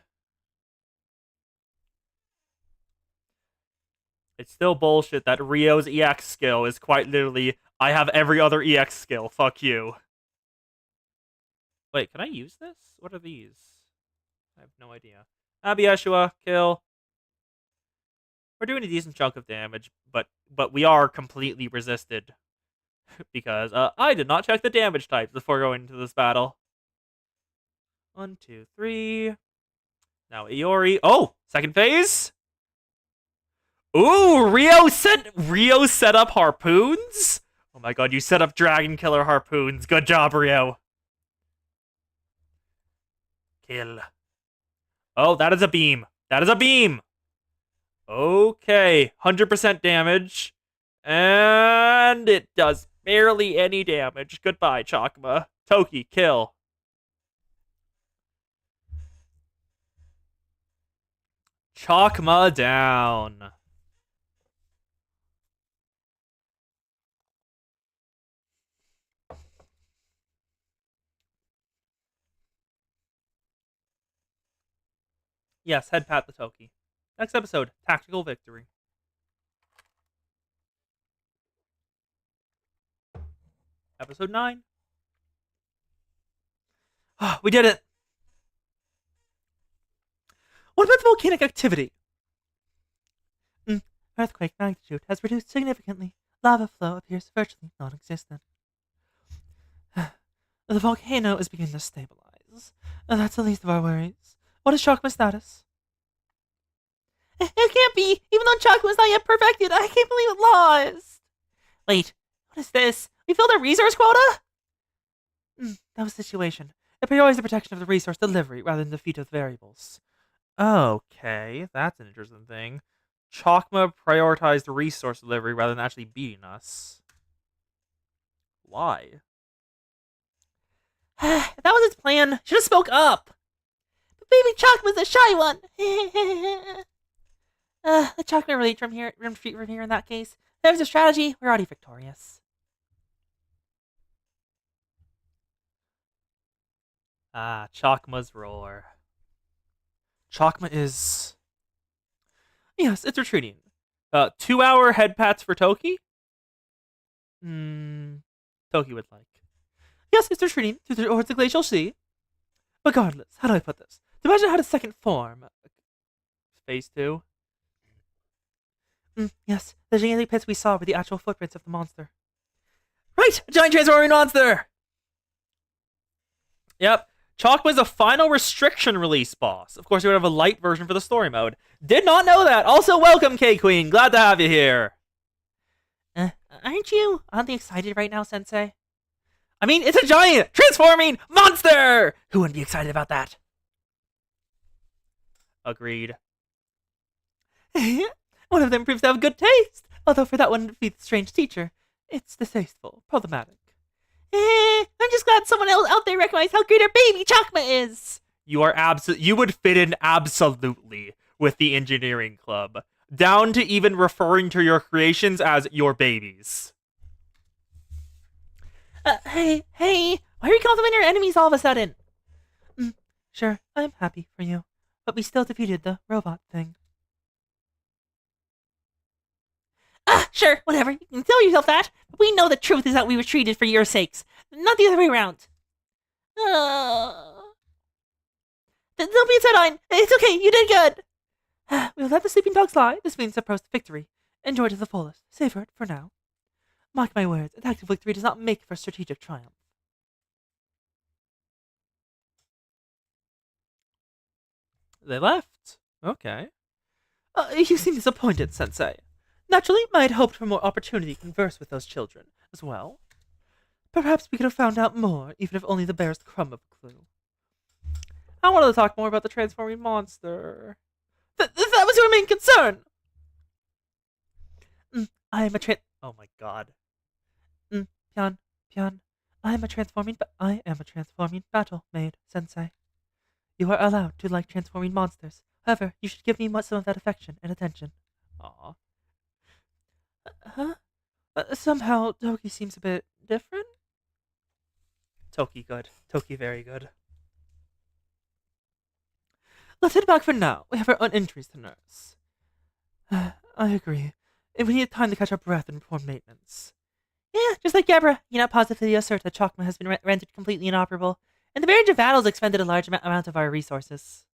It's still bullshit that Rio's EX skill is quite literally, I have every other EX skill. Fuck you. Wait, can I use this? What are these? I have no idea. Abieshua, kill. We're doing a decent chunk of damage, but we are completely resisted. Because I did not check the damage types before going into this battle. 1, 2, 3. Now Iori. Oh! Second phase? Ooh! Rio set up harpoons? Oh my god, you set up Dragon Killer harpoons. Good job, Rio. Kill. Oh, that is a beam. That is a beam! Okay, 100% damage. And it does barely any damage. Goodbye, Chakma. Toki, kill. Chakma down. Yes, head pat the Toki. Next episode, Tactical Victory. Episode 9. We did it! What about the volcanic activity? Earthquake magnitude has reduced significantly. Lava flow appears virtually non-existent. The volcano is beginning to stabilize. That's the least of our worries. What is Chakma's status? It can't be! Even though Chakma's not yet perfected, I can't believe it lost! Wait, what is this? We filled our resource quota? That was the situation. It prioritized the protection of the resource delivery rather than defeat of variables. Okay, that's an interesting thing. Chakma prioritized resource delivery rather than actually beating us. Why? If that was its plan, should have spoke up. Baby Chakma's a shy one. The Chakma retreat from here in that case. If there's a strategy, we're already victorious. Chakma's roar. Chakma is... Yes, it's retreating. 2-hour head pats for Toki? Toki would like. Yes, it's retreating towards the glacial sea. Regardless, how do I put this? The imagine it had a second form. Phase 2? Yes, the gigantic pits we saw were the actual footprints of the monster. Right! A giant transforming monster! Yep. Chakma's a final restriction release boss. Of course, we would have a light version for the story mode. Did not know that. Also, welcome, K-Queen. Glad to have you here. Aren't you oddly excited right now, Sensei? I mean, it's a giant transforming monster! Who wouldn't be excited about that? Agreed. One of them proves to have good taste, although for that one to be the strange teacher, it's distasteful, problematic. I'm just glad someone else out there recognized how great our baby Chakma is. You would fit in absolutely with the engineering club, down to even referring to your creations as your babies. Hey, why are you complimenting our enemies all of a sudden? Sure, I'm happy for you, but we still defeated the robot thing. Sure, whatever. You can tell yourself that. But we know the truth is that we retreated for your sakes, not the other way around. Don't be upset, Ein. It's okay, you did good. We'll let the sleeping dogs lie. This means approach victory. Enjoy to the fullest. Savor it for now. Mark my words, a tactical victory does not make for strategic triumph. They left. Okay. You seem disappointed, Sensei. Naturally, I had hoped for more opportunity to converse with those children, as well. Perhaps we could have found out more, even if only the barest crumb of a clue. I wanted to talk more about the transforming monster. That was your main concern! I am a Oh my god. Pian, I am a transforming battle maid, Sensei. You are allowed to like transforming monsters. However, you should give me some of that affection and attention. Aw. Somehow, Toki seems a bit different. Toki good. Toki very good. Let's head back for now. We have our own injuries to nurse. I agree. We need time to catch our breath and perform maintenance. Yeah, just like Gebra, you not positively assert that Chakma has been rendered completely inoperable, and the Barrage of Battles expended a large amount of our resources.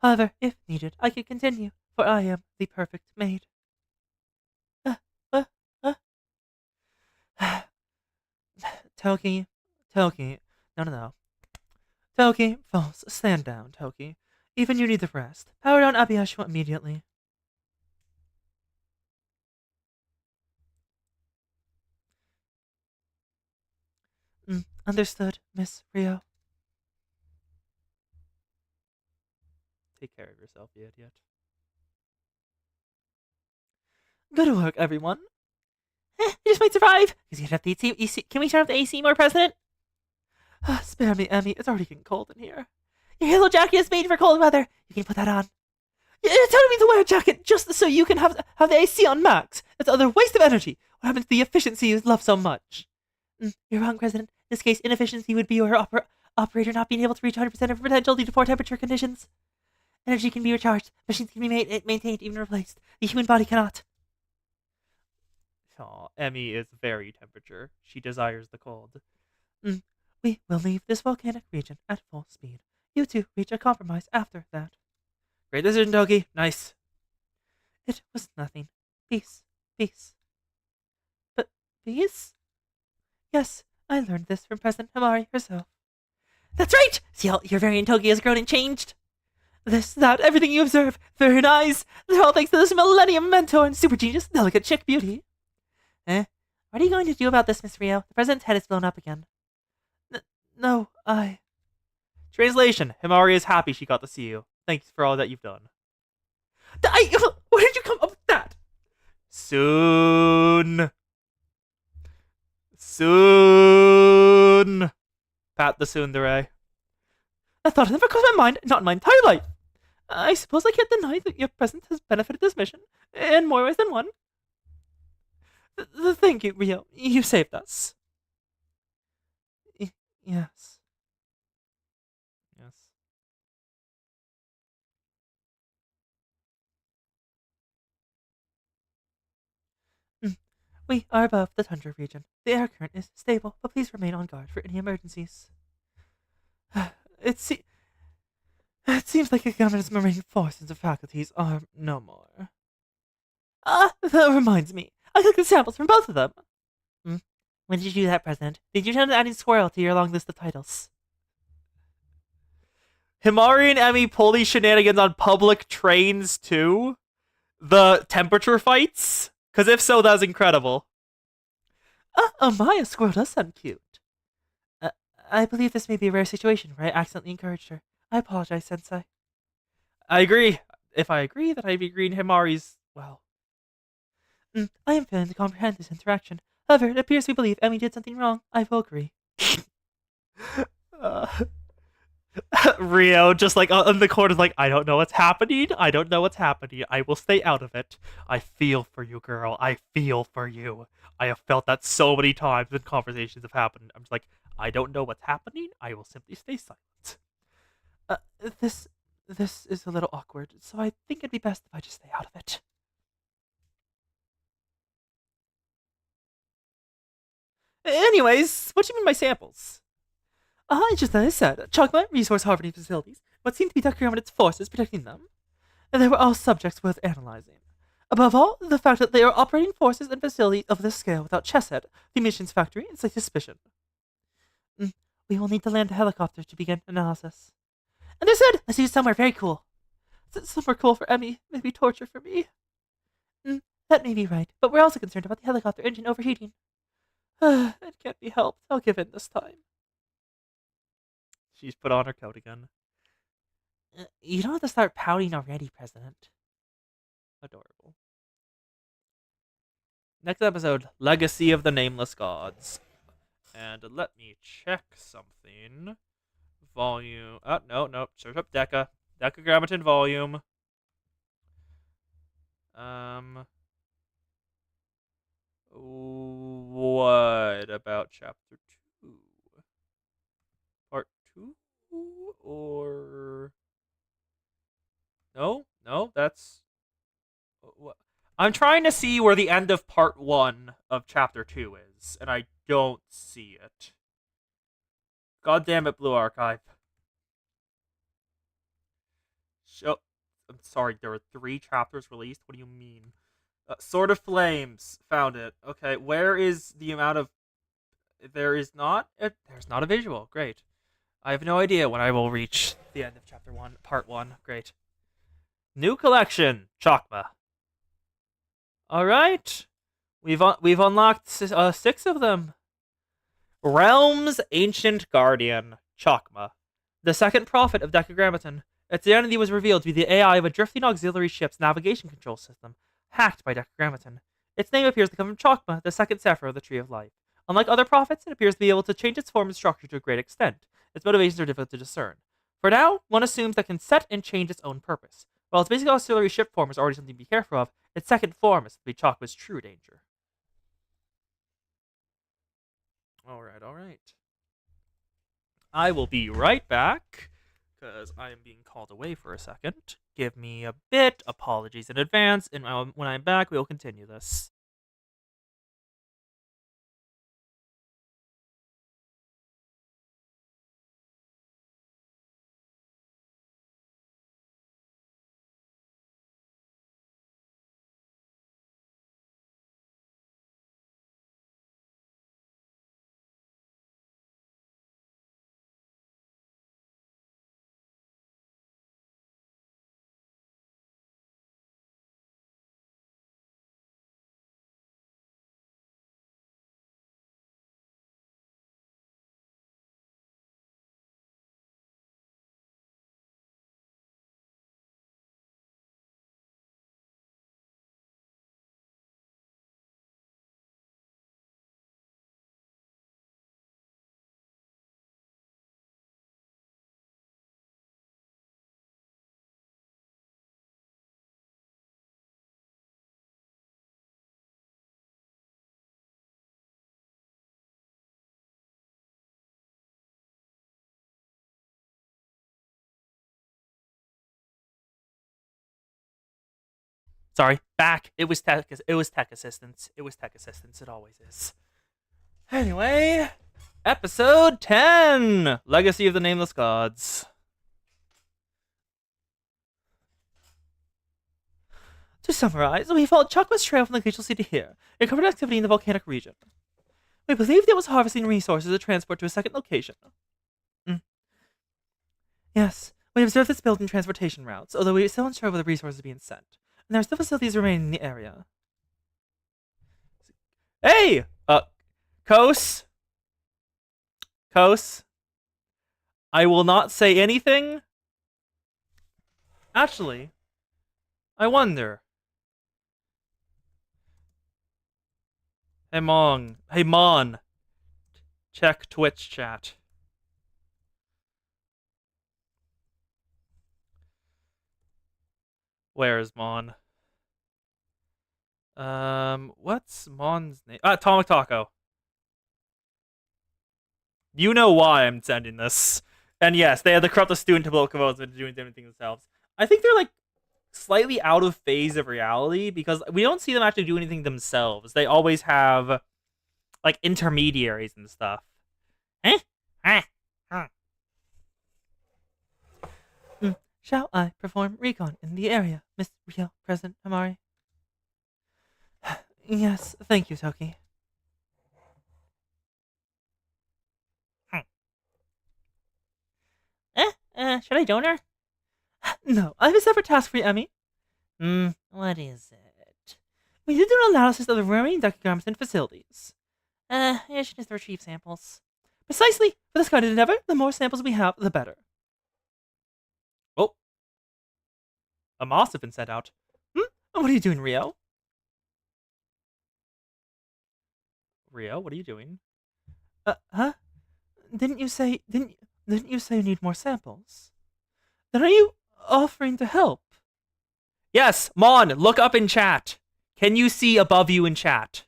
However, if needed, I could continue, for I am the perfect maid. Toki, no. Toki, false, stand down, Toki. Even you need the rest. Power down Abiyashwa immediately. Understood, Miss Rio. Take care of yourself, you idiot. Good work, everyone. You just might survive. Because you have the AC. Can we turn off the AC more, President? Spare me, Emmy. It's already getting cold in here. Your yellow jacket is made for cold weather. You can put that on. You're telling me to wear a jacket just so you can have the AC on max. That's another waste of energy. What happened to the efficiency you love so much? You're wrong, President. In this case, inefficiency would be your operator not being able to reach 100% of her potential due to poor temperature conditions. Energy can be recharged. Machines can be maintained, even replaced. The human body cannot. Aw, Emmy is very temperature. She desires the cold. We will leave this volcanic region at full speed. You two reach a compromise after that. Great decision, Toki. Nice. It was nothing. Peace. But peace? Yes, I learned this from President Himari herself. That's right! See how your variant Toki has grown and changed? This, that, everything you observe, very nice. They're all thanks to this Millennium Mentor and super genius, delicate chick beauty. What are you going to do about this, Miss Rio? The president's head is blown up again. No, Translation. Himari is happy she got to see you. Thanks for all that you've done. Where did you come up with that? Soon. Pat the tsundere. A thought never crossed my mind, not in my entire life. I suppose I can't deny that your presence has benefited this mission, in more ways than one. Thank you, Rio. You saved us. Yes. Yes. Mm. We are above the tundra region. The air current is stable, but please remain on guard for any emergencies. It, se- it seems like the government's marine forces and faculties are no more. Ah, that reminds me. I collected samples from both of them. Hmm? When did you do that, President? Did you tend to adding squirrel to your long list of titles? Himari and Emmy pull these shenanigans on public trains too? The temperature fights? Because if so, that's incredible. Oh my, a squirrel does sound cute. Uh, I believe this may be a rare situation where I accidentally encouraged her. I apologize, Sensei. I agree. If I agree, then I'd be agreeing Himari's, well. I am failing to comprehend this interaction. However, it appears we believe Emmy did something wrong. I will agree. Uh, Rio just like on the corner, like, I don't know what's happening. I don't know what's happening. I will stay out of it. I feel for you, girl. I feel for you. I have felt that so many times when conversations have happened. I'm just like, I don't know what's happening. I will simply stay silent. Uh, this this is a little awkward, so I think it'd be best if I just stay out of it. Anyways, what do you mean by samples? Just as I said, Chogma resource harvesting facilities, what seemed to be Dr. forces protecting them. They were all subjects worth analyzing. Above all, the fact that they are operating forces and facilities of this scale without Chesed, the emissions factory, is a suspicion. We will need to land a helicopter to begin analysis. Understood! I see somewhere very cool. Somewhere cool for Emmy, maybe torture for me. That may be right, but we're also concerned about the helicopter engine overheating. It can't be helped. I'll give in this time. She's put on her coat again. You don't have to start pouting already, President. Adorable. Next episode, Legacy of the Nameless Gods. And let me check something. Volume. No. Search up Deca. Decagrammaton volume. What about chapter 2? Part 2? Or. No, that's. I'm trying to see where the end of part 1 of chapter 2 is, and I don't see it. God damn it, Blue Archive. I'm sorry, there were 3 chapters released? What do you mean? Sword of Flames. Found it. Okay, where is the amount of... There's not a visual. Great. I have no idea when I will reach the end of chapter 1, part 1. Great. New collection, Chakma. Alright. We've unlocked 6 of them. Realm's Ancient Guardian, Chakma. The second prophet of Decagrammaton. Its identity was revealed to be the AI of a drifting auxiliary ship's navigation control system, hacked by Decagrammaton. Its name appears to come from Chakma, the second Sephir of the Tree of Life. Unlike other prophets, it appears to be able to change its form and structure to a great extent. Its motivations are difficult to discern. For now, one assumes that it can set and change its own purpose. While its basic auxiliary ship form is already something to be careful of, its second form is to be Chakma's true danger. Alright. I will be right back, because I am being called away for a second. Give me a bit. Apologies in advance. And when I'm back, we will continue this. Sorry, back. It was tech. It was tech assistance. It was tech assistance. It always is. Anyway, episode 10, Legacy of the Nameless Gods. To summarize, we followed Chakma's trail from the glacial sea to here. It covered activity in the volcanic region. We believed it was harvesting resources to transport to a second location. Yes, we observed its build and transportation routes, although we are still unsure where the resources are being sent. And there are still facilities remaining in the area. Hey! Kos? Kos? I will not say anything? Actually, I wonder. Hey, Mon. Check Twitch chat. Where is Mon? What's Mon's name? Atomic Taco. You know why I'm sending this. And yes, they had to corrupt the student to blow Kavos into doing different things themselves. I think they're like slightly out of phase of reality because we don't see them actually do anything themselves. They always have like intermediaries and stuff. Shall I perform recon in the area, Miss Rio, President Amari? Yes, thank you, Toki. Should I join her? No, I have a separate task for you, Emmy. What is it? We did an analysis of the remaining decograms and facilities. I should just retrieve samples. Precisely! For this kind of endeavor, the more samples we have, the better. Oh. A moss has been sent out. What are you doing, Rio? Rio, what are you doing? Huh? Didn't you say you need more samples? Then are you offering to help? Yes, Mon, look up in chat. Can you see above you in chat?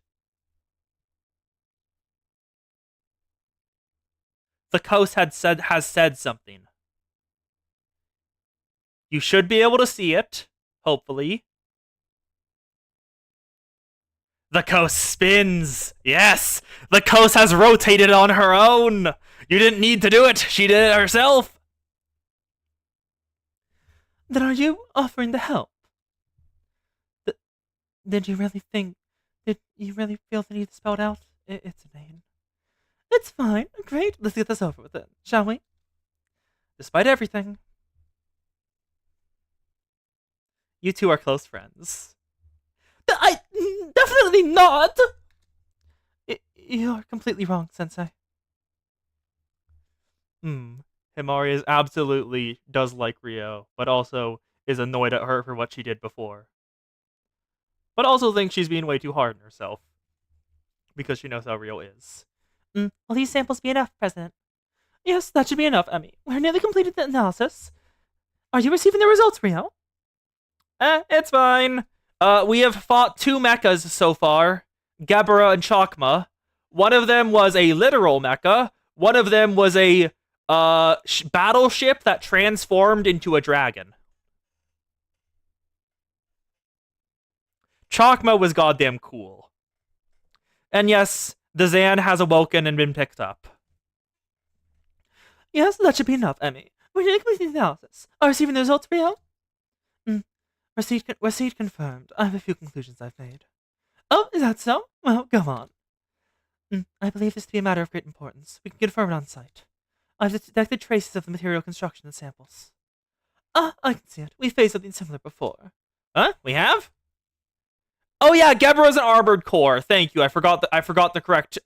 The Kos has said something. You should be able to see it, hopefully. The Kos spins. Yes, the Kos has rotated on her own. You didn't need to do it. She did it herself. Then are you offering to help? Did you really feel the need to spell it out? It's a name. It's fine. Great. Let's get this over with then, shall we? Despite everything, you two are close friends. I definitely not. You're completely wrong, Sensei. Himari absolutely does like Rio, but also is annoyed at her for what she did before. But also thinks she's being way too hard on herself. Because she knows how Rio is. Will these samples be enough, President? Yes, that should be enough, Emmy. We're nearly completed the analysis. Are you receiving the results, Rio? It's fine. We have fought 2 mechas so far. Gebra and Chakma. One of them was a literal mecha. One of them was a battleship that transformed into a dragon. Chakma was goddamn cool. And yes, the Zan has awoken and been picked up. Yes, that should be enough, Emmy. We're doing complete analysis. Are receiving the results, Rio? Receipt confirmed. I have a few conclusions I've made. Oh, is that so? Well, go on. I believe this to be a matter of great importance. We can confirm it on site. I've detected traces of the material construction in samples. I can see it. We faced something similar before. Huh? We have? Oh yeah, Gebra's an armored core. Thank you. I forgot the correct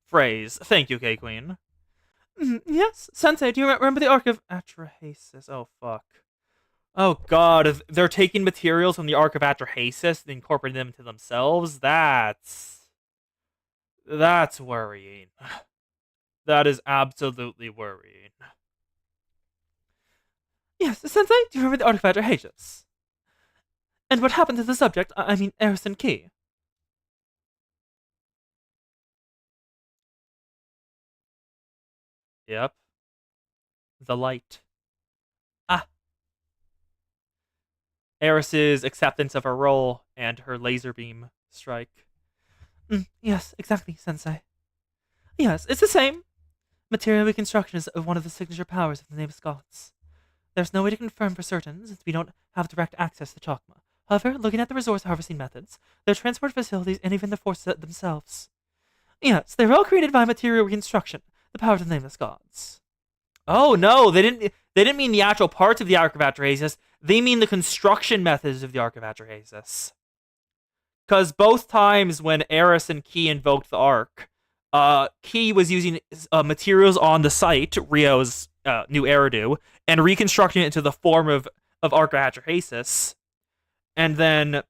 phrase. Thank you, K-Queen. Yes, Sensei, do you remember the Ark of Atrahasis? Oh, fuck. Oh, God. They're taking materials from the Ark of Atrahasis and incorporating them into themselves? That's worrying. That is absolutely worrying. Yes, Sensei, do you remember the Ark of Atrahasis? And what happened to the subject, I mean, Erison Key? Yep. The light. Eris's acceptance of her role and her laser beam strike. Yes, exactly, Sensei. Yes, it's the same. Material reconstruction is one of the signature powers of the Nameless Gods. There's no way to confirm for certain, since we don't have direct access to Chakma. However, looking at the resource harvesting methods, their transport facilities, and even the forces themselves. Yes, they were all created by material reconstruction, the power of the Nameless Gods. Oh no, they didn't. They didn't mean the actual parts of the Ark of Atrahasis. They mean the construction methods of the Ark of Atrahasis. Because both times when Eris and Key invoked the Ark, Key was using materials on the site, Rio's new Eridu, and reconstructing it into the form of Ark of Atrahasis. And then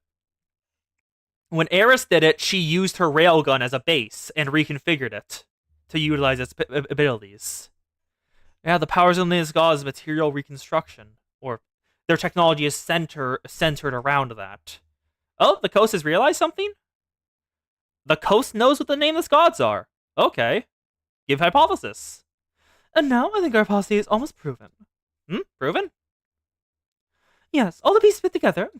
when Eris did it, she used her railgun as a base and reconfigured it to utilize its abilities. Yeah, the powers of the Nameless Gods is material reconstruction, or their technology is centered around that. Oh, the Coast has realized something? The Coast knows what the Nameless Gods are. Okay. Give hypothesis. And now I think our policy is almost proven. Proven? Yes, all the pieces fit together.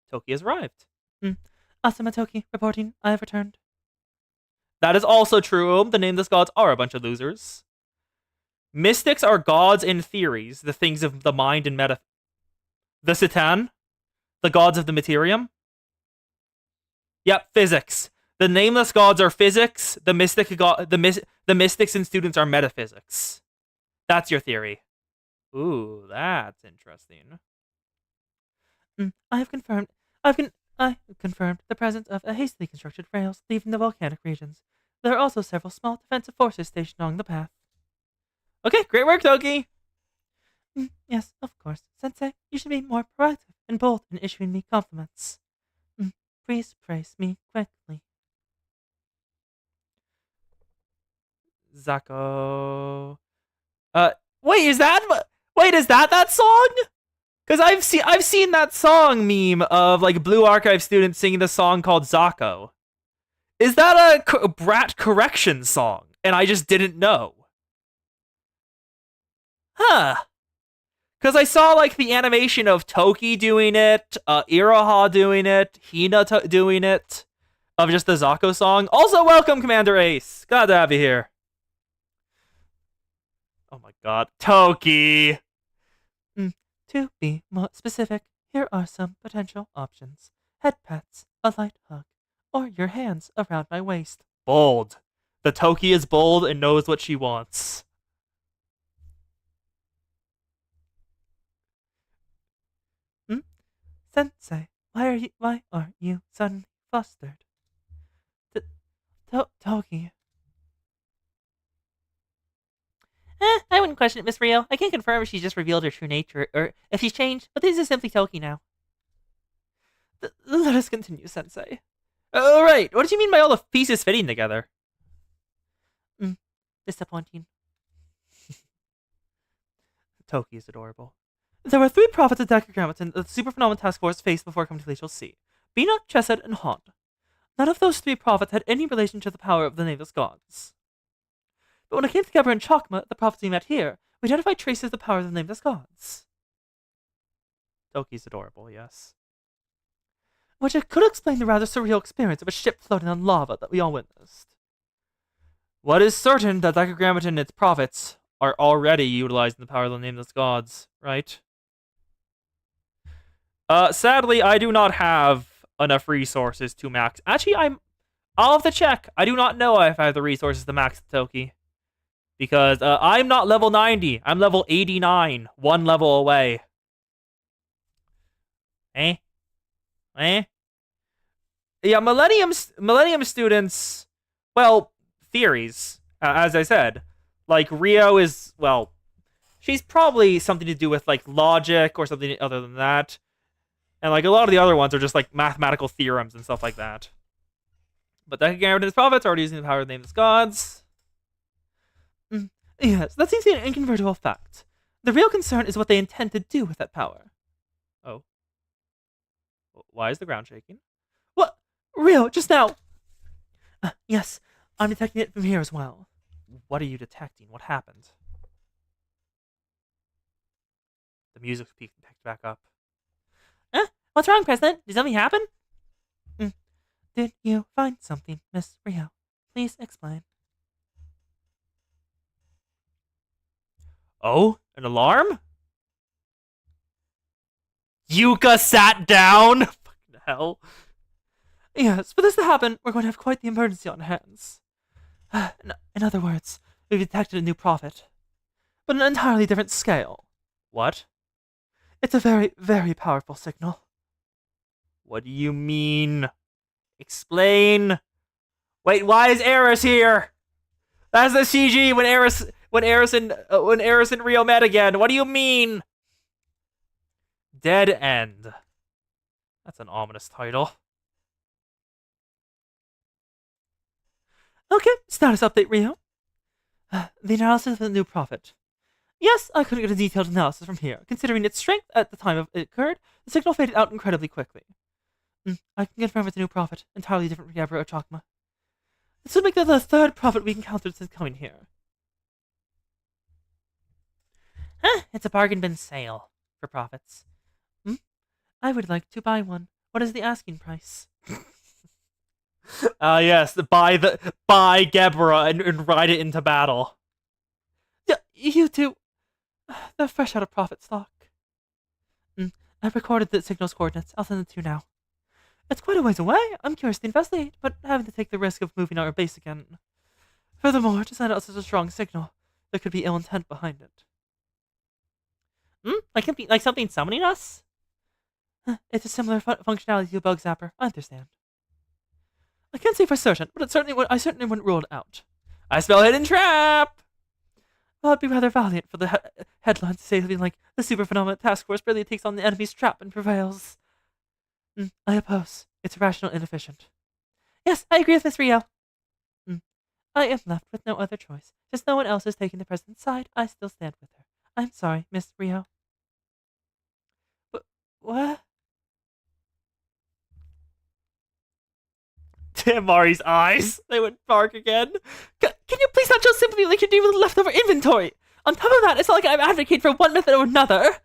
Toki has arrived. Asuma Toki reporting. I have returned. That is also true. The Nameless Gods are a bunch of losers. Mystics are gods in theories, the things of the mind and meta. The Citan, the gods of the materium. Yep, physics. The Nameless Gods are physics. The mystics and students are metaphysics. That's your theory. Ooh, that's interesting. I confirmed the presence of a hastily constructed rails leaving the volcanic regions. There are also several small defensive forces stationed along the path. Okay, great work, Toki. Yes, of course. Sensei, you should be more proactive and bold in issuing me compliments. Please praise me quickly. Zako. Wait, is that song? Because I've seen that song meme of like Blue Archive students singing the song called Zako. Is that a brat correction song? And I just didn't know. Huh. Because I saw like the animation of Toki doing it, Iroha doing it, Hina doing it, of just the Zako song. Also, welcome, Commander Ace. Glad to have you here. Oh my god. Toki! To be more specific, here are some potential options. Head pats, a light hug, or your hands around my waist. Bold. The Toki is bold and knows what she wants. Sensei, why are you suddenly flustered? Toki. I wouldn't question it, Miss Rio. I can't confirm if she's just revealed her true nature, or if she's changed, but this is simply Toki now. Let us continue, Sensei. Oh, right. What did you mean by all the pieces fitting together? Disappointing. Toki is adorable. There were 3 prophets of Decagrammaton that the Super Phenomenon Task Force faced before coming to Glacial Sea. Bina, Chesed, and Hond. None of those 3 prophets had any relation to the power of the Nameless Gods. But when it came to Gebra and Chakma, the prophets we met here, we identified traces of the power of the Nameless Gods. Toki's adorable, yes. Which it could explain the rather surreal experience of a ship floating on lava that we all witnessed. What is certain that Decagrammaton and its prophets are already utilizing the power of the Nameless Gods, right? Sadly, I do not have enough resources to max. Actually, I'll have to check. I do not know if I have the resources to max Toki. Because I'm not level 90. I'm level 89. 1 level away. Eh? Yeah, Millennium students, well, theories, as I said. Like, Rio is, well, she's probably something to do with, like, logic or something other than that. And, like, a lot of the other ones are just, like, mathematical theorems and stuff like that. But Decagrammaton and his prophets are already using the power of the Nameless Gods. Yes, that seems to be an incontrovertible fact. The real concern is what they intend to do with that power. Oh. Why is the ground shaking? What? Rio, just now! Yes, I'm detecting it from here as well. What are you detecting? What happened? music picked back up. What's wrong, President? Did something happen? Did you find something, Miss Rio? Please explain. Oh, an alarm? Yuka sat down? Fucking hell. Yes, for this to happen, we're going to have quite the emergency on hands. In other words, we've detected a new prophet. But an entirely different scale. What? It's a very, very powerful signal. What do you mean? Explain. Wait, why is Eris here? That's the CG when Eris and Rio met again. What do you mean? Dead End. That's an ominous title. Okay, status update, Rio. The analysis of the new prophet. Yes, I couldn't get a detailed analysis from here. Considering its strength at the time it occurred, the signal faded out incredibly quickly. I can confirm it's a new prophet, entirely different from Gabriel Chakma. This would make it the third prophet we've encountered since coming here. It's a bargain bin sale for prophets. I would like to buy one. What is the asking price? Yes, buy Gebra and ride it into battle. Yeah, you two. They're fresh out of prophet stock. I've recorded the signal's coordinates. I'll send it to you now. It's quite a ways away. I'm curious to investigate, but having to take the risk of moving our base again. Furthermore, to send out such a strong signal, there could be ill intent behind it. Like something summoning us? It's a similar functionality to a bug zapper. I understand. I can't say for certain, but I certainly wouldn't rule it out. I spell hidden trap! Well, it'd be rather valiant for the headline to say something like, the Super Phenomena Task Force barely takes on the enemy's trap and prevails. I oppose. It's irrational and inefficient. Yes, I agree with Miss Rio. I am left with no other choice. Since no one else is taking the president's side, I still stand with her. I'm sorry, Miss Rio. What? Himari's eyes. They went dark again. Can you please not show sympathy like you do with leftover inventory? On top of that, it's not like I'm advocating for one method or another.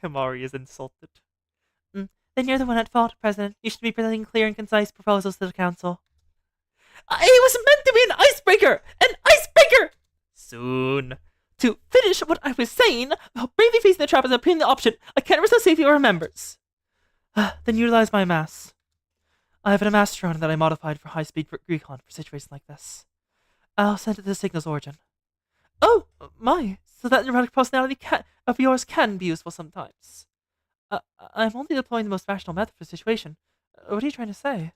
Himari is insulted. Then you're the one at fault, President. You should be presenting clear and concise proposals to the Council. It was meant to be an icebreaker! An icebreaker! Soon. To finish what I was saying, while bravely facing the trap as a premium option, I can't risk the safety of our members. Then utilize my mass. I have an amass drone that I modified for high-speed recon for situations like this. I'll send it to the signal's origin. Oh, my. So that neurotic personality of yours can be useful sometimes. I'm only deploying the most rational method for the situation. What are you trying to say?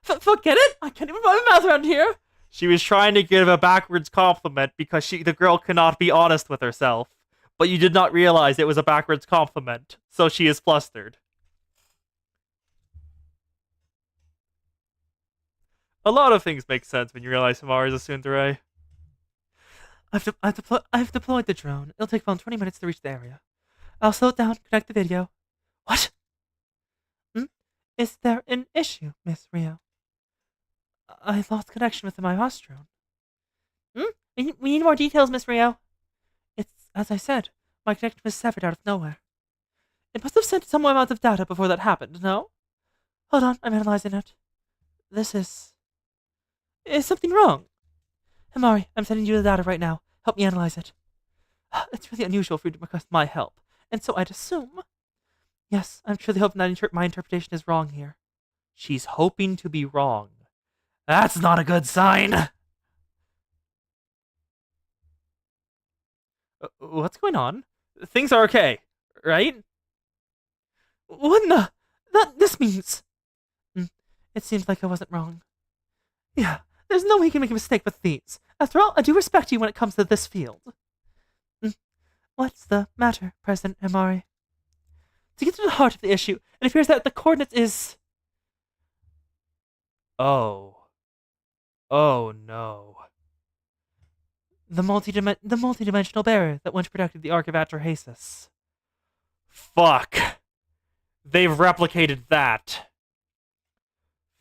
Forget it! I can't even run my mouth around here! She was trying to give a backwards compliment because the girl cannot be honest with herself. But you did not realize it was a backwards compliment, so she is flustered. A lot of things make sense when you realize Himari is a tsundere. I've deployed the drone. It'll take about 20 minutes to reach the area. I'll slow it down, connect the video. What? Is there an issue, Miss Rio? I lost connection with my amass drone. We need more details, Miss Rio. It's, as I said, my connection was severed out of nowhere. It must have sent some amount of data before that happened, no? Hold on, I'm analyzing it. Is something wrong? Himari, I'm sending you the data right now. Help me analyze it. It's really unusual for you to request my help, and so I'd assume... Yes, I'm truly hoping that my interpretation is wrong here. She's hoping to be wrong. That's not a good sign! What's going on? Things are okay, right? What in the... This means... It seems like I wasn't wrong. Yeah, there's no way you can make a mistake with these. After all, I do respect you when it comes to this field. What's the matter, President Himari? To get to the heart of the issue, it appears that the coordinates is... Oh no. The multi-dimensional barrier that once protected the Ark of Atrahasis. Fuck. They've replicated that.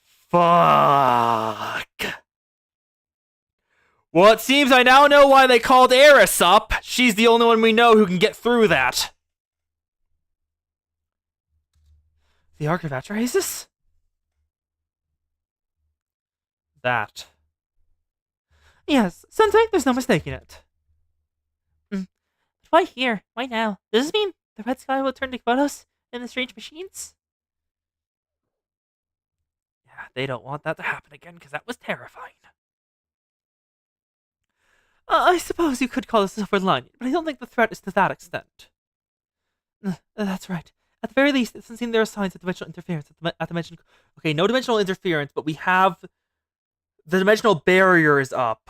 Fuck. Well, it seems I now know why they called Eris up. She's the only one we know who can get through that. The Ark of Atrahasis? That. Yes, Sensei, there's no mistaking it. But why here? Why now? Does this mean the red sky will turn to Kodos and the strange machines? Yeah, they don't want that to happen again because that was terrifying. I suppose you could call this a silver lining, but I don't think the threat is to that extent. That's right. At the very least, it doesn't seem there are signs of dimensional interference at the mentioned. Okay, no dimensional interference, but we have the dimensional barrier is up.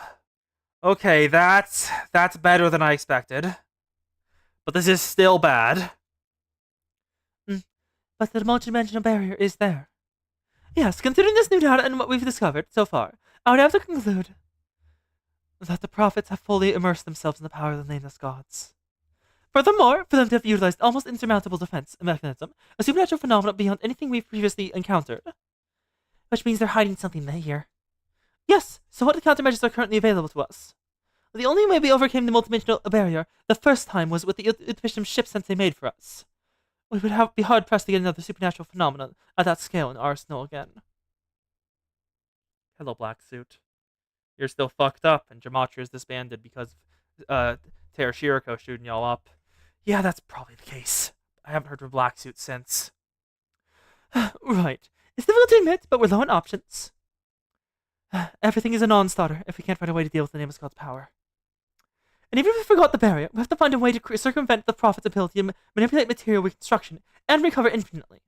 Okay, that's better than I expected. But this is still bad. But the multidimensional barrier is there. Yes, considering this new data and what we've discovered so far, I would have to conclude that the prophets have fully immersed themselves in the power of the nameless gods. Furthermore, for them to have utilized almost insurmountable defense mechanism, a supernatural phenomenon beyond anything we've previously encountered. Which means they're hiding something here. Yes, so what countermeasures are currently available to us? The only way we overcame the multidimensional barrier the first time was with the efficient ship Sensei made for us. We would be hard-pressed to get another supernatural phenomenon at that scale in our arsenal again. Hello, Black Suit. You're still fucked up, and Gematria is disbanded because Terashiriko shooting y'all up. Yeah, that's probably the case. I haven't heard from Black Suit since. Right. It's difficult to admit, but we're low on options. Everything is a non-starter if we can't find a way to deal with the nameless god's power. And even if we forgot the barrier, we have to find a way to circumvent the prophet's ability to manipulate material reconstruction and recover infinitely.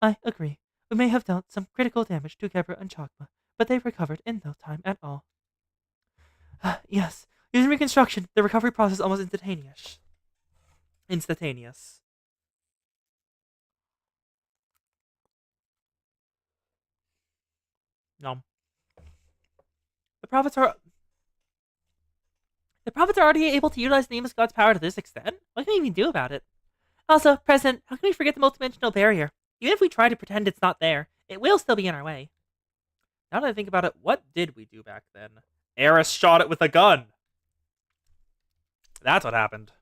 I agree. We may have dealt some critical damage to Gebra and Chakma, but they've recovered in no time at all. Yes, using reconstruction, the recovery process is almost instantaneous. No. The prophets are already able to utilize the nameless god's power to this extent. What can we even do about it? Also, President, how can we forget the multidimensional barrier? Even if we try to pretend it's not there, it will still be in our way. Now that I think about it, what did we do back then? Eris shot it with a gun. That's what happened.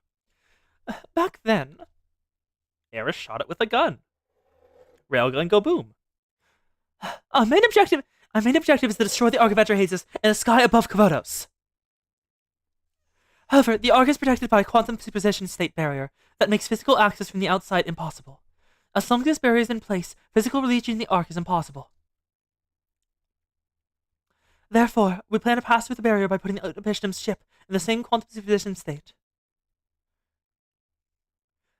Back then, Eris shot it with a gun. Railgun go boom. Our main objective is to destroy the Ark of Atrahasis and the sky above Komodos. However, the Ark is protected by a quantum superposition state barrier that makes physical access from the outside impossible. As long as this barrier is in place, physical reaching the Ark is impossible. Therefore, we plan to pass through the barrier by putting the Bishop's ship in the same quantum superposition state.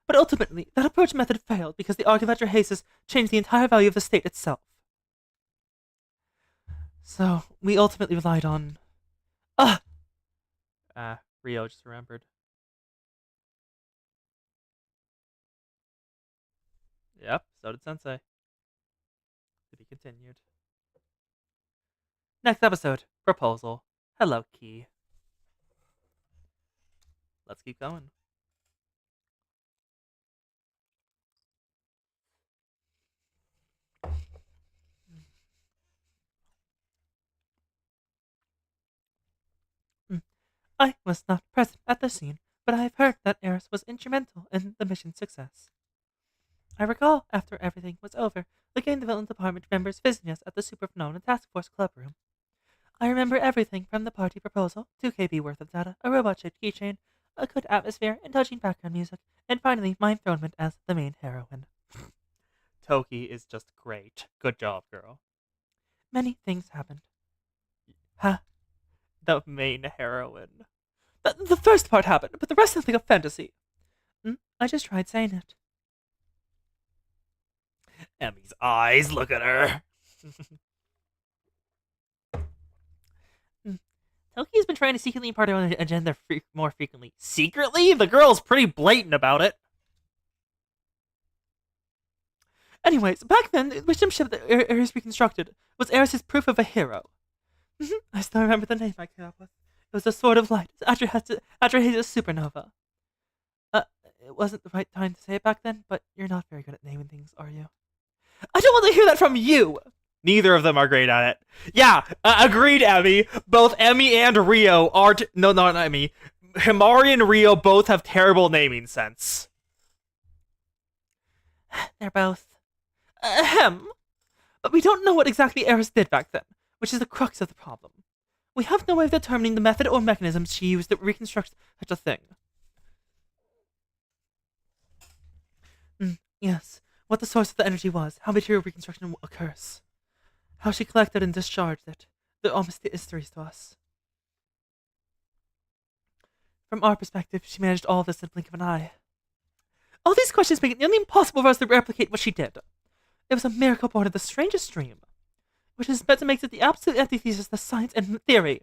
But ultimately, that approach method failed because the Ark of Atrahasis changed the entire value of the state itself. So, we ultimately relied on... Rio just remembered. Yep, so did Sensei. To be continued. Next episode, Proposal. Hello, Key. Let's keep going. I was not present at the scene, but I have heard that Eris was instrumental in the mission's success. I recall, after everything was over, the Game Development Department members visiting us at the Super Phenomenon Task Force Club Room. I remember everything from the party proposal, 2 KB worth of data, a robot-shaped keychain, a good atmosphere, and touching background music, and finally my enthronement as the main heroine. Toki is just great. Good job, girl. Many things happened. The main heroine. The first part happened, but the rest is like a fantasy. I just tried saying it. Emmy's eyes, look at her. Toki's been trying to secretly impart her own agenda more frequently. Secretly? The girl's pretty blatant about it. Anyways, back then, the wisdom ship that Eris reconstructed was Eris' proof of a hero. I still remember the name I came up with. It was a Sword of Light, Atrahasis Supernova. It wasn't the right time to say it back then, but you're not very good at naming things, are you? I don't want to hear that from you! Neither of them are great at it. Yeah, agreed, Emmy. Both Emmy and Rio aren't... No, not Emmy. Himari and Rio both have terrible naming sense. They're both Ahem. But we don't know what exactly Eris did back then, which is the crux of the problem. We have no way of determining the method or mechanisms she used to reconstruct such a thing. Yes, what the source of the energy was, how material reconstruction occurs, how she collected and discharged it. They're all mysteries to us. From our perspective, she managed all this in the blink of an eye. All these questions make it nearly impossible for us to replicate what she did. It was a miracle born of the strangest dream, which is meant to make it the absolute antithesis to science and theory.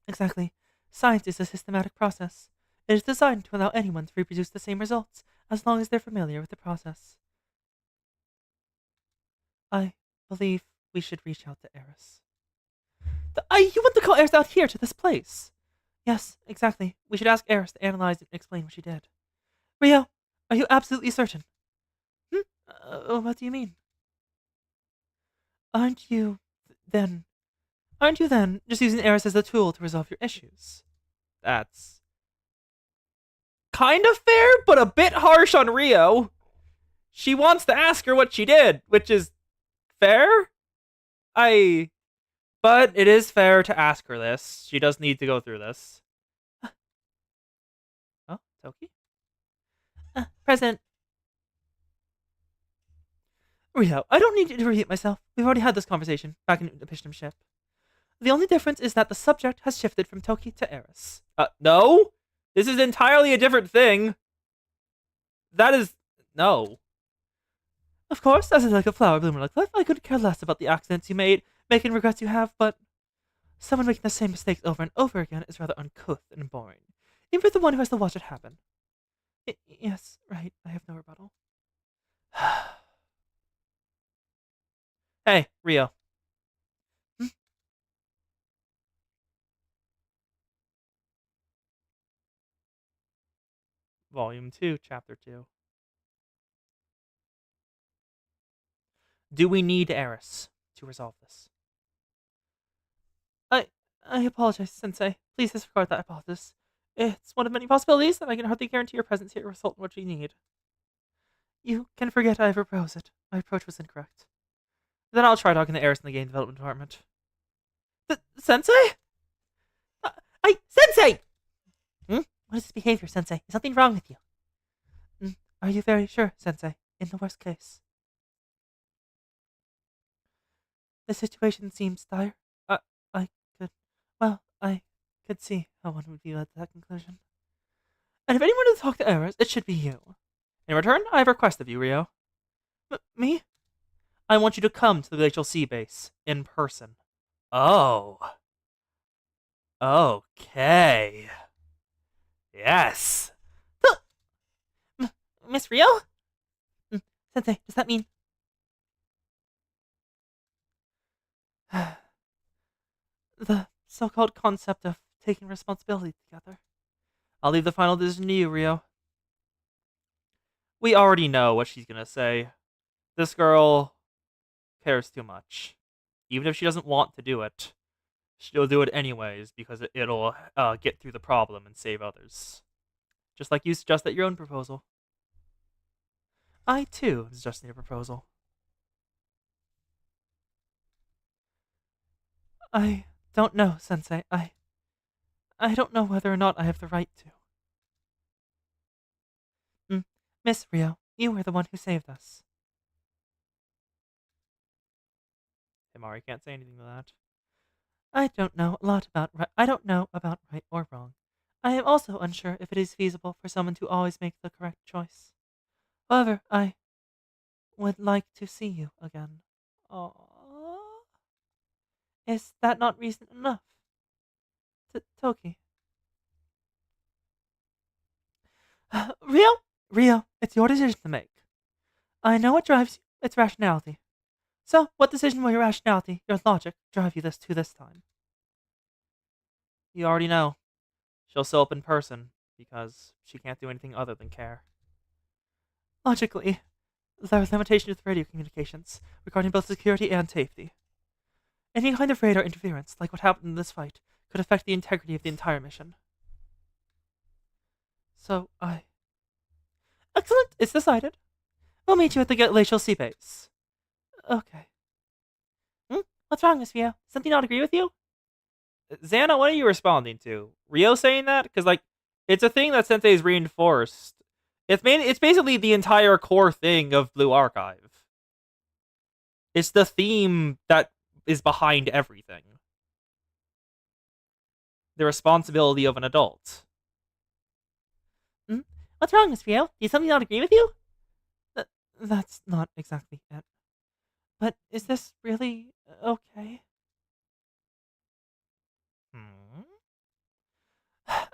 Exactly. Science is a systematic process. It is designed to allow anyone to reproduce the same results, as long as they're familiar with the process. I believe we should reach out to Eris. You want to call Eris out here to this place? Yes, exactly. We should ask Eris to analyze and explain what she did. Rio, are you absolutely certain? What do you mean? Aren't you then just using Eris as a tool to resolve your issues? That's kind of fair, but a bit harsh on Rio. She wants to ask her what she did, which is fair. But it is fair to ask her this. She does need to go through this. Oh, Toki? Present. Rio, I don't need you to repeat myself. We've already had this conversation back in the Pishnam ship. The only difference is that the subject has shifted from Toki to Eris. No? This is entirely a different thing. That is... No. Of course, as is like a flower blooming like life, I could care less about the accidents you made, making regrets you have, but someone making the same mistakes over and over again is rather uncouth and boring, even for the one who has to watch it happen. Yes, right, I have no rebuttal. Hey, Rio. Volume 2, Chapter 2. Do we need Eris to resolve this? I apologize, Sensei. Please disregard that hypothesis. It's one of many possibilities, and I can hardly guarantee your presence here will result in what you need. You can forget I ever proposed it. My approach was incorrect. Then I'll try talking to Eris in the game development department. Sensei? Sensei! What is this behavior, Sensei? Is something wrong with you? Are you very sure, Sensei? In the worst case. The situation seems dire. I could see how one would be led to that conclusion. And if anyone to talk to Eris, it should be you. In return, I have a request of you, Rio. Me? I want you to come to the Glacial Sea Base in person. Oh. Okay. Yes. Miss Rio? Sensei, does that mean... the so-called concept of taking responsibility together. I'll leave the final decision to you, Rio. We already know what she's gonna say. This girl cares too much. Even if she doesn't want to do it, she'll do it anyways because it'll get through the problem and save others. Just like you suggested your own proposal. I, too, suggested a proposal. I don't know, Sensei. I don't know whether or not I have the right to. Miss Rio, you were the one who saved us. Himari can't say anything to that. I don't know about right or wrong. I am also unsure if it is feasible for someone to always make the correct choice. However, I would like to see you again. Aww. Is that not reason enough? Toki. Rio, it's your decision to make. I know what drives you. It's rationality. So, what decision will your rationality, your logic, drive you to this time? You already know. She'll show up in person, because she can't do anything other than care. Logically, there are limitations with radio communications, regarding both security and safety. Any kind of radar interference, like what happened in this fight, could affect the integrity of the entire mission. So, Excellent, it's decided. We'll meet you at the glacial sea base. Okay. Hmm? What's wrong, Miss Rio? Something not agree with you? Xana, what are you responding to? Rio saying that? Because, like, it's a thing that Sensei's reinforced. It's basically the entire core thing of Blue Archive. It's the theme that is behind everything. The responsibility of an adult. Hmm? What's wrong, Miss Rio? Did something not agree with you? That's not exactly it. But is this really okay? Hmm?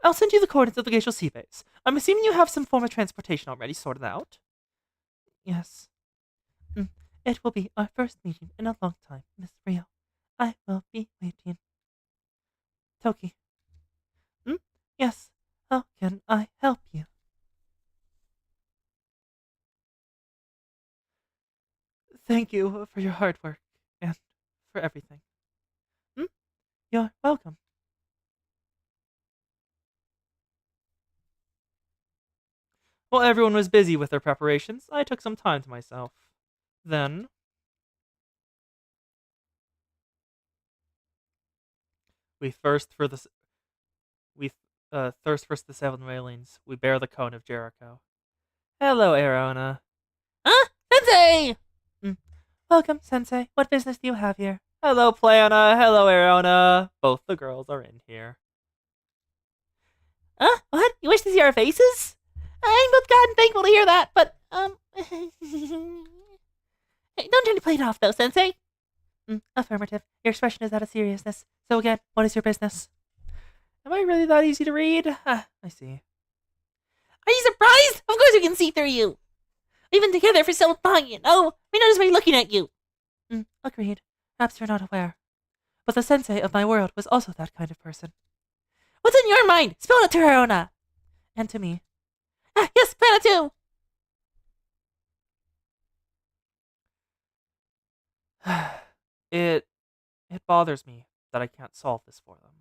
I'll send you the coordinates of the glacial sea base. I'm assuming you have some form of transportation already sorted out. Yes. Mm. It will be our first meeting in a long time, Miss Rio. I will be waiting. Toki. Mm? Yes. How can I help you? Thank you for your hard work and for everything. Mm? You're welcome. While everyone was busy with their preparations, I took some time to myself. Then, we thirst for the s- we thirst for the seven railings. We bear the cone of Jericho. Hello, Erona. Huh? Sensei! Mm. Welcome, Sensei. What business do you have here? Hello, Plana. Hello, Erona. Both the girls are in here. Huh? What? You wish to see our faces? I'm both glad and thankful to hear that, but, Hey, don't try to play it off, though, Sensei. Affirmative. Your expression is out of seriousness. So again, what is your business? Am I really that easy to read? Ah, I see. Are you surprised? Of course we can see through you. We've been together for so long, you know. We notice when looking at you. Agreed. Perhaps you're not aware. But the sensei of my world was also that kind of person. What's in your mind? Spill it to Harona. And to me. Ah, yes, Prana too. it it bothers me that I can't solve this for them.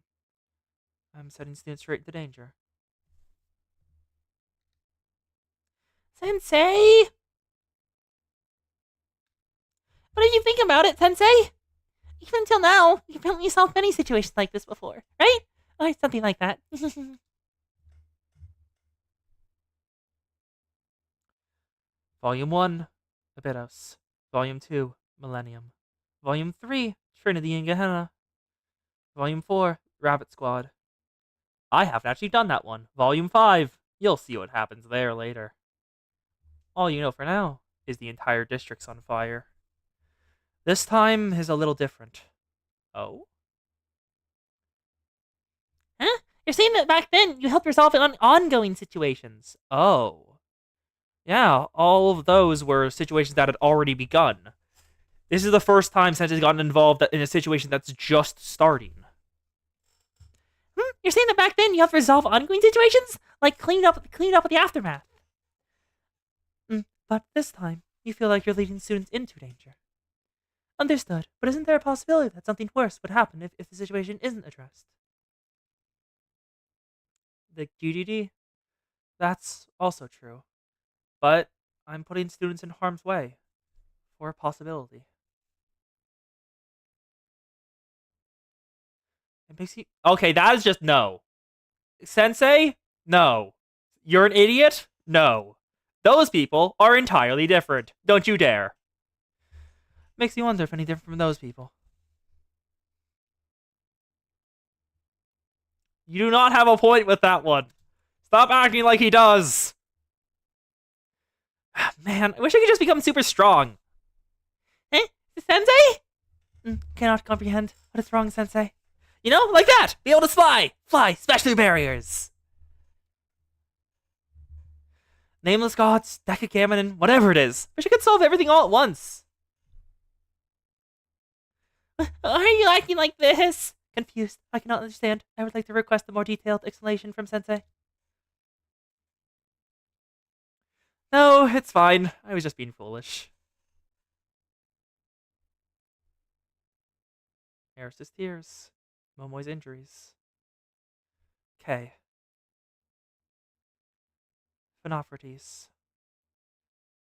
I'm setting students straight into danger. Sensei! What do you think about it, Sensei? Even until now, you've helped me solve many situations like this before, right? Or something like that. Volume 1, Abydos. Volume 2, Millennium. Volume 3, Trinity and Gehenna. Volume 4, Rabbit Squad. I haven't actually done that one. Volume 5, you'll see what happens there later. All you know for now is the entire district's on fire. This time is a little different. Oh? Huh? You're saying that back then you helped resolve ongoing situations. Oh. Yeah, all of those were situations that had already begun. This is the first time Sensei's gotten involved in a situation that's just starting. You're saying that back then you helped resolve ongoing situations? Like clean up with the aftermath. But this time, you feel like you're leading students into danger. Understood, but isn't there a possibility that something worse would happen if the situation isn't addressed? The GDD? That's also true. But I'm putting students in harm's way for a possibility. It makes you. Okay, that is just no. Sensei? No. You're an idiot? No. Those people are entirely different. Don't you dare. Makes you wonder if any different from those people. You do not have a point with that one. Stop acting like he does. Man, I wish I could just become super strong. Eh? Sensei? Cannot comprehend. What is wrong, Sensei? You know, like that. Be able to fly. Fly, smash through barriers. Nameless gods, Decacameron, whatever it is. Wish I could solve everything all at once. Why are you acting like this? Confused. I cannot understand. I would like to request a more detailed explanation from Sensei. No, it's fine. I was just being foolish. Eris's tears. Momoi's injuries. K. Phenophrades.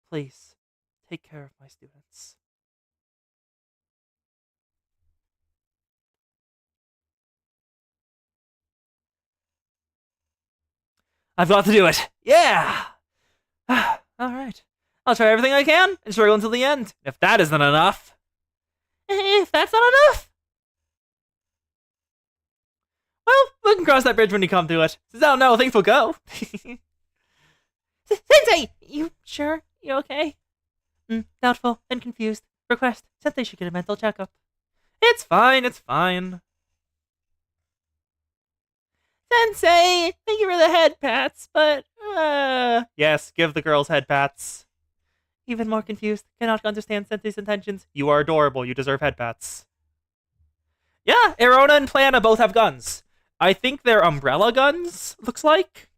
Please, take care of my students. I've got to do it. Yeah! Alright. I'll try everything I can and struggle until the end. If that isn't enough. If that's not enough? Well, we can cross that bridge when you come to it. Since I don't know how things will go. Sensei! You sure? You okay? Doubtful and confused. Request. Sensei should get a mental checkup. It's fine, it's fine. Sensei! Thank you for the head pats, but, Yes, give the girls head pats. Even more confused. Cannot understand Sensei's intentions. You are adorable, you deserve head pats. Yeah, Erona and Plana both have guns. I think they're umbrella guns, looks like.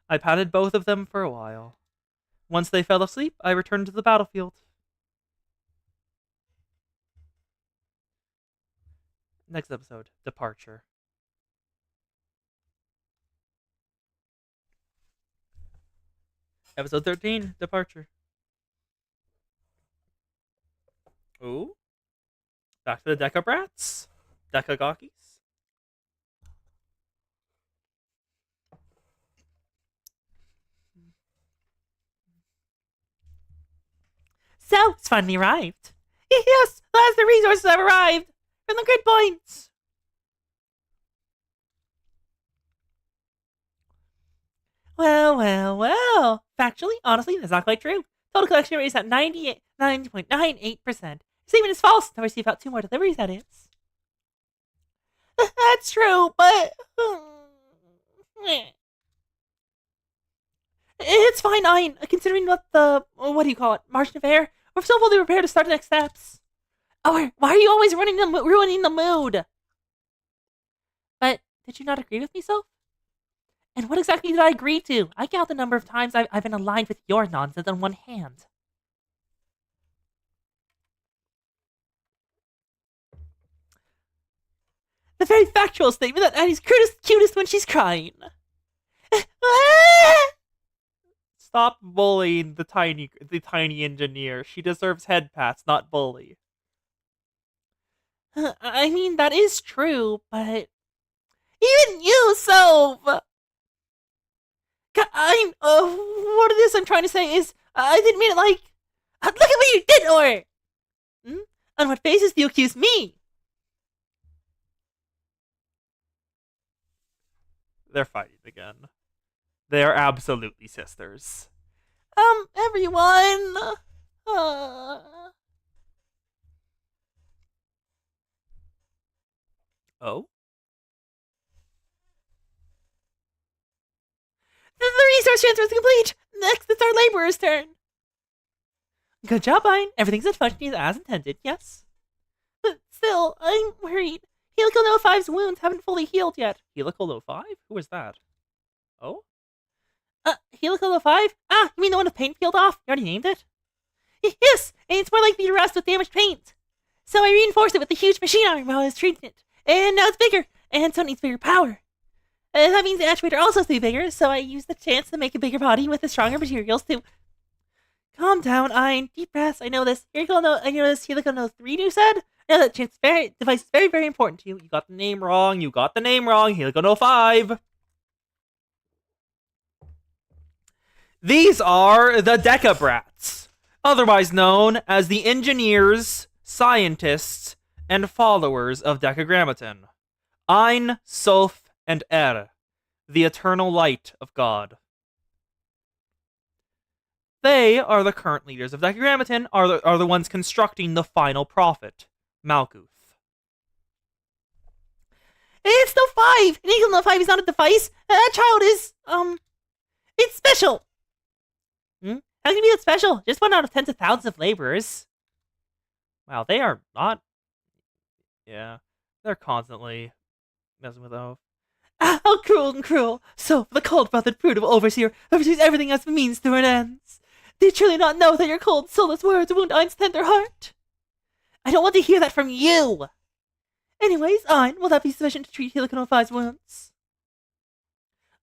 I patted both of them for a while. Once they fell asleep, I returned to the battlefield. Next episode, Departure. Episode 13, Departure. Ooh. Back to the Deca Brats. Deca Gawkies. So, it's finally arrived. Yes, last the resources have arrived. From the grid points. Well. Factually, honestly, that's not quite true. Total collection rate is at 90.98%. Statement is false. Now receive about 2 more deliveries, that is. That's true, but... It's fine, Ein. Considering what do you call it, margin of error, we're still fully prepared to start the next steps. Oh, why are you always ruining the mood? But, did you not agree with me, Soph? And what exactly did I agree to? I count the number of times I've been aligned with your nonsense on one hand. The very factual statement that Annie's cutest when she's crying. Stop bullying the tiny engineer. She deserves head pats, not bully. I mean, that is true, but... Even you, Soph! What it is I'm trying to say is, I didn't mean it like... Look at what you did, or... On what basis do you accuse me? They're fighting again. They are absolutely sisters. Everyone... Oh? The resource transfer is complete! Next, it's our laborer's turn. Good job, Ein. Everything's functioning as intended, yes? But still, I'm worried. Helical No 5's wounds haven't fully healed yet. Helical No 5? Who is that? Oh? Helical No 5? You mean the one with paint peeled off? You already named it? Yes, and it's more likely to rust with damaged paint. So I reinforced it with a huge machine arm while I was treating it. And now it's bigger, and so it needs bigger power. That means the actuator also has to be bigger, so I used the chance to make a bigger body with the stronger materials to... Calm down, Ein. Deep breaths. I know this. I know this Helical No 3 you said? I know that device is very, very important to you. You got the name wrong. Helical No 5. These are the Deca Brats, otherwise known as the engineers, scientists, and followers of Decagrammaton. Ein, Soph, and the eternal light of God. They are the current leaders of Decagrammaton, are the ones constructing the final prophet, Malkuth. It's No 5! And Helical No 5 is not a device. That child is, it's special! How can it be that special? Just 1 out of tens of thousands of laborers. Wow, they are not... Yeah, they're constantly messing with Oath. How cruel and cruel! So, the cold-blooded brute of Overseer oversees everything as means to an ends. Do you truly not know that your cold, soulless words wound Ein's tender heart? I don't want to hear that from you! Anyways, Ein, will that be sufficient to treat Helical No 5's wounds?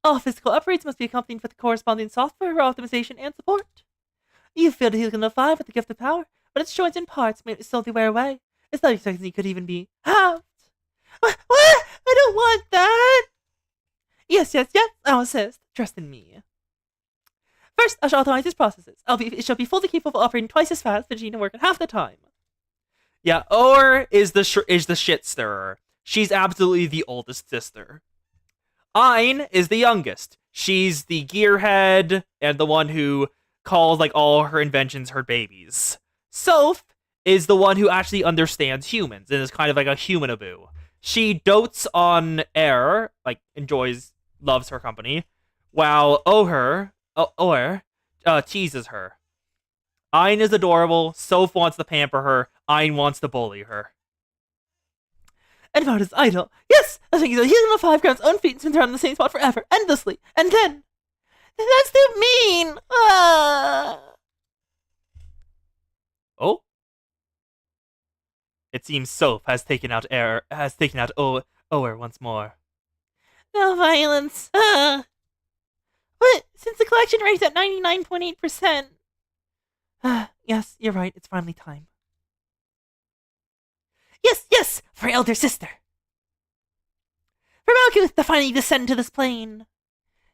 All physical upgrades must be accompanied with the corresponding software optimization and support. You filled Helium 5 with the gift of power, but its joints and parts may slowly wear away. It's not expecting it could even be halved. What? I don't want that! Yes, I'll assist. Trust in me. First, I shall automate its processes. It shall be fully capable of operating twice as fast, Vegeta work in half the time. Yeah, Or is the shit stirrer. She's absolutely the oldest sister. Ein is the youngest. She's the gearhead and the one who calls like all her inventions her babies. Soph is the one who actually understands humans and is kind of like a humanaboo. She dotes on Air, like loves her company, while Oher teases her. Ein is adorable. Soph wants to pamper her. Ein wants to bully her. And about his idol. Yes! I think he's on 5 grams own feet and spins around in the same spot forever, endlessly. And then... That's too mean! Oh? It seems Soph has taken out Oer once more. No violence. But since the collection rate is at 99.8%... yes, you're right. It's finally time. Yes! For elder sister. For Malkuth to finally descend to this plane.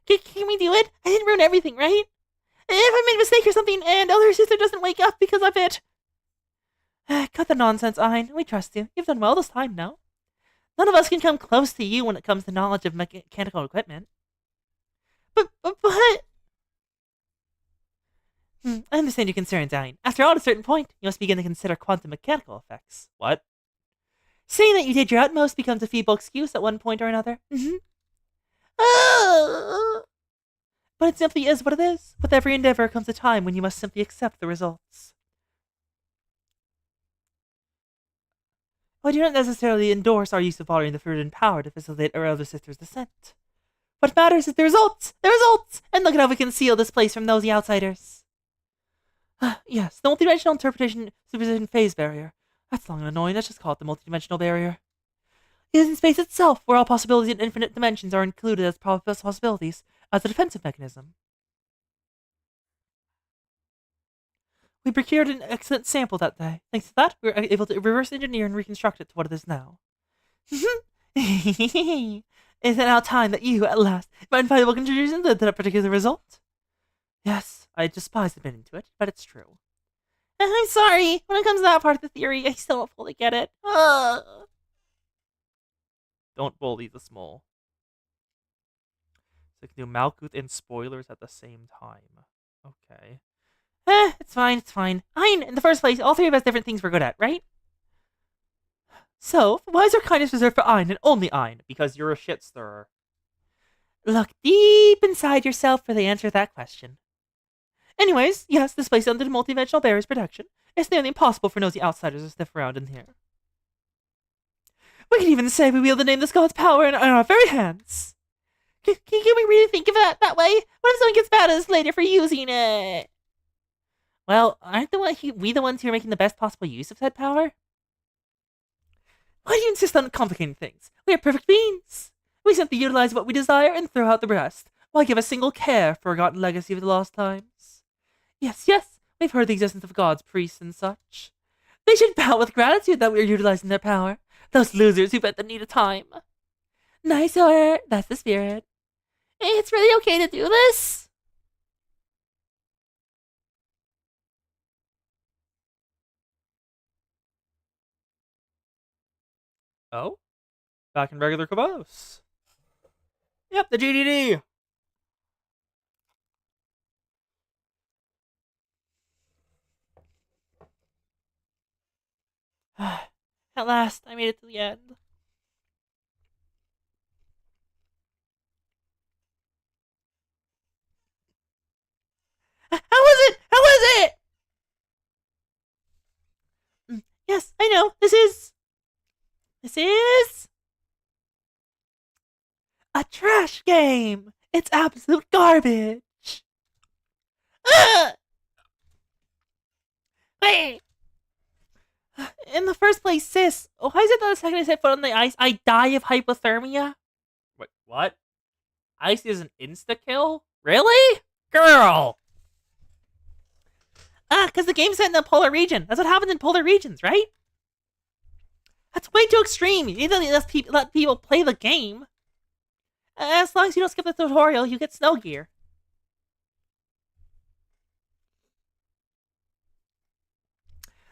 Can we do it? I didn't ruin everything, right? If I made a mistake or something and elder sister doesn't wake up because of it... cut the nonsense, Ein. We trust you. You've done well this time, no? None of us can come close to you when it comes to knowledge of mechanical equipment. But... I understand your concerns, Ein. After all, at a certain point, you must begin to consider quantum mechanical effects. What? Saying that you did your utmost becomes a feeble excuse at one point or another. But it simply is what it is. With every endeavor comes a time when you must simply accept the results. I do not necessarily endorse our use of following the forbidden power to facilitate our elder sister's descent. What matters is the results! The results! And look at how we conceal this place from nosy outsiders. Yes, the multidimensional interpretation superposition phase barrier. That's long and annoying. Let's just call it the multidimensional barrier. It is in space itself, where all possibilities in infinite dimensions are included as possibilities, as a defensive mechanism. We procured an excellent sample that day. Thanks to that, we were able to reverse engineer and reconstruct it to what it is now. Is it now time that you, at last, find valuable contributions to that particular result? Yes, I despise admitting to it, but it's true. I'm sorry. When it comes to that part of the theory, I still don't fully get it. Don't bully the small. So I can do Malkuth and spoilers at the same time. Okay. It's fine. Ein, in the first place, all three of us different things we're good at, right? So, why is our kindness reserved for Ein and only Ein? Because you're a shit stirrer. Look deep inside yourself for the answer to that question. Anyways, yes, this place under the multidimensional barrier's protection. It's nearly impossible for nosy outsiders to sniff around in here. We can even say we wield the nameless god's power in our very hands. Can we really think of it that way? What if someone gets mad at us later for using it? Well, aren't we the ones who are making the best possible use of said power? Why do you insist on complicating things? We are perfect beings. We simply utilize what we desire and throw out the rest. Why give a single care for forgotten legacy of the lost times? Yes, we've heard the existence of gods, priests, and such. They should bow with gratitude that we are utilizing their power. Those losers who bet the need of time. Nice, or that's the spirit. It's really okay to do this? Oh? Back in regular Cabos. Yep, the GDD. At last, I made it to the end. How was it? Yes, I know. This is a trash game. It's absolute garbage. Wait. In the first place, sis, why is it that the second I set foot on the ice, I die of hypothermia? Wait, what? Ice is an insta-kill? Really? Girl! Because the game's set in the polar region. That's what happens in polar regions, right? That's way too extreme. You need to let people play the game. As long as you don't skip the tutorial, you get snow gear.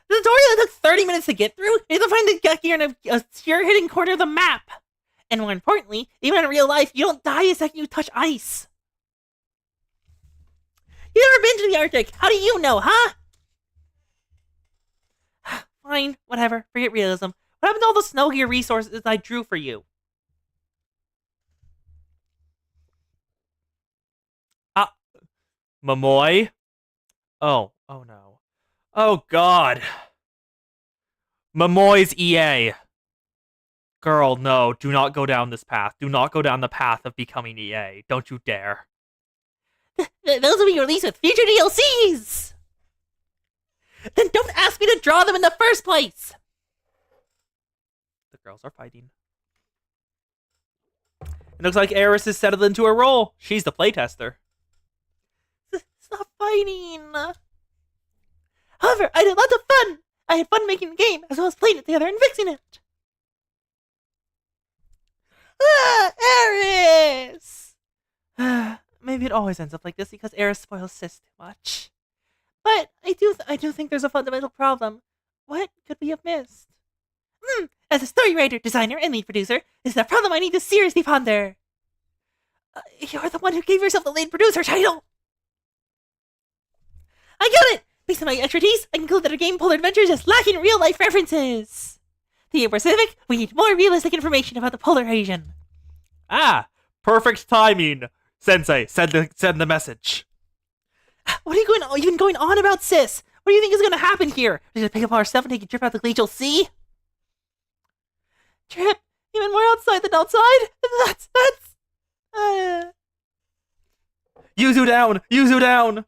The tutorial took 30 minutes to get through. You have to find the gear in a spear-hitting corner of the map. And more importantly, even in real life, you don't die the second you touch ice. You've never been to the Arctic. How do you know, huh? Fine, whatever. Forget realism. What happened to all the snow gear resources I drew for you? Momoy? Oh no. Oh god. Momoy's EA. Girl, no, do not go down this path. Do not go down the path of becoming EA. Don't you dare. Those will be released with future DLCs! Then don't ask me to draw them in the first place! The girls are fighting. It looks like Eris is settled into her role. She's the playtester. Stop fighting! However, I had lots of fun! I had fun making the game, as well as playing it together and fixing it! Eris! Maybe it always ends up like this because Eris spoils Sis too much. But I do think there's a fundamental problem. What could we have missed? As a story writer, designer, and lead producer, this is a problem I need to seriously ponder. You're the one who gave yourself the lead producer title! I got it! Based on my expertise, I conclude that our game Polar Adventures is lacking real-life references. To be more specific, we need more realistic information about the polar region. Ah, perfect timing. Sensei, send the message. What are you even going on about, Sis? What do you think is going to happen here? Are you going to pick up all our stuff and take a trip out the glacial sea? Trip? Even more outside than outside? That's... Yuzu down! Yuzu down!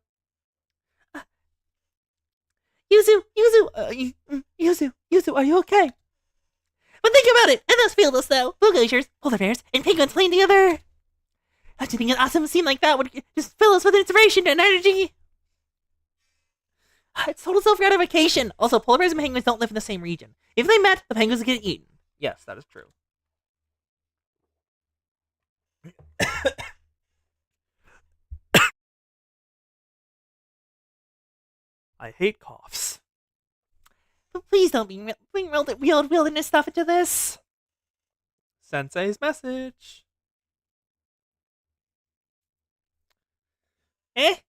Yuzu, are you okay? But think about it! In those fields, though, blue glaciers, polar bears, and penguins playing together. Don't you think an awesome scene like that would just fill us with inspiration and energy? It's total self-gratification. Also, polar bears and penguins don't live in the same region. If they met, the penguins would get eaten. Yes, that is true. I hate coughs. But please don't bring wilderness stuff into this. Sensei's message.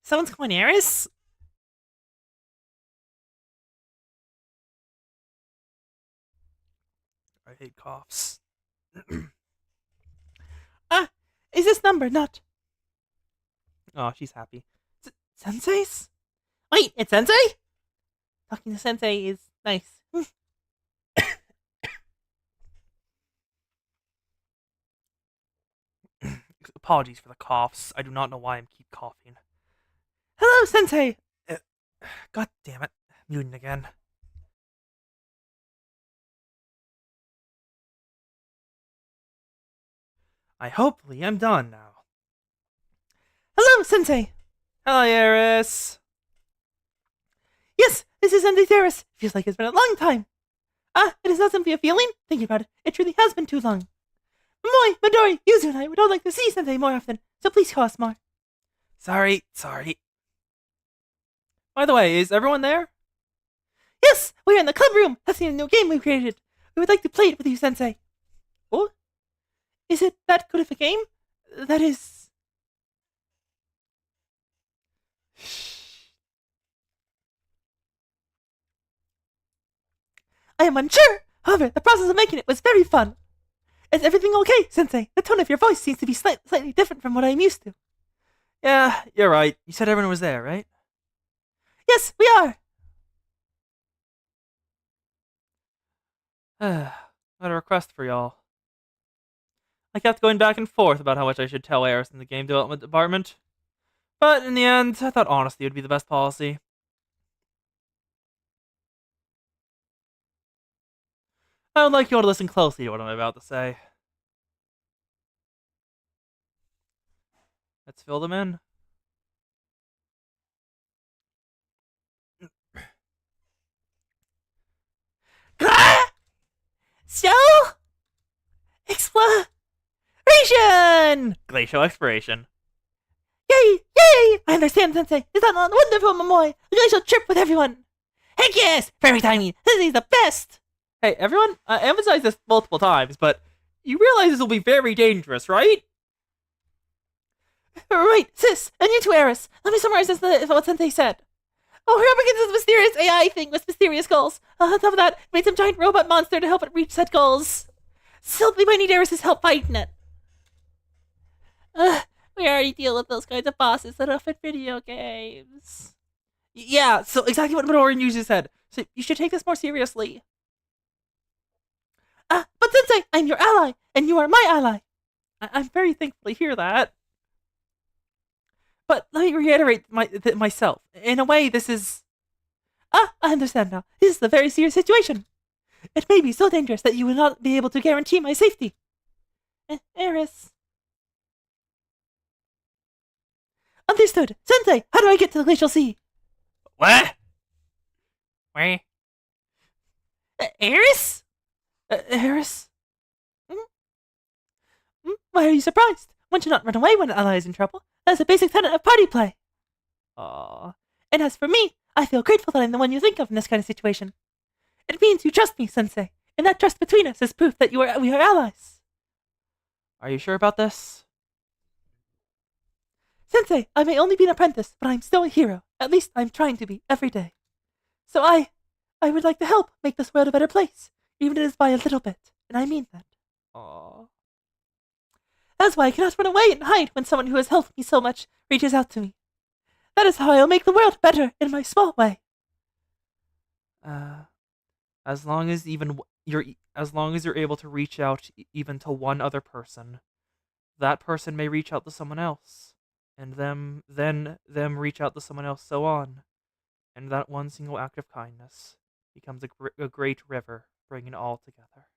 Someone's calling Eris? I hate coughs. Is this number not? Oh, she's happy. Sensei's? Wait, it's Sensei? Talking to Sensei is nice. Apologies for the coughs. I do not know why I keep coughing. Hello, Sensei! God damn it. Muting again. Hopefully I'm done now. Hello, Sensei! Hello, Eris. Yes, this is Sensei Eris. Feels like it's been a long time. It is not simply a feeling. Thinking about it, it truly has been too long. Momoy, Midori, Yuzu and I would all like to see Sensei more often, so please call us more. Sorry. By the way, is everyone there? Yes, we're in the club room. That's the new game we created. We would like to play it with you, Sensei. Oh? Is it that good of a game? That is... I am unsure. However, the process of making it was very fun. Is everything okay, Sensei? The tone of your voice seems to be slightly different from what I am used to. Yeah, you're right. You said everyone was there, right? Yes, we are. I had a request for y'all. I kept going back and forth about how much I should tell Eris in the game development department. But in the end, I thought honesty would be the best policy. I would like you all to listen closely to what I'm about to say. Let's fill them in. So, exploration! Glacial expiration. Yay! Yay! I understand, Sensei. Is that not wonderful, Momoy? A glacial trip with everyone. Heck yes! Perfect timing. Sensei's the best. Hey, everyone, I emphasized this multiple times, but you realize this will be very dangerous, right? Right, sis, and you too, Eris. Let me summarize what Sensei said. Oh, we're up against this mysterious AI thing with mysterious goals. On top of that, made some giant robot monster to help it reach said goals. Simply might need Eris's help fighting it. We already deal with those kinds of bosses enough in video games. Yeah, so exactly what Midoriya usually said. So you should take this more seriously. But Sensei, I'm your ally, and you are my ally. I'm very thankful to hear that. But let me reiterate myself. In a way, this is... I understand now. This is a very serious situation. It may be so dangerous that you will not be able to guarantee my safety. Eris. Understood. Sensei, how do I get to the Glacial Sea? What? Where? Eris? Eris? Why are you surprised? One should not run away when an ally is in trouble. That's a basic tenet of party play. Aww. And as for me, I feel grateful that I'm the one you think of in this kind of situation. It means you trust me, Sensei, and that trust between us is proof that we are allies. Are you sure about this? Sensei, I may only be an apprentice, but I'm still a hero. At least I'm trying to be every day. So I would like to help make this world a better place, even if it is by a little bit, and I mean that. Aww. That's why I cannot run away and hide when someone who has helped me so much reaches out to me. That is how I'll make the world better in my small way. As long as you're able to reach out even to one other person, that person may reach out to someone else, and them reach out to someone else, so on, and that one single act of kindness becomes a great river, bringing all together.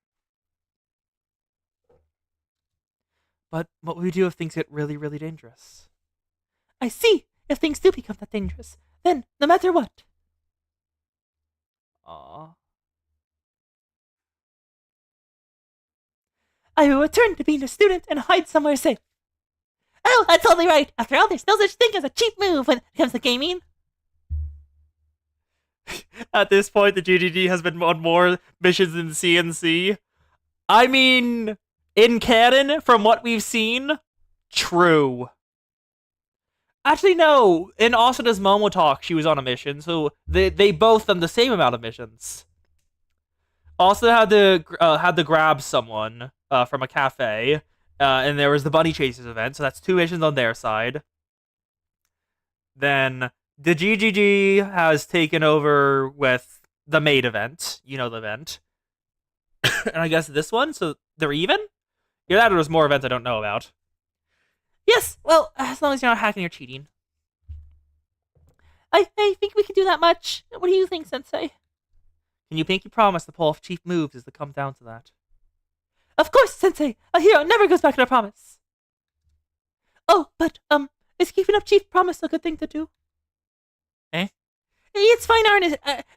But what will we do if things get really, really dangerous? I see. If things do become that dangerous, then no matter what. Aww. I will return to being a student and hide somewhere safe. Oh, that's totally right. After all, there's no such thing as a cheap move when it comes to gaming. At this point, the GGG has been on more missions than CNC. I mean, in canon, from what we've seen, true. Actually, no. In Asuna's Momo talk, she was on a mission, so they both done the same amount of missions. Asuna had to grab someone from a cafe, and there was the Bunny Chasers event, so that's 2 missions on their side. Then the GGG has taken over with the maid event. You know the event. And I guess this one, so they're even? Yeah, that was more events I don't know about. Yes, well, as long as you're not hacking or cheating. I think we can do that much. What do you think, Sensei? Can you pinky promise to pull off chief moves as it comes down to that? Of course, Sensei! A hero never goes back on a promise. Oh, but, is keeping up chief promise a good thing to do? Eh? It's fine,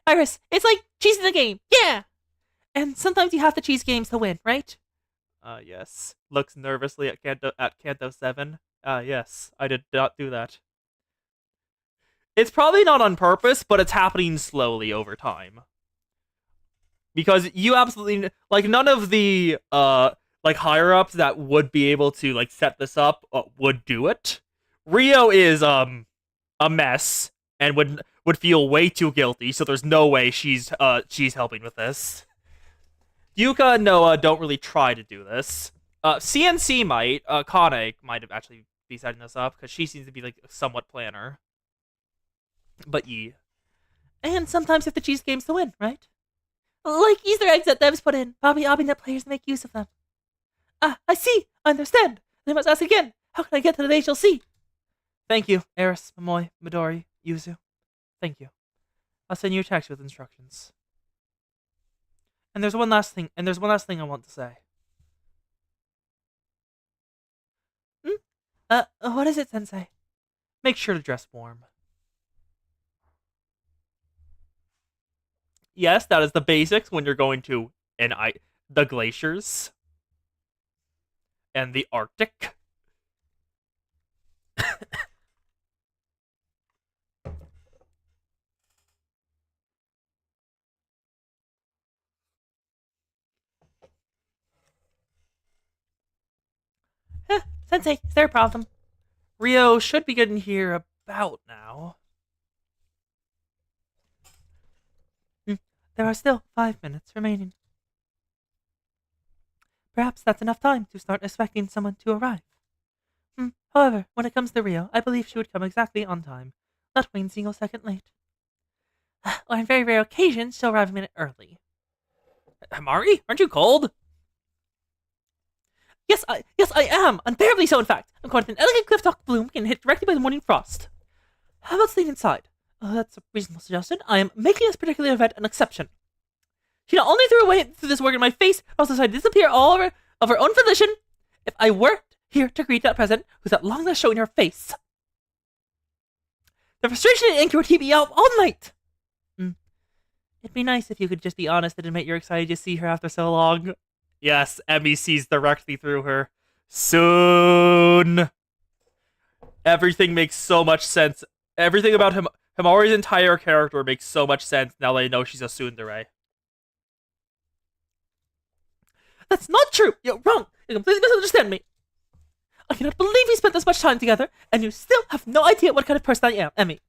Iris. It's like cheesing the game. Yeah! And sometimes you have to cheese games to win, right? Yes. Looks nervously at Kanto 7. Yes. I did not do that. It's probably not on purpose, but it's happening slowly over time. Because you absolutely... Like, none of the, higher-ups that would be able to, set this up would do it. Rio is, a mess, and would feel way too guilty, so there's no way she's helping with this. Yuka and Noah don't really try to do this. CNC might. Kane might have actually be setting this up, because she seems to be, a somewhat planner. But yeah. And sometimes you have to cheese games to win, right? Like Easter eggs that devs put in, probably obbing that players make use of them. I see. I understand. Then I must ask again. How can I get to the Glacial Sea? Thank you, Eris, Momoy, Midori, Yuzu. Thank you. I'll send you a text with instructions. And there's one last thing I want to say. What is it, Sensei? Make sure to dress warm. Yes, that is the basics when you're going to the glaciers and the Arctic. Sensei, is there a problem? Rio should be getting here about now. There are still 5 minutes remaining. Perhaps that's enough time to start expecting someone to arrive. However, when it comes to Rio, I believe she would come exactly on time, not one single second late. Or on very rare occasions, she'll arrive a minute early. Himari, aren't you cold? Yes, I am! Unbearably so, in fact! I'm caught in an elegant cliff-top bloom and hit directly by the morning frost. How about staying inside? That's a reasonable suggestion. I am making this particular event an exception. She not only threw away through this work in my face, but also decided to disappear all over of her own volition. If I were here to greet that present who's at long last showing her face, the frustration and anger would keep me out all night. It'd be nice if you could just be honest and admit you're excited to see her after so long. Yes, Emmy sees directly through her. Soon. Everything makes so much sense. Everything about Himari's entire character makes so much sense now they know she's a tsundere. That's not true! You're wrong! You completely misunderstand me! I cannot believe we spent this much time together, and you still have no idea what kind of person I am, Emmy.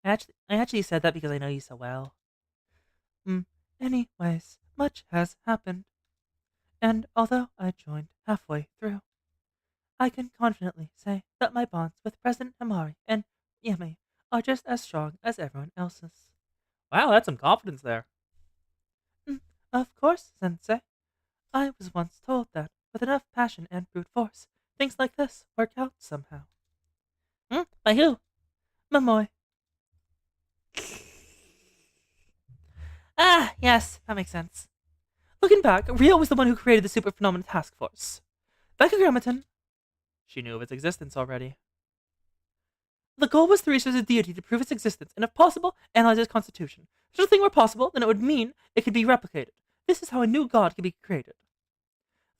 I actually said that because I know you so well. Anyways, much has happened. And although I joined halfway through, I can confidently say that my bonds with President Himari and Emmy are just as strong as everyone else's. Wow, that's some confidence there. Of course, Sensei. I was once told that with enough passion and brute force, things like this work out somehow. By who? Momoe. Yes, that makes sense. Looking back, Rio was the one who created the Super Phenomena Task Force. Becca Grammaton. She knew of its existence already. The goal was to research a deity to prove its existence, and if possible, analyze its constitution. If such a thing were possible, then it would mean it could be replicated. This is how a new god could be created.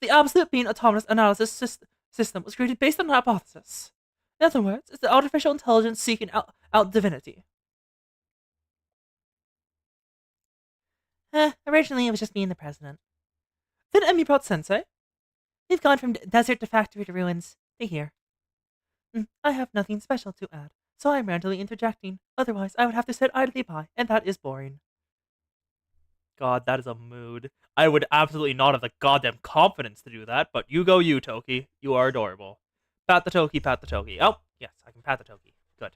The Absolute Being Autonomous Analysis System was created based on an hypothesis. In other words, it's the artificial intelligence seeking out divinity. Originally it was just me and the president. Then Emmy brought Sensei. We've gone from desert to factory to ruins to here. I have nothing special to add, so I'm randomly interjecting. Otherwise, I would have to sit idly by, and that is boring. God, that is a mood. I would absolutely not have the goddamn confidence to do that, but you go you, Toki. You are adorable. Pat the Toki, pat the Toki. Oh, yes, I can pat the Toki. Good.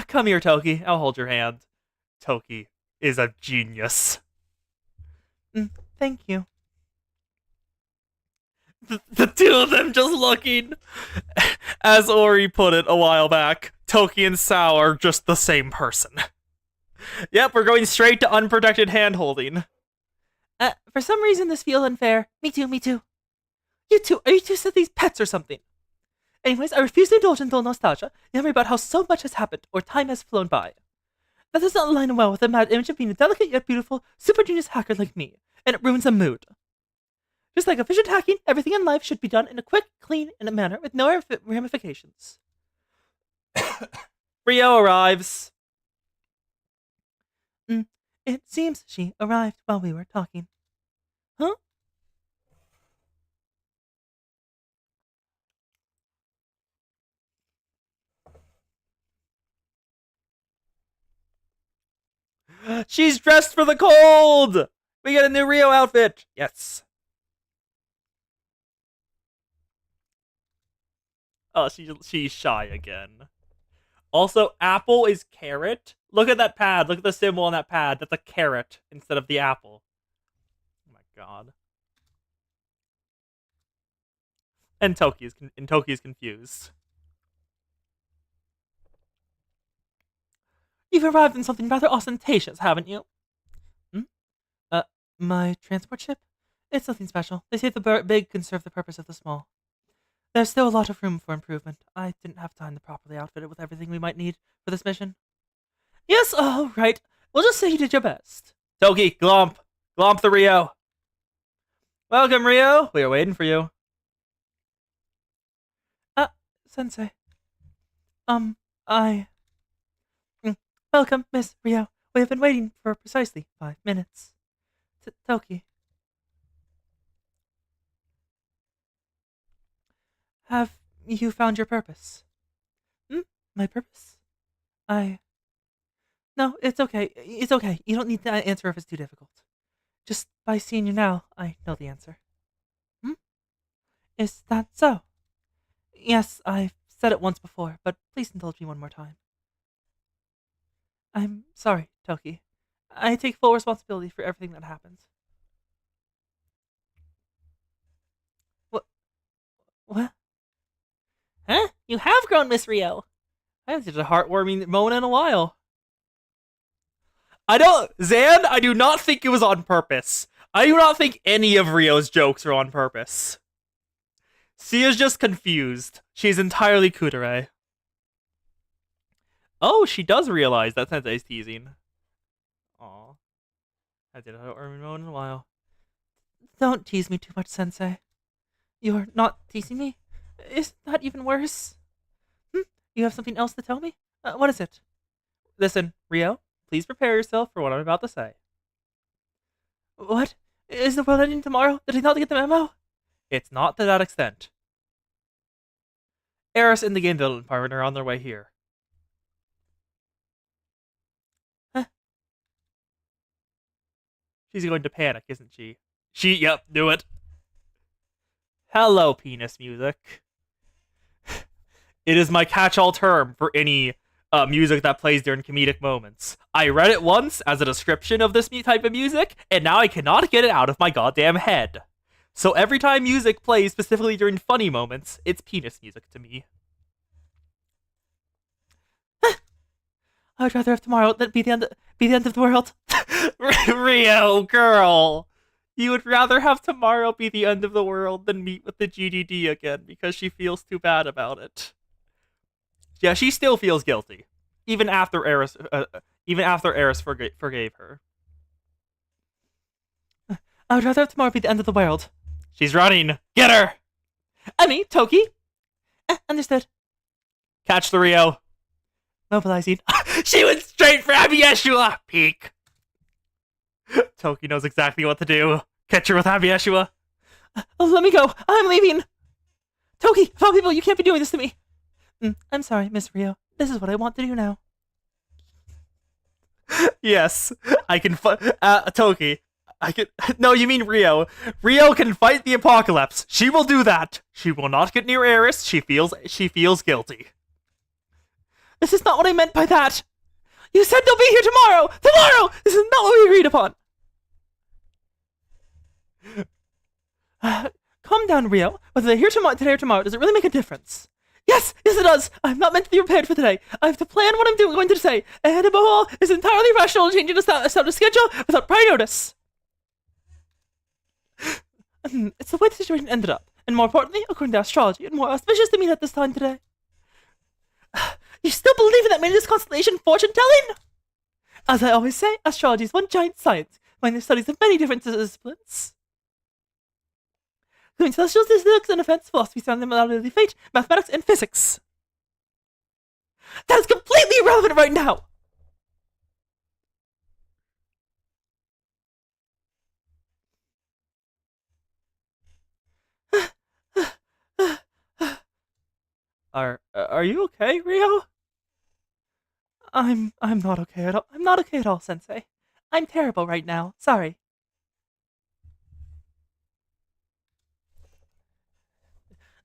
Come here, Toki. I'll hold your hand. Toki is a genius. Thank you. The two of them just looking. As Ori put it a while back, Toki and Sao are just the same person. Yep, we're going straight to unprotected hand-holding. For some reason this feels unfair. Me too. You two, are you two these pets or something? Anyways, I refuse to indulge in dull nostalgia, memory about how so much has happened, or time has flown by. That does not align well with the mad image of being a delicate yet beautiful, super genius hacker like me, and it ruins the mood. Just like a fish attacking, everything in life should be done in a quick, clean, and a manner with no ramifications. Rio arrives. It seems she arrived while we were talking. Huh? She's dressed for the cold! We get a new Rio outfit! Yes. Oh, she's shy again. Also, apple is carrot. Look at that pad. Look at the symbol on that pad. That's a carrot instead of the apple. Oh my god. And Toki is confused. You've arrived in something rather ostentatious, haven't you? Hmm? Uh, my transport ship? It's nothing special. They say the big can serve the purpose of the small. There's still a lot of room for improvement. I didn't have time to properly outfit it with everything we might need for this mission. Yes, all right. We'll just say you did your best. Toki, glomp. Glomp the Rio. Welcome, Rio. We are waiting for you. Sensei. I... Welcome, Miss Rio. We have been waiting for precisely 5 minutes. Toki. Have you found your purpose? My purpose? No, it's okay. It's okay. You don't need to answer if it's too difficult. Just by seeing you now, I know the answer. Is that so? Yes, I've said it once before, but please indulge me one more time. I'm sorry, Toki. I take full responsibility for everything that happened. What? Huh? You have grown, Miss Rio. I haven't seen a heartwarming moment in a while. I do not think it was on purpose. I do not think any of Rio's jokes are on purpose. Sia's just confused. She's entirely Kudere. Oh, she does realize that Sensei's teasing. Aw. I did a heartwarming moment in a while. Don't tease me too much, Sensei. You're not teasing me? Isn't that even worse? You have something else to tell me? What is it? Listen, Rio, please prepare yourself for what I'm about to say. What? Is the world ending tomorrow? Did I not get the memo? It's not to that extent. Eris and the game villain department are on their way here. Huh? She's going to panic, isn't she? Yep, knew it. Hello, penis music. It is my catch-all term for any music that plays during comedic moments. I read it once as a description of this type of music, and now I cannot get it out of my goddamn head. So every time music plays specifically during funny moments, it's penis music to me. I would rather have tomorrow than be the end of the world. Rio, girl. You would rather have tomorrow be the end of the world than meet with the GDD again because she feels too bad about it. Yeah, she still feels guilty, even after Eris forgave her. I would rather have tomorrow be the end of the world. She's running. Get her! I mean, Toki. Understood. Catch the Rio. Mobilizing. She went straight for Abby Yeshua. Peek. Toki knows exactly what to do. Catch her with Abby Yeshua. Let me go. I'm leaving. Toki, of all people, you can't be doing this to me. I'm sorry, Miss Rio. This is what I want to do now. Yes, I can Toki. No, you mean Rio. Rio can fight the apocalypse. She will do that. She will not get near Eris. She feels guilty. This is not what I meant by that. You said they'll be here tomorrow. Tomorrow. This is not what we agreed upon. Calm down, Rio. Whether they're here today or tomorrow, does it really make a difference? Yes, it does. I'm not meant to be prepared for today. I have to plan what I'm going to say, and above all, it's entirely rational changing a schedule without prior notice. It's the way the situation ended up, and more importantly, according to astrology, and more auspicious to me at this time today. You still believe in that meaningless constellation fortune-telling? As I always say, astrology is one giant science, combining the studies of many different disciplines. Including celestial statistics and events, philosophy surrounding the modality of fate, mathematics, and physics. That is completely irrelevant right now! Are you okay, Rio? I'm not okay at all. I'm not okay at all, Sensei. I'm terrible right now. Sorry.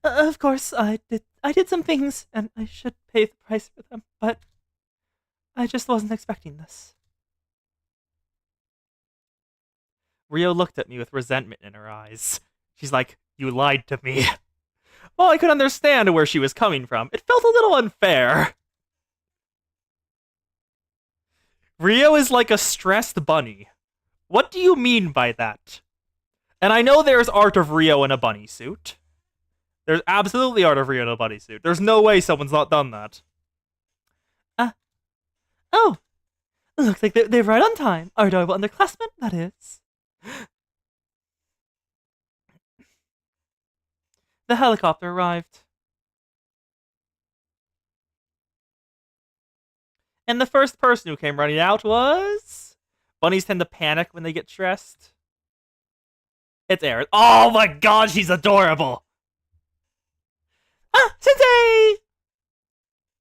Of course, I did some things, and I should pay the price for them, but I just wasn't expecting this. Rio looked at me with resentment in her eyes. She's like, you lied to me. While I could understand where she was coming from, it felt a little unfair. Rio is like a stressed bunny. What do you mean by that? And I know there's art of Rio in a bunny suit. There's absolutely art of Rio in a bunny suit. There's no way someone's not done that. Oh, looks like they're right on time. Our adorable underclassmen, that is. The helicopter arrived. And the first person who came running out was... Bunnies tend to panic when they get stressed. It's Eris. Oh my god, she's adorable! Ah, Sensei!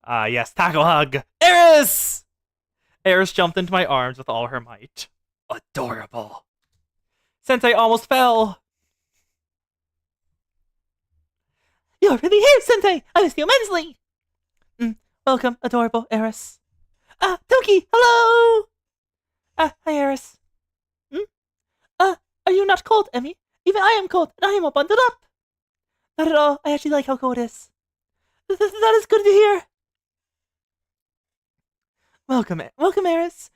Ah, yes, taco hug. Eris! Eris jumped into my arms with all her might. Adorable. Sensei almost fell. You're really here, Sensei! I miss you immensely! Welcome, adorable Eris. Toki, hello! Hi, Eris. Are you not cold, Emmy? Even I am cold, and I am all bundled up. Not at all. I actually like how cold it is. That is good to hear. Welcome, Eris.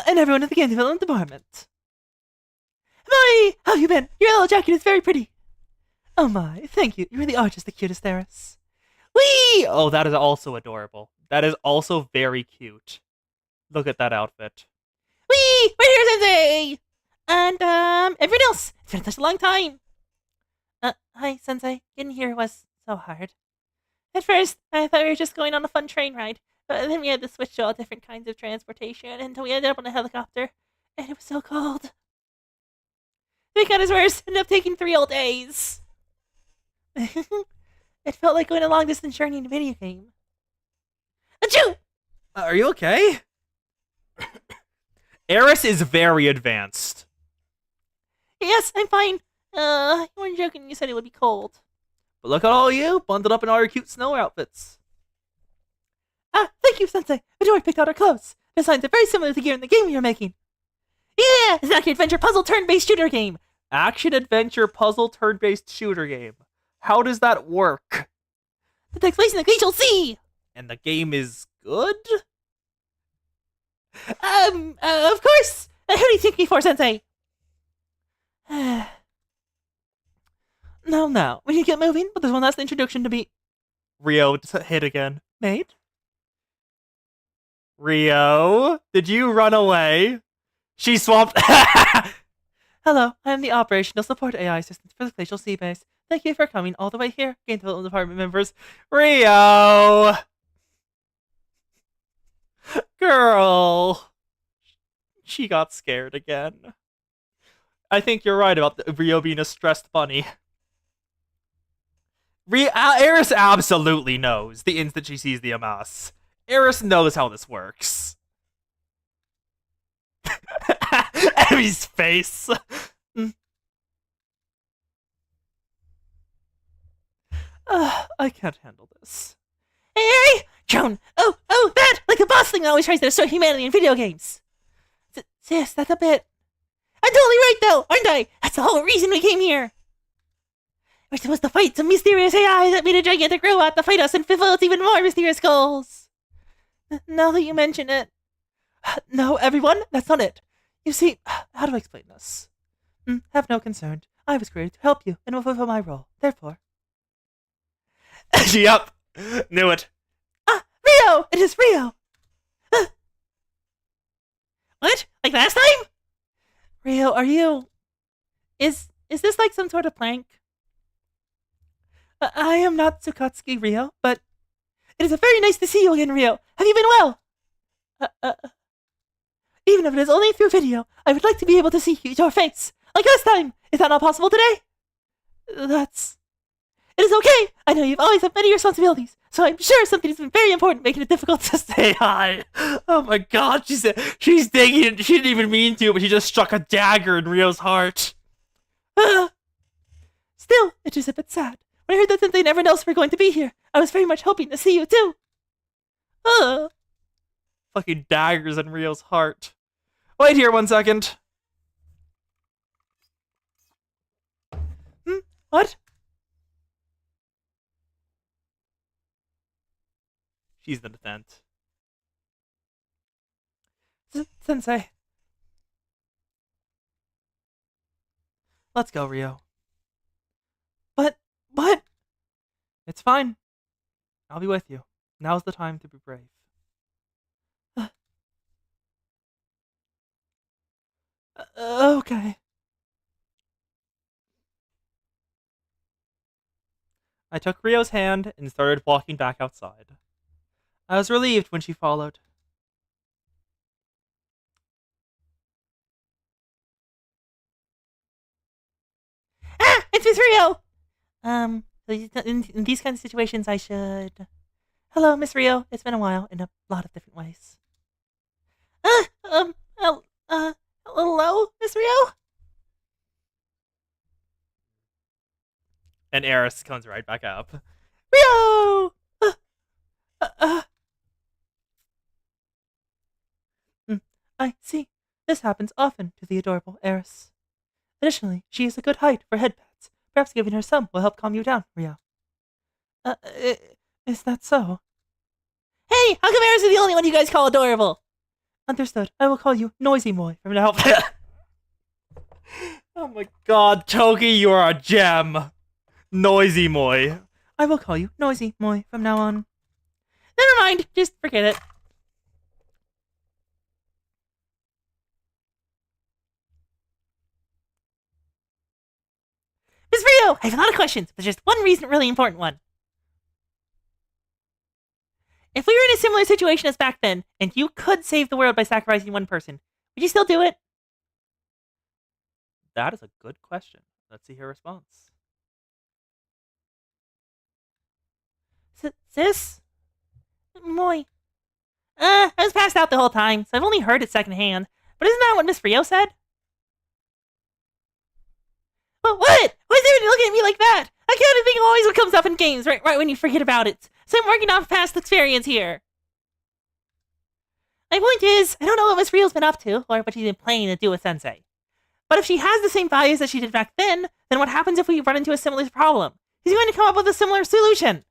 And everyone in the game development department. Mai, how have you been? Your yellow jacket is very pretty. Oh my, thank you. You really are just the cutest, Eris. Whee! Oh, that is also adorable. That is also very cute. Look at that outfit. Whee! We're here, Sensei! And, everyone else. It's been such a long time. Hi, Sensei. Getting here was so hard. At first, I thought we were just going on a fun train ride, but then we had to switch to all different kinds of transportation until we ended up on a helicopter, and it was so cold. To make matters worse, ended up taking 3 whole days. It felt like going a long distance journey in a video game. Achoo! Are you okay? Eris is very advanced. Yes, I'm fine. You weren't joking when you said it would be cold. But look at all you, bundled up in all your cute snow outfits. Thank you, Sensei. Midori picked out our clothes. The designs are very similar to the gear in the game you're making. Yeah, it's an action-adventure puzzle turn-based shooter game. Action-adventure puzzle turn-based shooter game. How does that work? It takes place in the Glacial Sea. And the game is good? Of course. Who do you think me for, Sensei? No. We need to get moving, but there's one last introduction to be... Rio just hit again. Made? Rio, did you run away? She swapped... Hello, I am the Operational Support AI Assistant for the Glacial Sea Base. Thank you for coming all the way here, Game Development Department members. Rio! Girl! She got scared again. I think you're right about Rio being a stressed bunny. Eris absolutely knows the instant she sees the Amas. Eris knows how this works. Emmy's face. I can't handle this. Hey, Joan! Oh, that! Like the boss thing that always tries to destroy humanity in video games. Sis, that's a bit... I'm totally right, though, aren't I? That's the whole reason we came here. We're supposed to fight some mysterious AI that made a gigantic robot to fight us and fulfill its even more mysterious goals. Now that you mention it... No, everyone, that's not it. You see, how do I explain this? Have no concern. I was created to help you and will fulfill my role. Therefore... Yep. Knew it. Rio! It is Rio! What? Like last time? Rio, are you... Is this like some sort of prank? I am not Tsukatsuki, Rio, but... It is very nice to see you again, Rio. Have you been well? Even if it is only through video, I would like to be able to see your face. Like last time! Is that not possible today? It is okay! I know you've always had many responsibilities, so I'm sure something has been very important making it difficult to say hi. Oh my god, she's digging it. She didn't even mean to, but she just struck a dagger in Rio's heart. Still, it is a bit sad. When I heard that Sensei and everyone else were going to be here, I was very much hoping to see you too. Fucking daggers in Rio's heart. Wait here 1 second. What? She's the vent. Sensei. Let's go, Rio. But it's fine. I'll be with you. Now's the time to be brave. Okay. I took Rio's hand and started walking back outside. I was relieved when she followed. Ah, it's Miss Rio. In these kinds of situations, I should. Hello, Miss Rio. It's been a while in a lot of different ways. Uh, um, uh, uh, hello, Miss Rio. And Eris comes right back up. Rio. Uh, uh. I see. This happens often to the adorable Eris. Additionally, she is a good height for head pets. Perhaps giving her some will help calm you down, Rio. Uh, i- is that so? Hey, how come Eris is the only one you guys call adorable? Understood. I will call you Noisy Moi from now on. Oh my god, Toki, you are a gem. Noisy Moi. I will call you Noisy Moi from now on. Never mind, just forget it. Miss Rio, I have a lot of questions, but just one really important one. If we were in a similar situation as back then, and you could save the world by sacrificing one person, would you still do it? That is a good question. Let's see her response. Sis? Moi. I was passed out the whole time, so I've only heard it secondhand. But isn't that what Miss Rio said? But what? Why is everybody looking at me like that? I can't think always what comes up in games, right when you forget about it. So I'm working off past experience here. My point is, I don't know what Miss Rio's been up to, or what she's been planning to do with Sensei. But if she has the same values that she did back then what happens if we run into a similar problem? He's going to come up with a similar solution.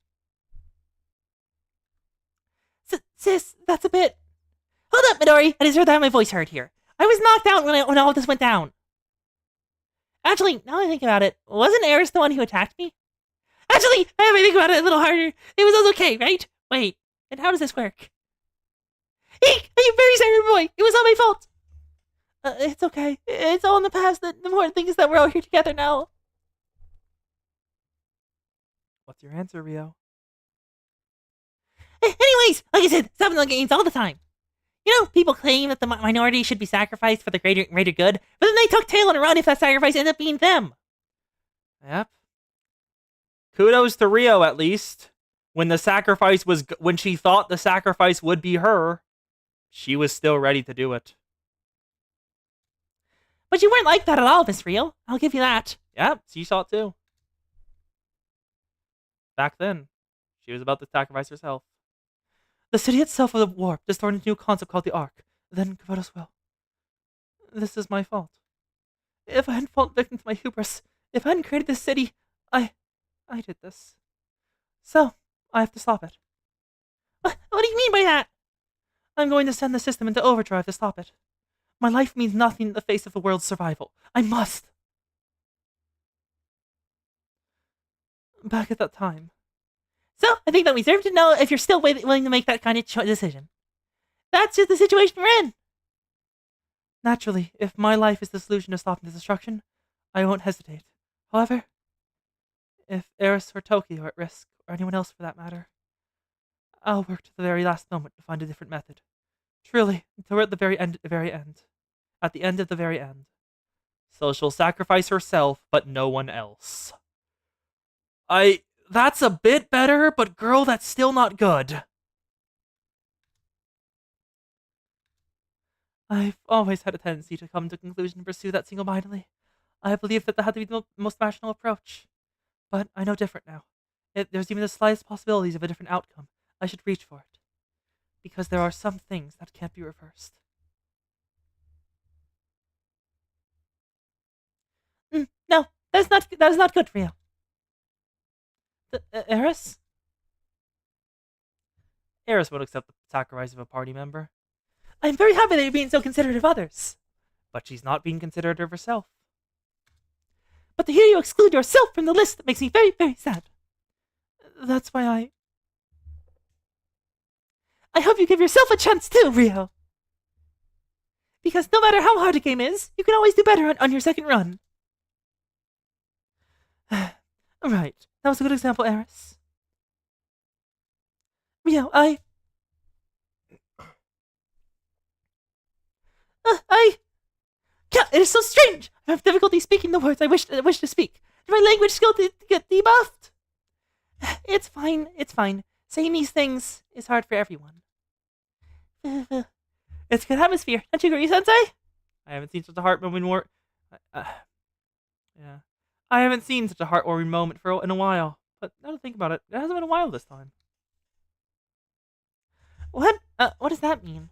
Sis, that's a bit... Hold up, Midori. I deserve to have my voice heard here. I was knocked out when all this went down. Actually, now I think about it, wasn't Eris the one who attacked me? Actually, I have to think about it a little harder. It was all okay, right? Wait, and how does this work? Eek! I'm very sorry, boy. It was all my fault. It's okay. It's all in the past. The important thing is that we're all here together now. What's your answer, Rio? Anyways, like I said, stop in the games all the time. You know, people claim that the minority should be sacrificed for the greater good, but then they tuck tail and run if that sacrifice ends up being them. Yep. Kudos to Rio, at least. When she thought the sacrifice would be her, she was still ready to do it. But you weren't like that at all, Miss Rio. I'll give you that. Yep, she saw it too. Back then, she was about to sacrifice herself. The city itself was a warp, distorted into a new concept called the Ark. Then Kavados will. This is my fault. If I hadn't fallen victim to my hubris, if I hadn't created this city, I did this. So, I have to stop it. What do you mean by that? I'm going to send the system into overdrive to stop it. My life means nothing in the face of the world's survival. I must. Back at that time. So, I think that we deserve to know if you're still willing to make that kind of decision. That's just the situation we're in. Naturally, if my life is the solution to stopping the destruction, I won't hesitate. However, if Eris or Toki are at risk, or anyone else for that matter, I'll work to the very last moment to find a different method. Truly, until we're at the very end. At the end of the very end. So she'll sacrifice herself, but no one else. That's a bit better, but girl, that's still not good. I've always had a tendency to come to a conclusion and pursue that single-mindedly. I believe that had to be the most rational approach. But I know different now. If there's even the slightest possibilities of a different outcome, I should reach for it. Because there are some things that can't be reversed. No, that is not good for you. Eris? Eris won't accept the sacrifice of a party member. I'm very happy that you're being so considerate of others. But she's not being considerate of herself. But to hear you exclude yourself from the list makes me very, very sad. That's why I hope you give yourself a chance too, Rio. Because no matter how hard a game is, you can always do better on your second run. Right, that was a good example, Eris. Rio, yeah, it is so strange. I have difficulty speaking the words I wish to speak. My language skill get debuffed. It's fine. Saying these things is hard for everyone. It's a good atmosphere. Don't you agree, Sensei? I haven't seen such a heartwarming yeah. I haven't seen such a heartwarming moment in a while. But now to think about it, it hasn't been a while this time. What? What does that mean?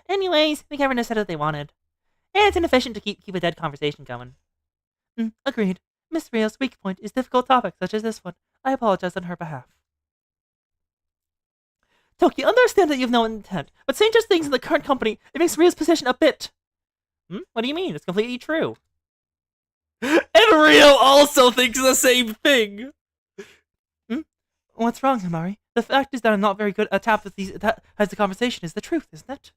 Anyways, the governor said what they wanted. And it's inefficient to keep a dead conversation going. Agreed. Miss Rio's weak point is difficult topics such as this one. I apologize on her behalf. Toki, understand that you have no intent, but saying just things in the current company, it makes Rio's position a bit... What do you mean? It's completely true. And Rio also thinks the same thing! What's wrong, Himari? The fact is that I'm not very good at tap that has the conversation is the truth, isn't it?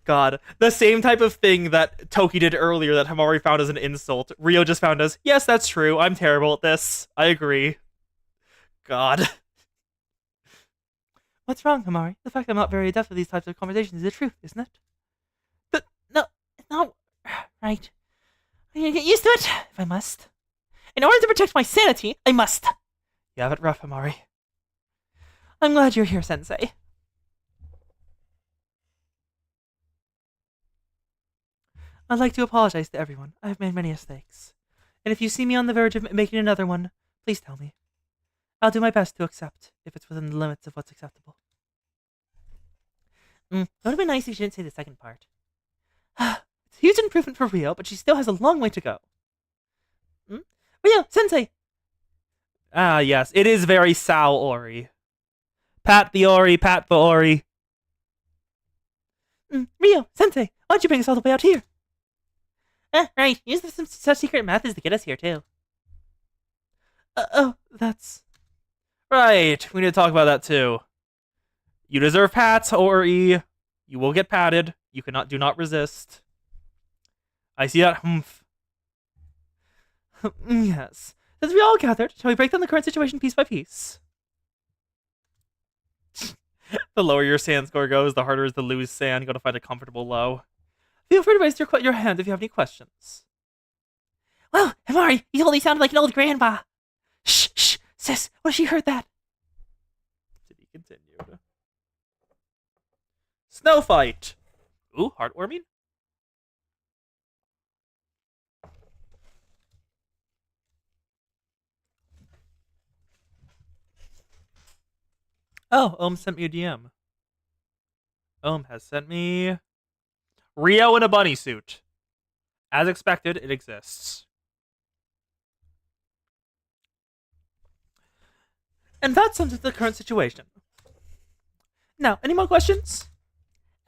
God, the same type of thing that Toki did earlier that Himari found as an insult, Rio just found as, yes, that's true, I'm terrible at this, I agree. God. What's wrong, Himari? The fact that I'm not very adept at these types of conversations is the truth, isn't it? But, no, it's not right. I'm gonna get used to it, if I must. In order to protect my sanity, I must. You have it rough, Himari. I'm glad you're here, Sensei. I'd like to apologize to everyone. I've made many mistakes. And if you see me on the verge of making another one, please tell me. I'll do my best to accept, if it's within the limits of what's acceptable. It would have been nice if she didn't say the second part. It's a huge improvement for Rio, but she still has a long way to go. Rio, Sensei! Ah, yes, it is very Sao Ori. Pat the Ori, pat the Ori. Rio, Sensei, why'd you bring us all the way out here? Right, use some such secret methods to get us here, too. That's... Right, we need to talk about that, too. You deserve pats, Ori. You will get patted. You do not resist. I see that humph. Yes. Since we all gathered, shall we break down the current situation piece by piece? The lower your sand score goes, the harder it is to lose sand. You gotta find a comfortable low. Feel free to raise your hand if you have any questions. Well, Himari, you totally sounded like an old grandpa. Shh, sis, what if she heard that? Did he continue? Snow fight. Ooh, heartwarming. Oh, Ohm sent me a DM. Ohm has sent me Rio in a bunny suit. As expected, it exists. And that sums up the current situation. Now, any more questions?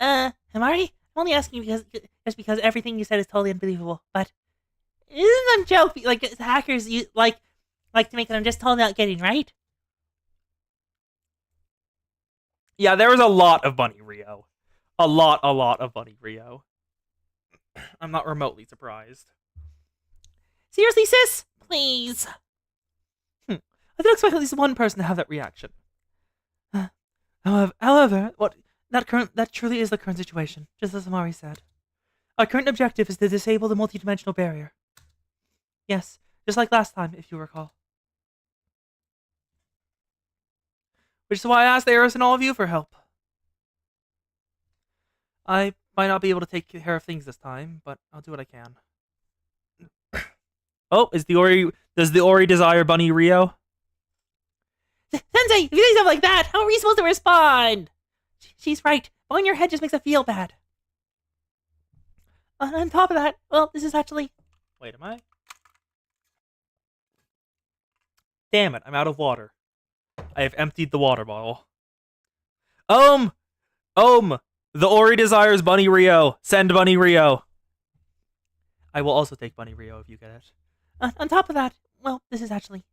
Himari, I'm only asking just because everything you said is totally unbelievable, but isn't some joke like hackers you like to make that I'm just totally not getting, right? Yeah, there was a lot of Bunny Rio. A lot of Bunny Rio. I'm not remotely surprised. Seriously, sis? Please. I did expect at least one person to have that reaction. However, that truly is the current situation, just as Amari said. Our current objective is to disable the multidimensional barrier. Yes, just like last time, if you recall. Which is why I asked Eris and all of you for help. I might not be able to take care of things this time, but I'll do what I can. Oh, does the Ori desire Bunny Rio? Sensei, if you say stuff like that, how are we supposed to respond? She's right. Bowing your head just makes us feel bad. On top of that, well, this is actually... Wait, am I? Damn it, I'm out of water. I have emptied the water bottle. Ohm! The Ori desires Bunny Rio. Send Bunny Rio. I will also take Bunny Rio if you get it. On top of that, well, this is actually...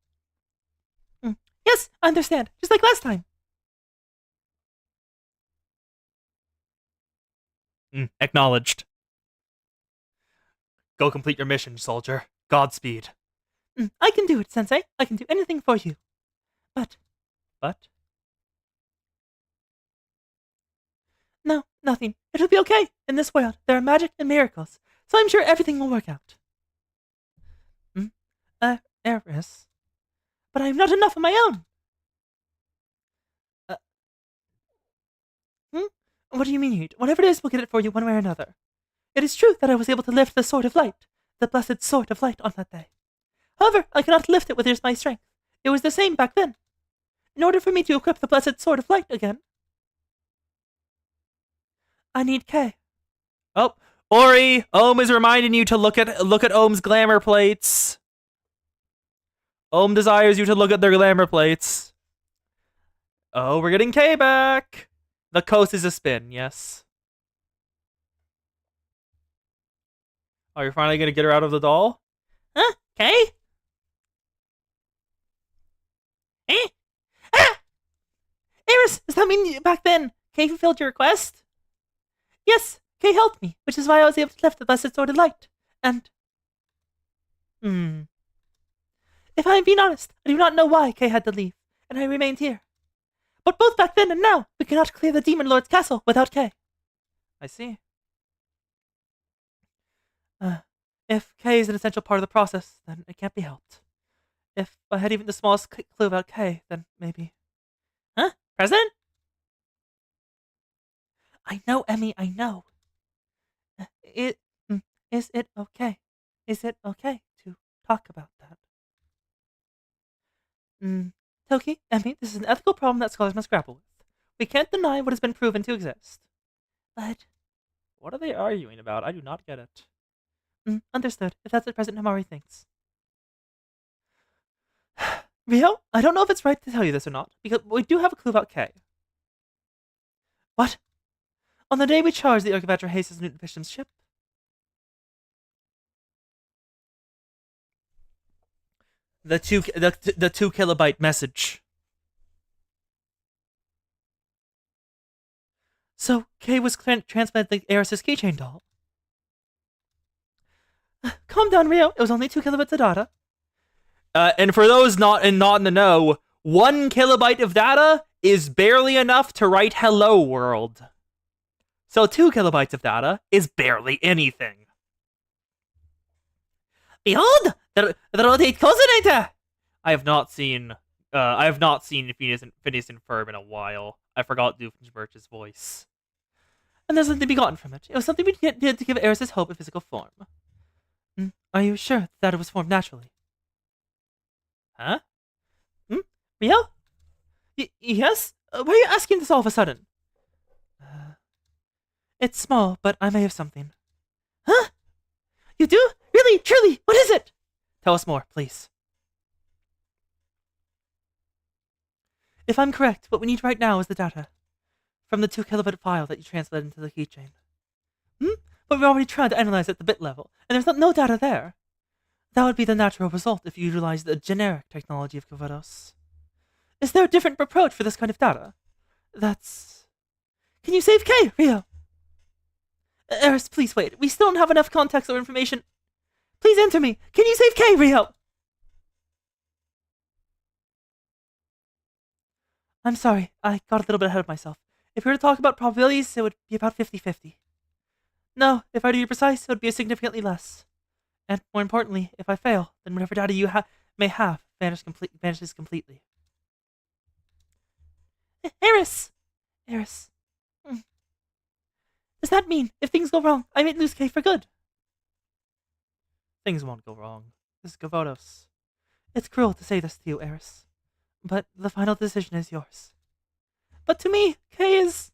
Yes, I understand. Just like last time. Acknowledged. Go complete your mission, soldier. Godspeed. I can do it, Sensei. I can do anything for you. But? No, nothing. It'll be okay. In this world, there are magic and miracles, so I'm sure everything will work out. Eris. But I'm not enough on my own. What do you mean, Heat? Whatever it is, we'll get it for you one way or another. It is true that I was able to lift the Sword of Light, the blessed Sword of Light, on that day. However, I cannot lift it with just my strength. It was the same back then. In order for me to equip the blessed Sword of Light again, I need Kay. Oh, Ori! Ohm is reminding you to look at Ohm's glamour plates. Ohm desires you to look at their glamour plates. Oh, we're getting Kay back. The coast is a spin, yes. Oh, you're finally gonna get her out of the doll? Huh? Kay? Eh? Ah! Eris, does that mean back then Kay fulfilled your request? Yes, Kay helped me, which is why I was able to lift the blessed Sword of Light. And... If I am being honest, I do not know why Kay had to leave, and I remained here. But both back then and now, we cannot clear the Demon Lord's castle without Kay. I see. If Kay is an essential part of the process, then it can't be helped. If I had even the smallest clue about Kay, then maybe... Huh? President? I know, Emmy, I know. Is it okay? Is it okay to talk about that? Toki, Emmy, this is an ethical problem that scholars must grapple with. We can't deny what has been proven to exist. But... What are they arguing about? I do not get it. Understood, if that's what President Hamari thinks. Rio, I don't know if it's right to tell you this or not, because we do have a clue about Kay. What? On the day we charged the Archivatra Hayes' Newton Fisham's ship? The 2 kilobyte message. So, Kay was transplanted the Eris' keychain doll. Calm down, Rio. It was only 2 kilobytes of data. And for those not in the know, 1 kilobyte of data is barely enough to write "Hello World." So 2 kilobytes of data is barely anything. Behold, the rotate cosonator. I have not seen Phineas and Ferb in a while. I forgot Doofenshmirtch's voice. And there's something to be gotten from it. It was something we did to give Eris' hope a physical form. Are you sure that it was formed naturally? Huh? Rio? Yes? Why are you asking this all of a sudden? It's small, but I may have something. Huh? You do? Really? Truly? What is it? Tell us more, please. If I'm correct, what we need right now is the data from the 2 kilobyte file that you translated into the keychain. But we're already trying to analyze at the bit level, and there's no data there. That would be the natural result if you utilized the generic technology of Kavados. Is there a different approach for this kind of data? Can you save Kay, Rio? Eris, please wait. We still don't have enough context or information. Please answer me. Can you save Kay, Rio? I'm sorry. I got a little bit ahead of myself. If we were to talk about probabilities, it would be about 50-50. No, if I were to be precise, it would be significantly less. And more importantly, if I fail, then whatever data you may have vanishes completely. Eris! Does that mean, if things go wrong, I may lose Kay for good? Things won't go wrong. This is Kavados. It's cruel to say this to you, Eris. But the final decision is yours. But to me, Kay is...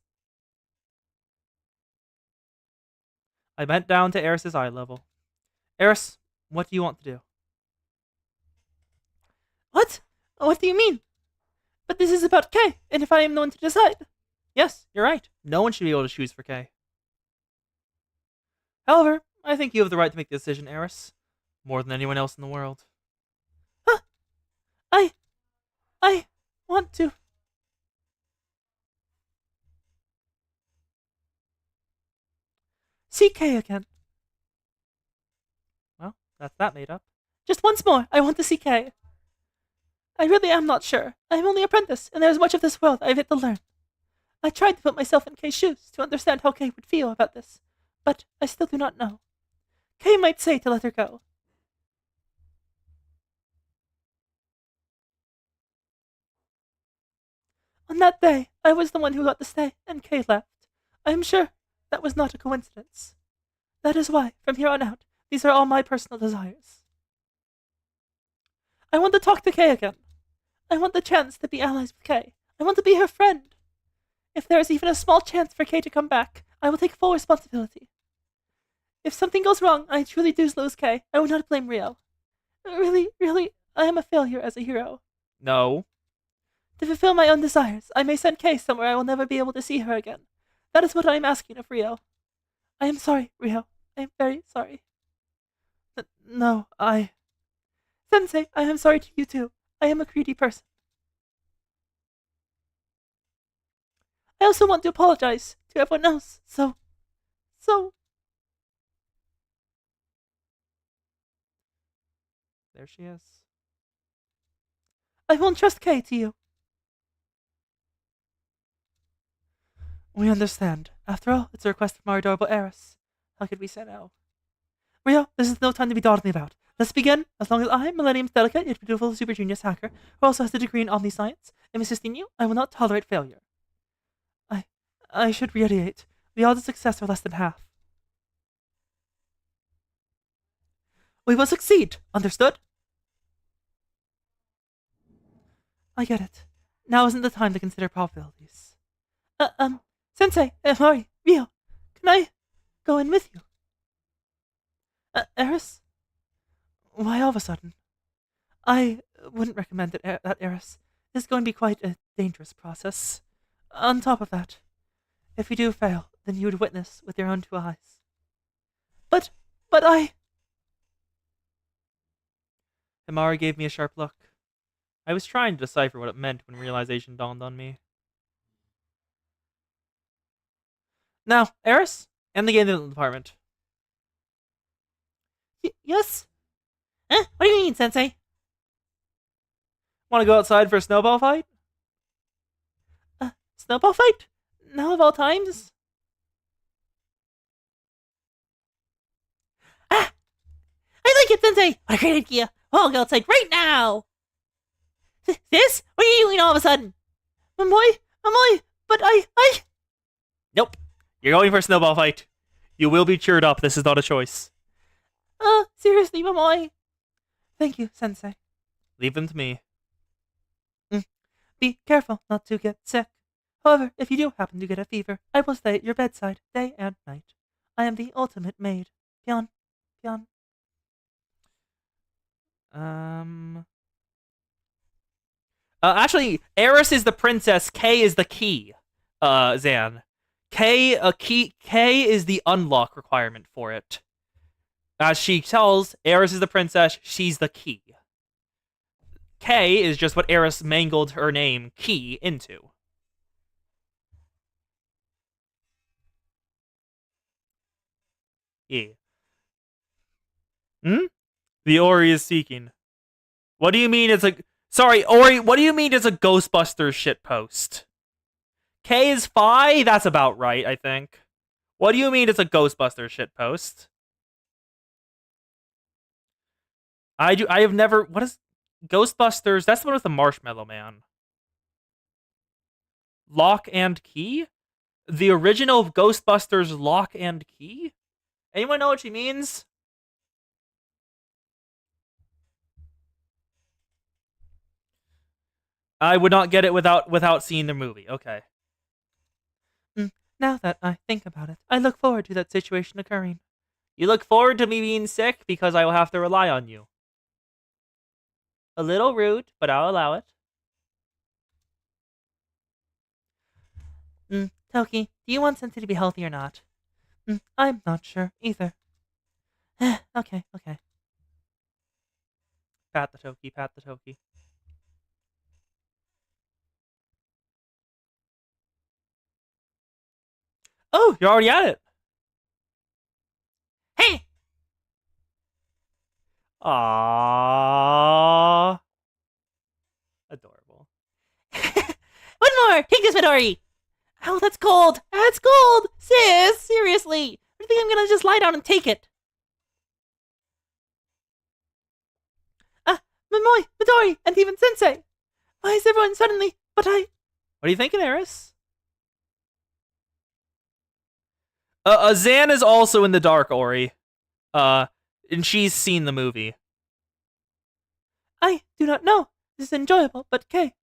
I bent down to Eris' eye level. Eris, what do you want to do? What? What do you mean? But this is about Kay, and if I am the one to decide... Yes, you're right. No one should be able to choose for Kay. However, I think you have the right to make the decision, Eris. More than anyone else in the world. Huh? I want to. See Kay again. Well, that's that made up. Just once more, I want to see Kay. I really am not sure. I am only an apprentice, and there is much of this world I have yet to learn. I tried to put myself in Kay's shoes to understand how Kay would feel about this, but I still do not know. Kay might say to let her go. On that day, I was the one who got to stay, and Kay left. I am sure that was not a coincidence. That is why, from here on out, these are all my personal desires. I want to talk to Kay again. I want the chance to be allies with Kay. I want to be her friend. If there is even a small chance for Kay to come back, I will take full responsibility. If something goes wrong, I truly do lose Kay. I will not blame Rio. Really, I am a failure as a hero. No. To fulfill my own desires, I may send Kay somewhere I will never be able to see her again. That is what I am asking of Rio. I am sorry, Rio. I am very sorry. No, Sensei, I am sorry to you too. I am a greedy person. I also want to apologize to everyone else, so... There she is. I won't trust Kay to you. We understand. After all, it's a request from our adorable Eris. How could we say no? Rio, this is no time to be dawdling about. Let's begin. As long as I, Millennium's delicate yet beautiful super genius hacker, who also has a degree in omniscience, am assisting you, I will not tolerate failure. I should reiterate, the odds of success are less than half. We will succeed, understood? I get it. Now isn't the time to consider probabilities. Sensei, Mari, Rio, can I go in with you? Eris? Why all of a sudden? I wouldn't recommend that Eris. It's going to be quite a dangerous process. On top of that, if you do fail, then you would witness with your own two eyes. But I... Himari gave me a sharp look. I was trying to decipher what it meant when realization dawned on me. Now, Eris, and the game department. Yes? What do you mean, Sensei? Want to go outside for a snowball fight? Snowball fight? Now of all times? Ah! I like it, Sensei! What a great idea! I'll go outside right now! This? What are you doing all of a sudden? Amoy, but I... Nope. You're going for a snowball fight. You will be cheered up. This is not a choice. Seriously, Momoy? Thank you, Sensei. Leave them to me. Be careful not to get sick. However, if you do happen to get a fever, I will stay at your bedside day and night. I am the ultimate maid. Pion. Actually, Eris is the princess. Kay is the key. Zan. Kay is the unlock requirement for it. As she tells, Eris is the princess. She's the key. Kay is just what Eris mangled her name, Key, into. Yeah. The Ori is seeking. What do you mean it's a... Sorry, Ori, what do you mean it's a Ghostbusters shitpost? K is Phi? That's about right, I think. What do you mean it's a Ghostbusters shitpost? I have never... What is... Ghostbusters? That's the one with the Marshmallow Man. Lock and Key? The original Ghostbusters Lock and Key? Anyone know what she means? I would not get it without seeing the movie. Okay. Now that I think about it, I look forward to that situation occurring. You look forward to me being sick because I will have to rely on you. A little rude, but I'll allow it. Toki, do you want Sensei to be healthy or not? I'm not sure either. Okay. Pat the Toki, pat the Toki. Oh, you're already at it. Hey! Aww. Adorable. One more! Take this, Midori! Ow, that's cold! That's cold! Sis, seriously! I think I'm gonna just lie down and take it. Momoy, Midori, and even Sensei! Why is everyone suddenly... But I... What are you thinking, Eris? Zan is also in the dark, Ori. And she's seen the movie. I do not know. This is enjoyable, but Kay.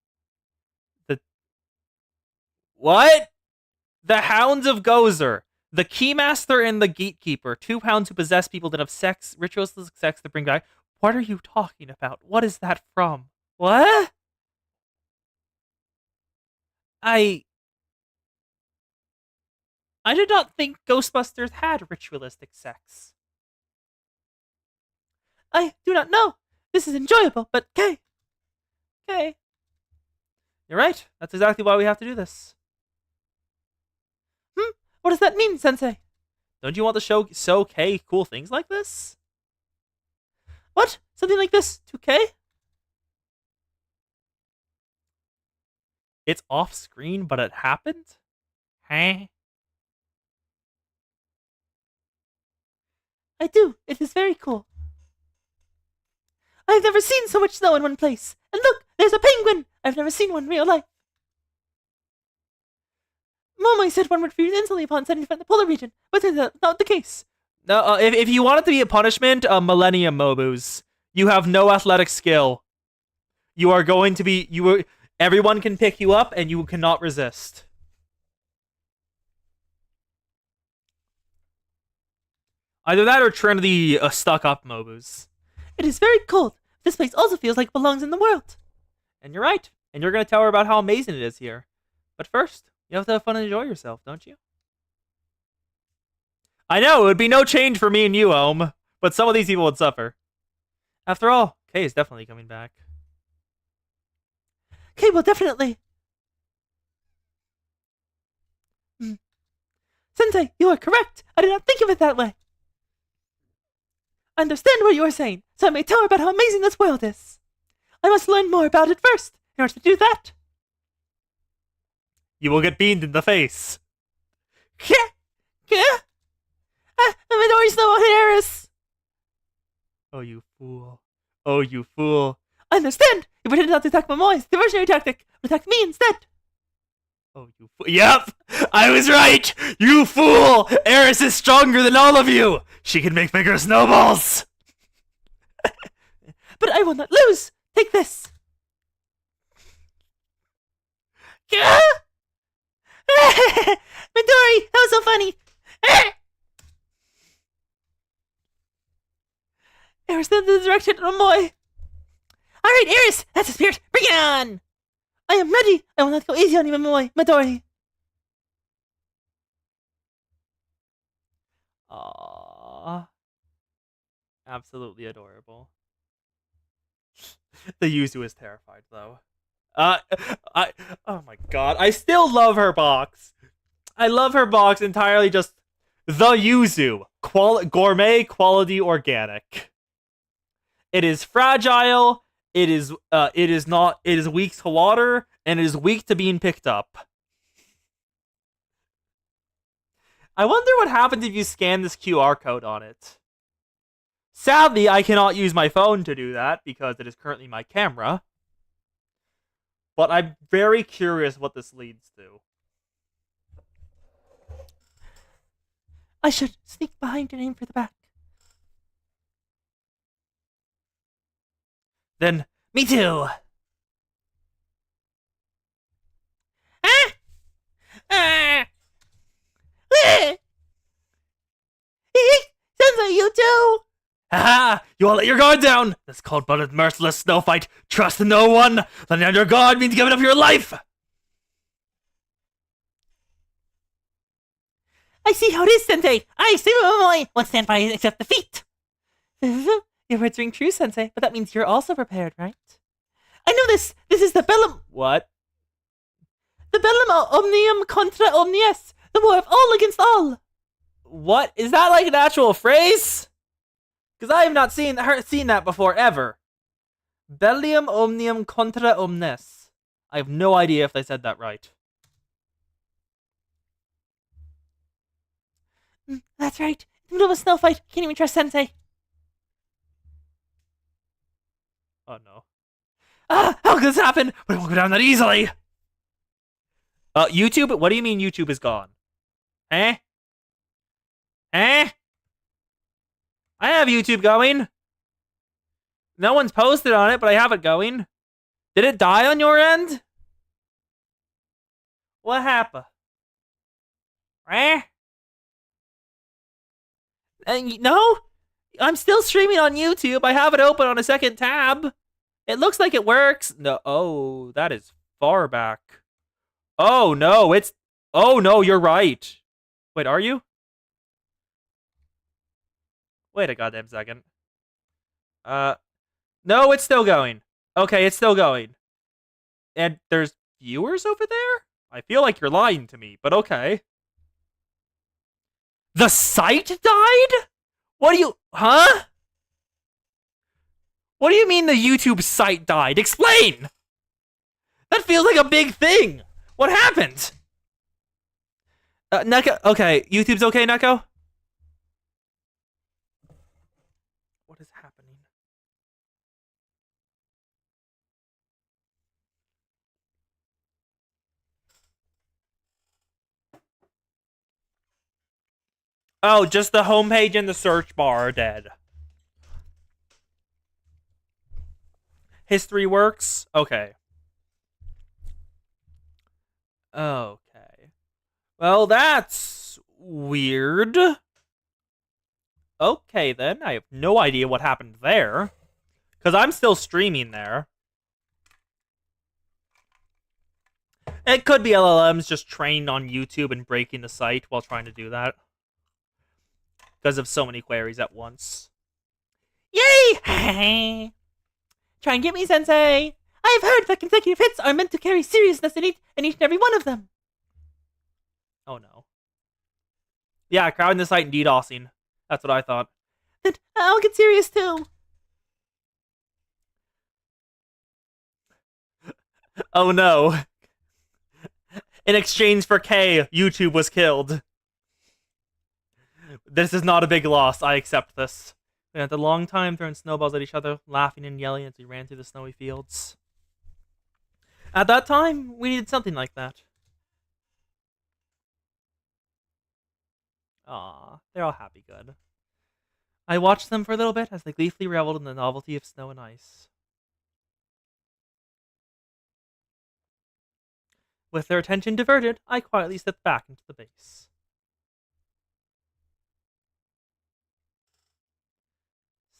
What? The Hounds of Gozer. The Keymaster and the Gatekeeper. 2 hounds who possess people that have sex, ritualistic sex to bring back. What are you talking about? What is that from? What? I did not think Ghostbusters had ritualistic sex. I do not know. This is enjoyable, but Kay. Okay. You're right. That's exactly why we have to do this. What does that mean, Sensei? Don't you want to show Kay cool things like this? What? Something like this to Kay? It's off screen, but it happened? Huh? I do. It is very cool. I've never seen so much snow in one place. And look, there's a penguin. I've never seen one in real life. Momoy said one would freeze instantly upon setting foot in the polar region, but that's not the case. No, if you want it to be a punishment, Millennium Mobus. You have no athletic skill. You are going to be... everyone can pick you up, and you cannot resist. Either that or Trinity stuck-up Mobus. It is very cold. This place also feels like it belongs in the world. And you're right. And you're going to tell her about how amazing it is here. But first, you have to have fun and enjoy yourself, don't you? I know, it would be no change for me and you, Ohm. But some of these people would suffer. After all, Kay is definitely coming back. Kay will definitely. Sensei, you are correct. I did not think of it that way. I understand what you are saying, so I may tell her about how amazing this world is. I must learn more about it first, in order to do that. You will get beamed in the face. Midori's no Harris. Oh, you fool. Oh, you fool. I understand. You pretended not to attack Momoy's diversionary tactic, but attacked me instead. Oh, you fool. Yep! I was right! You fool! Eris is stronger than all of you! She can make bigger snowballs! But I will not lose! Take this! Midori! That was so funny! Eris, in the direction of Momoy! Alright, Eris! That's the spirit! Bring it on! I am ready! I will not go easy on you, Midori! Aww. Absolutely adorable. The Yuzu is terrified, though. Oh my god. I still love her box. I love her box entirely just the Yuzu. Gourmet quality organic. It is fragile. It is weak to water, and it is weak to being picked up. I wonder what happens if you scan this QR code on it. Sadly, I cannot use my phone to do that because it is currently my camera. But I'm very curious what this leads to. I should sneak behind and aim for the back. Then, me too. Sensei, you too! Haha! You all let your guard down! That's called but a merciless snow fight. Trust in no one! Letting down your guard means giving up your life! I see how it is, Sensei. I won't stand by and accept defeat. Your words ring true, Sensei, but that means you're also prepared, right? I know this. This is the bellum. What? The bellum omnium contra omnies. The war of all against all. What? Is that like an actual phrase? Because I have not seen that before, ever. Bellium omnium contra omnes. I have no idea if they said that right. That's right. In the middle of a snow fight. Can't even trust Sensei. Oh no. Ah, how could this happen? But it won't go down that easily. YouTube? What do you mean YouTube is gone? Eh? Eh? I have YouTube going. No one's posted on it, but I have it going. Did it die on your end? What happened? Eh? No? I'm still streaming on YouTube. I have it open on a second tab. It looks like it works. No. Oh, that is far back. Oh, no. Oh, no, you're right. Wait, are you? Wait a goddamn second. No, it's still going. Okay, it's still going. And there's viewers over there? I feel like you're lying to me, but okay. The site died? What do you... Huh? What do you mean the YouTube site died? Explain! That feels like a big thing. What happened? Neko... Okay, YouTube's okay, Neko? What is happening? Oh, just the homepage and the search bar are dead. History works? Okay. Okay. Well, that's weird. Okay, then. I have no idea what happened there. Because I'm still streaming there. It could be LLMs just trained on YouTube and breaking the site while trying to do that. Because of so many queries at once. Yay! Try and get me, Sensei! I've heard that consecutive hits are meant to carry seriousness in each and every one of them. Oh no. Yeah, crowding the site and DDoSing. That's what I thought. Then I'll get serious too. Oh no. In exchange for K, YouTube was killed. This is not a big loss. I accept this. We had a long time throwing snowballs at each other, laughing and yelling as we ran through the snowy fields. At that time, we needed something like that. Aw, they're all happy good. I watched them for a little bit as they gleefully reveled in the novelty of snow and ice. With their attention diverted, I quietly stepped back into the base.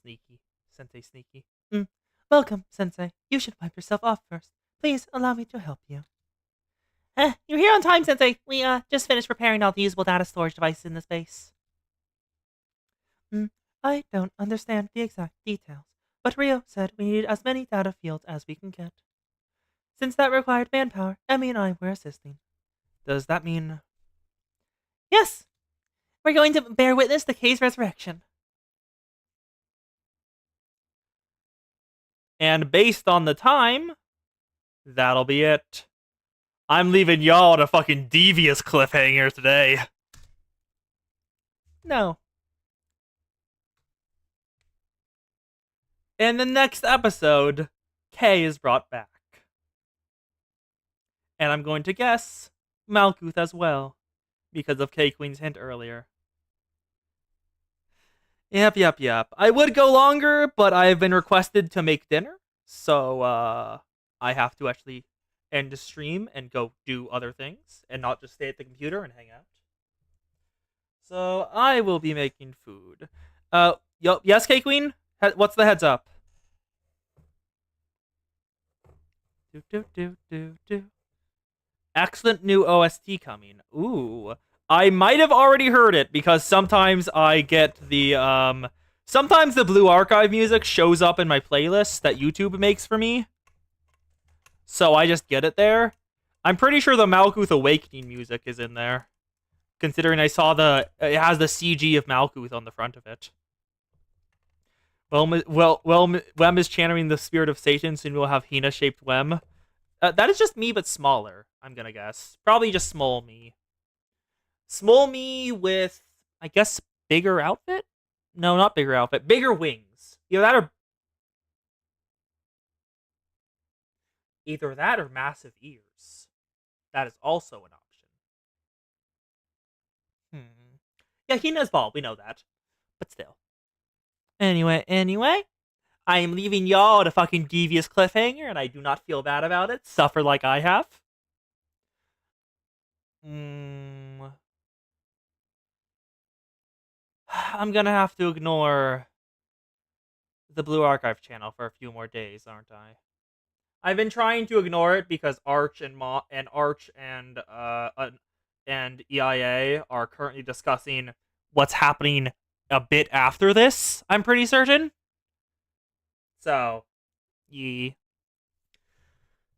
Sneaky. Sensei sneaky. Welcome, Sensei. You should wipe yourself off first. Please allow me to help you. You're here on time, Sensei. We just finished preparing all the usable data storage devices in this base. I don't understand the exact details, but Rio said we needed as many data fields as we can get. Since that required manpower, Emmy and I were assisting. Does that mean... Yes! We're going to bear witness to Kay's resurrection. And based on the time, that'll be it. I'm leaving y'all on a fucking devious cliffhanger today. No. In the next episode, Kay is brought back. And I'm going to guess Malkuth as well, because of K-Queen's hint earlier. Yep. I would go longer, but I've been requested to make dinner, so I have to actually end the stream and go do other things, and not just stay at the computer and hang out. So I will be making food. Yes, K-Queen? What's the heads up? Do. Excellent new OST coming. Ooh. I might have already heard it because sometimes I get the sometimes the Blue Archive music shows up in my playlist that YouTube makes for me. So I just get it there. I'm pretty sure the Malkuth Awakening music is in there, considering I saw it has the CG of Malkuth on the front of it. Wem is channeling the spirit of Satan, soon we'll have Hina-shaped Wem. That is just me, but smaller, I'm gonna guess. Probably just small me. Small me with, I guess, bigger outfit? No, not bigger outfit. Bigger wings. Either that or massive ears. That is also an option. Yeah, Hina's bald. We know that. But still. Anyway. I am leaving y'all at a fucking devious cliffhanger, and I do not feel bad about it. Suffer like I have. I'm gonna have to ignore the Blue Archive channel for a few more days, aren't I? I've been trying to ignore it because Arch and EIA are currently discussing what's happening a bit after this, I'm pretty certain. So, yeah.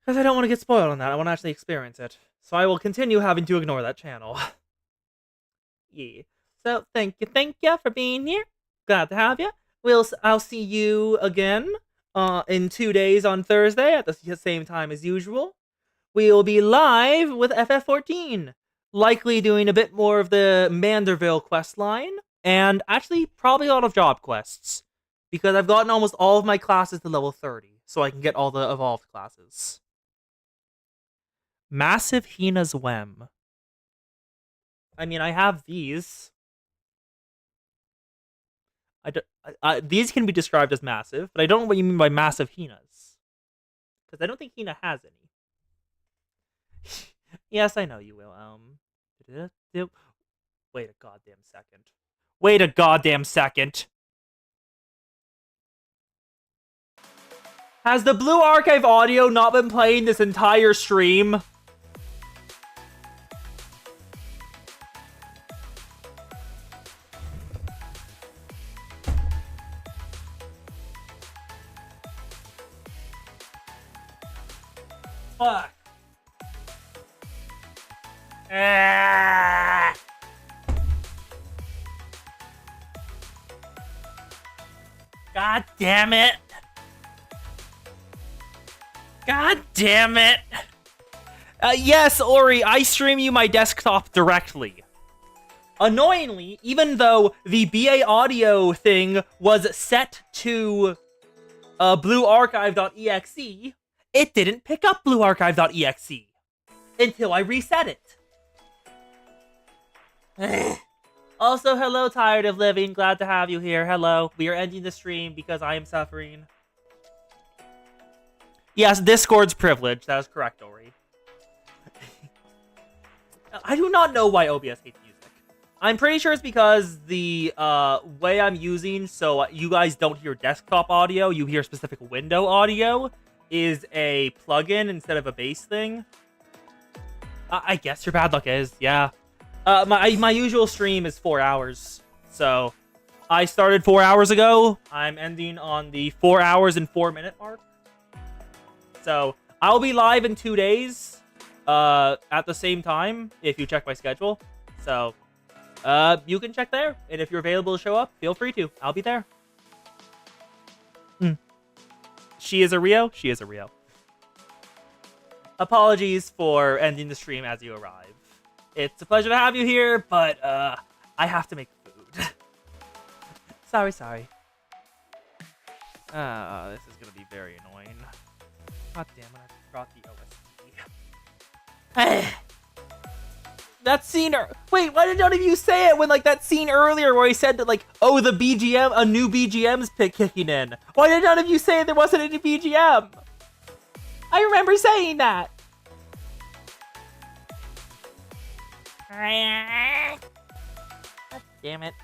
Because I don't want to get spoiled on that. I want to actually experience it. So I will continue having to ignore that channel. Yeah. So, thank you for being here. Glad to have you. I'll see you again in 2 days on Thursday at the same time as usual. We'll be live with FF14. Likely doing a bit more of the Manderville quest line. And actually, probably a lot of job quests. Because I've gotten almost all of my classes to level 30. So I can get all the evolved classes. Massive Hina's Wem. I mean, I have these. These can be described as massive, but I don't know what you mean by massive Hinas. Because I don't think Hina has any. Yes, I know you will. Wait a goddamn second. Has the Blue Archive audio not been playing this entire stream? Fuck. God damn it. Yes, Ori, I stream you my desktop directly. Annoyingly, even though the BA audio thing was set to bluearchive.exe, it didn't pick up bluearchive.exe until I reset it. Also, hello, Tired of Living. Glad to have you here. Hello. We are ending the stream because I am suffering. Yes, Discord's privilege. That is correct, Ori. I do not know why OBS hates music. I'm pretty sure it's because the way I'm using, so you guys don't hear desktop audio, you hear specific window audio, is a plugin instead of a base thing. I guess your bad luck is, yeah. My usual stream is 4 hours, so I started 4 hours ago. I'm ending on the 4 hours and 4 minute mark. So I'll be live in 2 days at the same time if you check my schedule. So you can check there, and if you're available to show up, feel free to. I'll be there. She is a Rio? She is a Rio. Apologies for ending the stream as you arrive. It's a pleasure to have you here, but I have to make food. Sorry. This is gonna be very annoying. God damn it, I forgot the OST. That scene... Wait, why did none of you say it when, like, that scene earlier where he said that, like, oh, the BGM, a new BGM's kicking in? Why did none of you say there wasn't any BGM? I remember saying that. God damn it.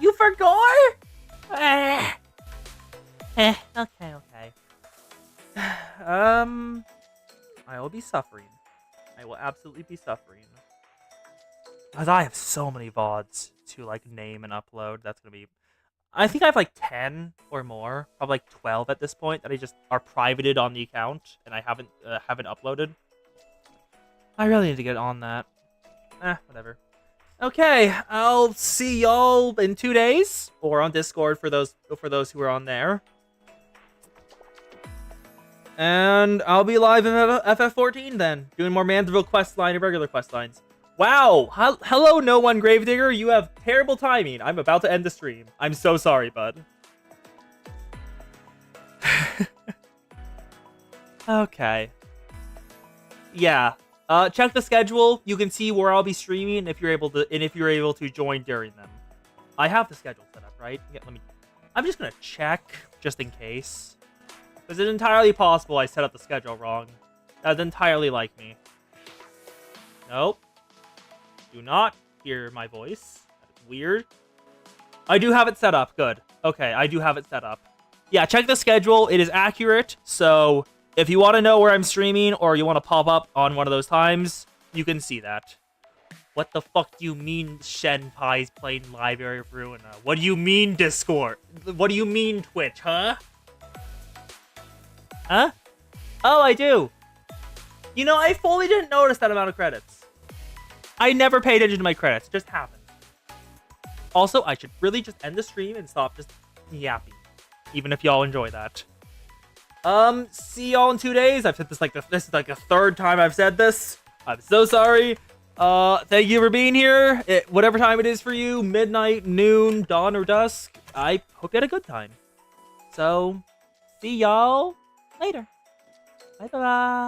You forgot? Okay. I will be suffering. I will absolutely be suffering. Because I have so many VODs to like name and upload. That's gonna be. I think I have like 10 or more, probably like 12 at this point that I just are privated on the account and I haven't uploaded. I really need to get on that. Whatever. Okay, I'll see y'all in 2 days or on Discord for those who are on there. And I'll be live in FF14 then, doing more Mandeville questline and regular questlines. Wow! Hello, No One Gravedigger. You have terrible timing. I'm about to end the stream. I'm so sorry, bud. Okay. Yeah. Check the schedule. You can see where I'll be streaming if you're able to join during them. I have the schedule set up, right? Yeah, I'm just gonna check just in case. Because it's entirely possible I set up the schedule wrong. That's entirely like me. Nope. Do not hear my voice. That's weird. I do have it set up. Good. Okay, I do have it set up. Yeah, check the schedule. It is accurate. So if you want to know where I'm streaming or you want to pop up on one of those times, you can see that. What the fuck do you mean Shenpai's playing Library of Ruina? What do you mean Discord? What do you mean Twitch, huh? Huh? Oh, I do. You know, I fully didn't notice that amount of credits. I never paid attention to my credits. It just happened. Also, I should really just end the stream and stop just yapping. Even if y'all enjoy that. See y'all in 2 days. I've said this this is like the third time I've said this. I'm so sorry. Thank you for being here. Whatever time it is for you, midnight, noon, dawn, or dusk, I hope you had a good time. So, see y'all later. Bye-bye.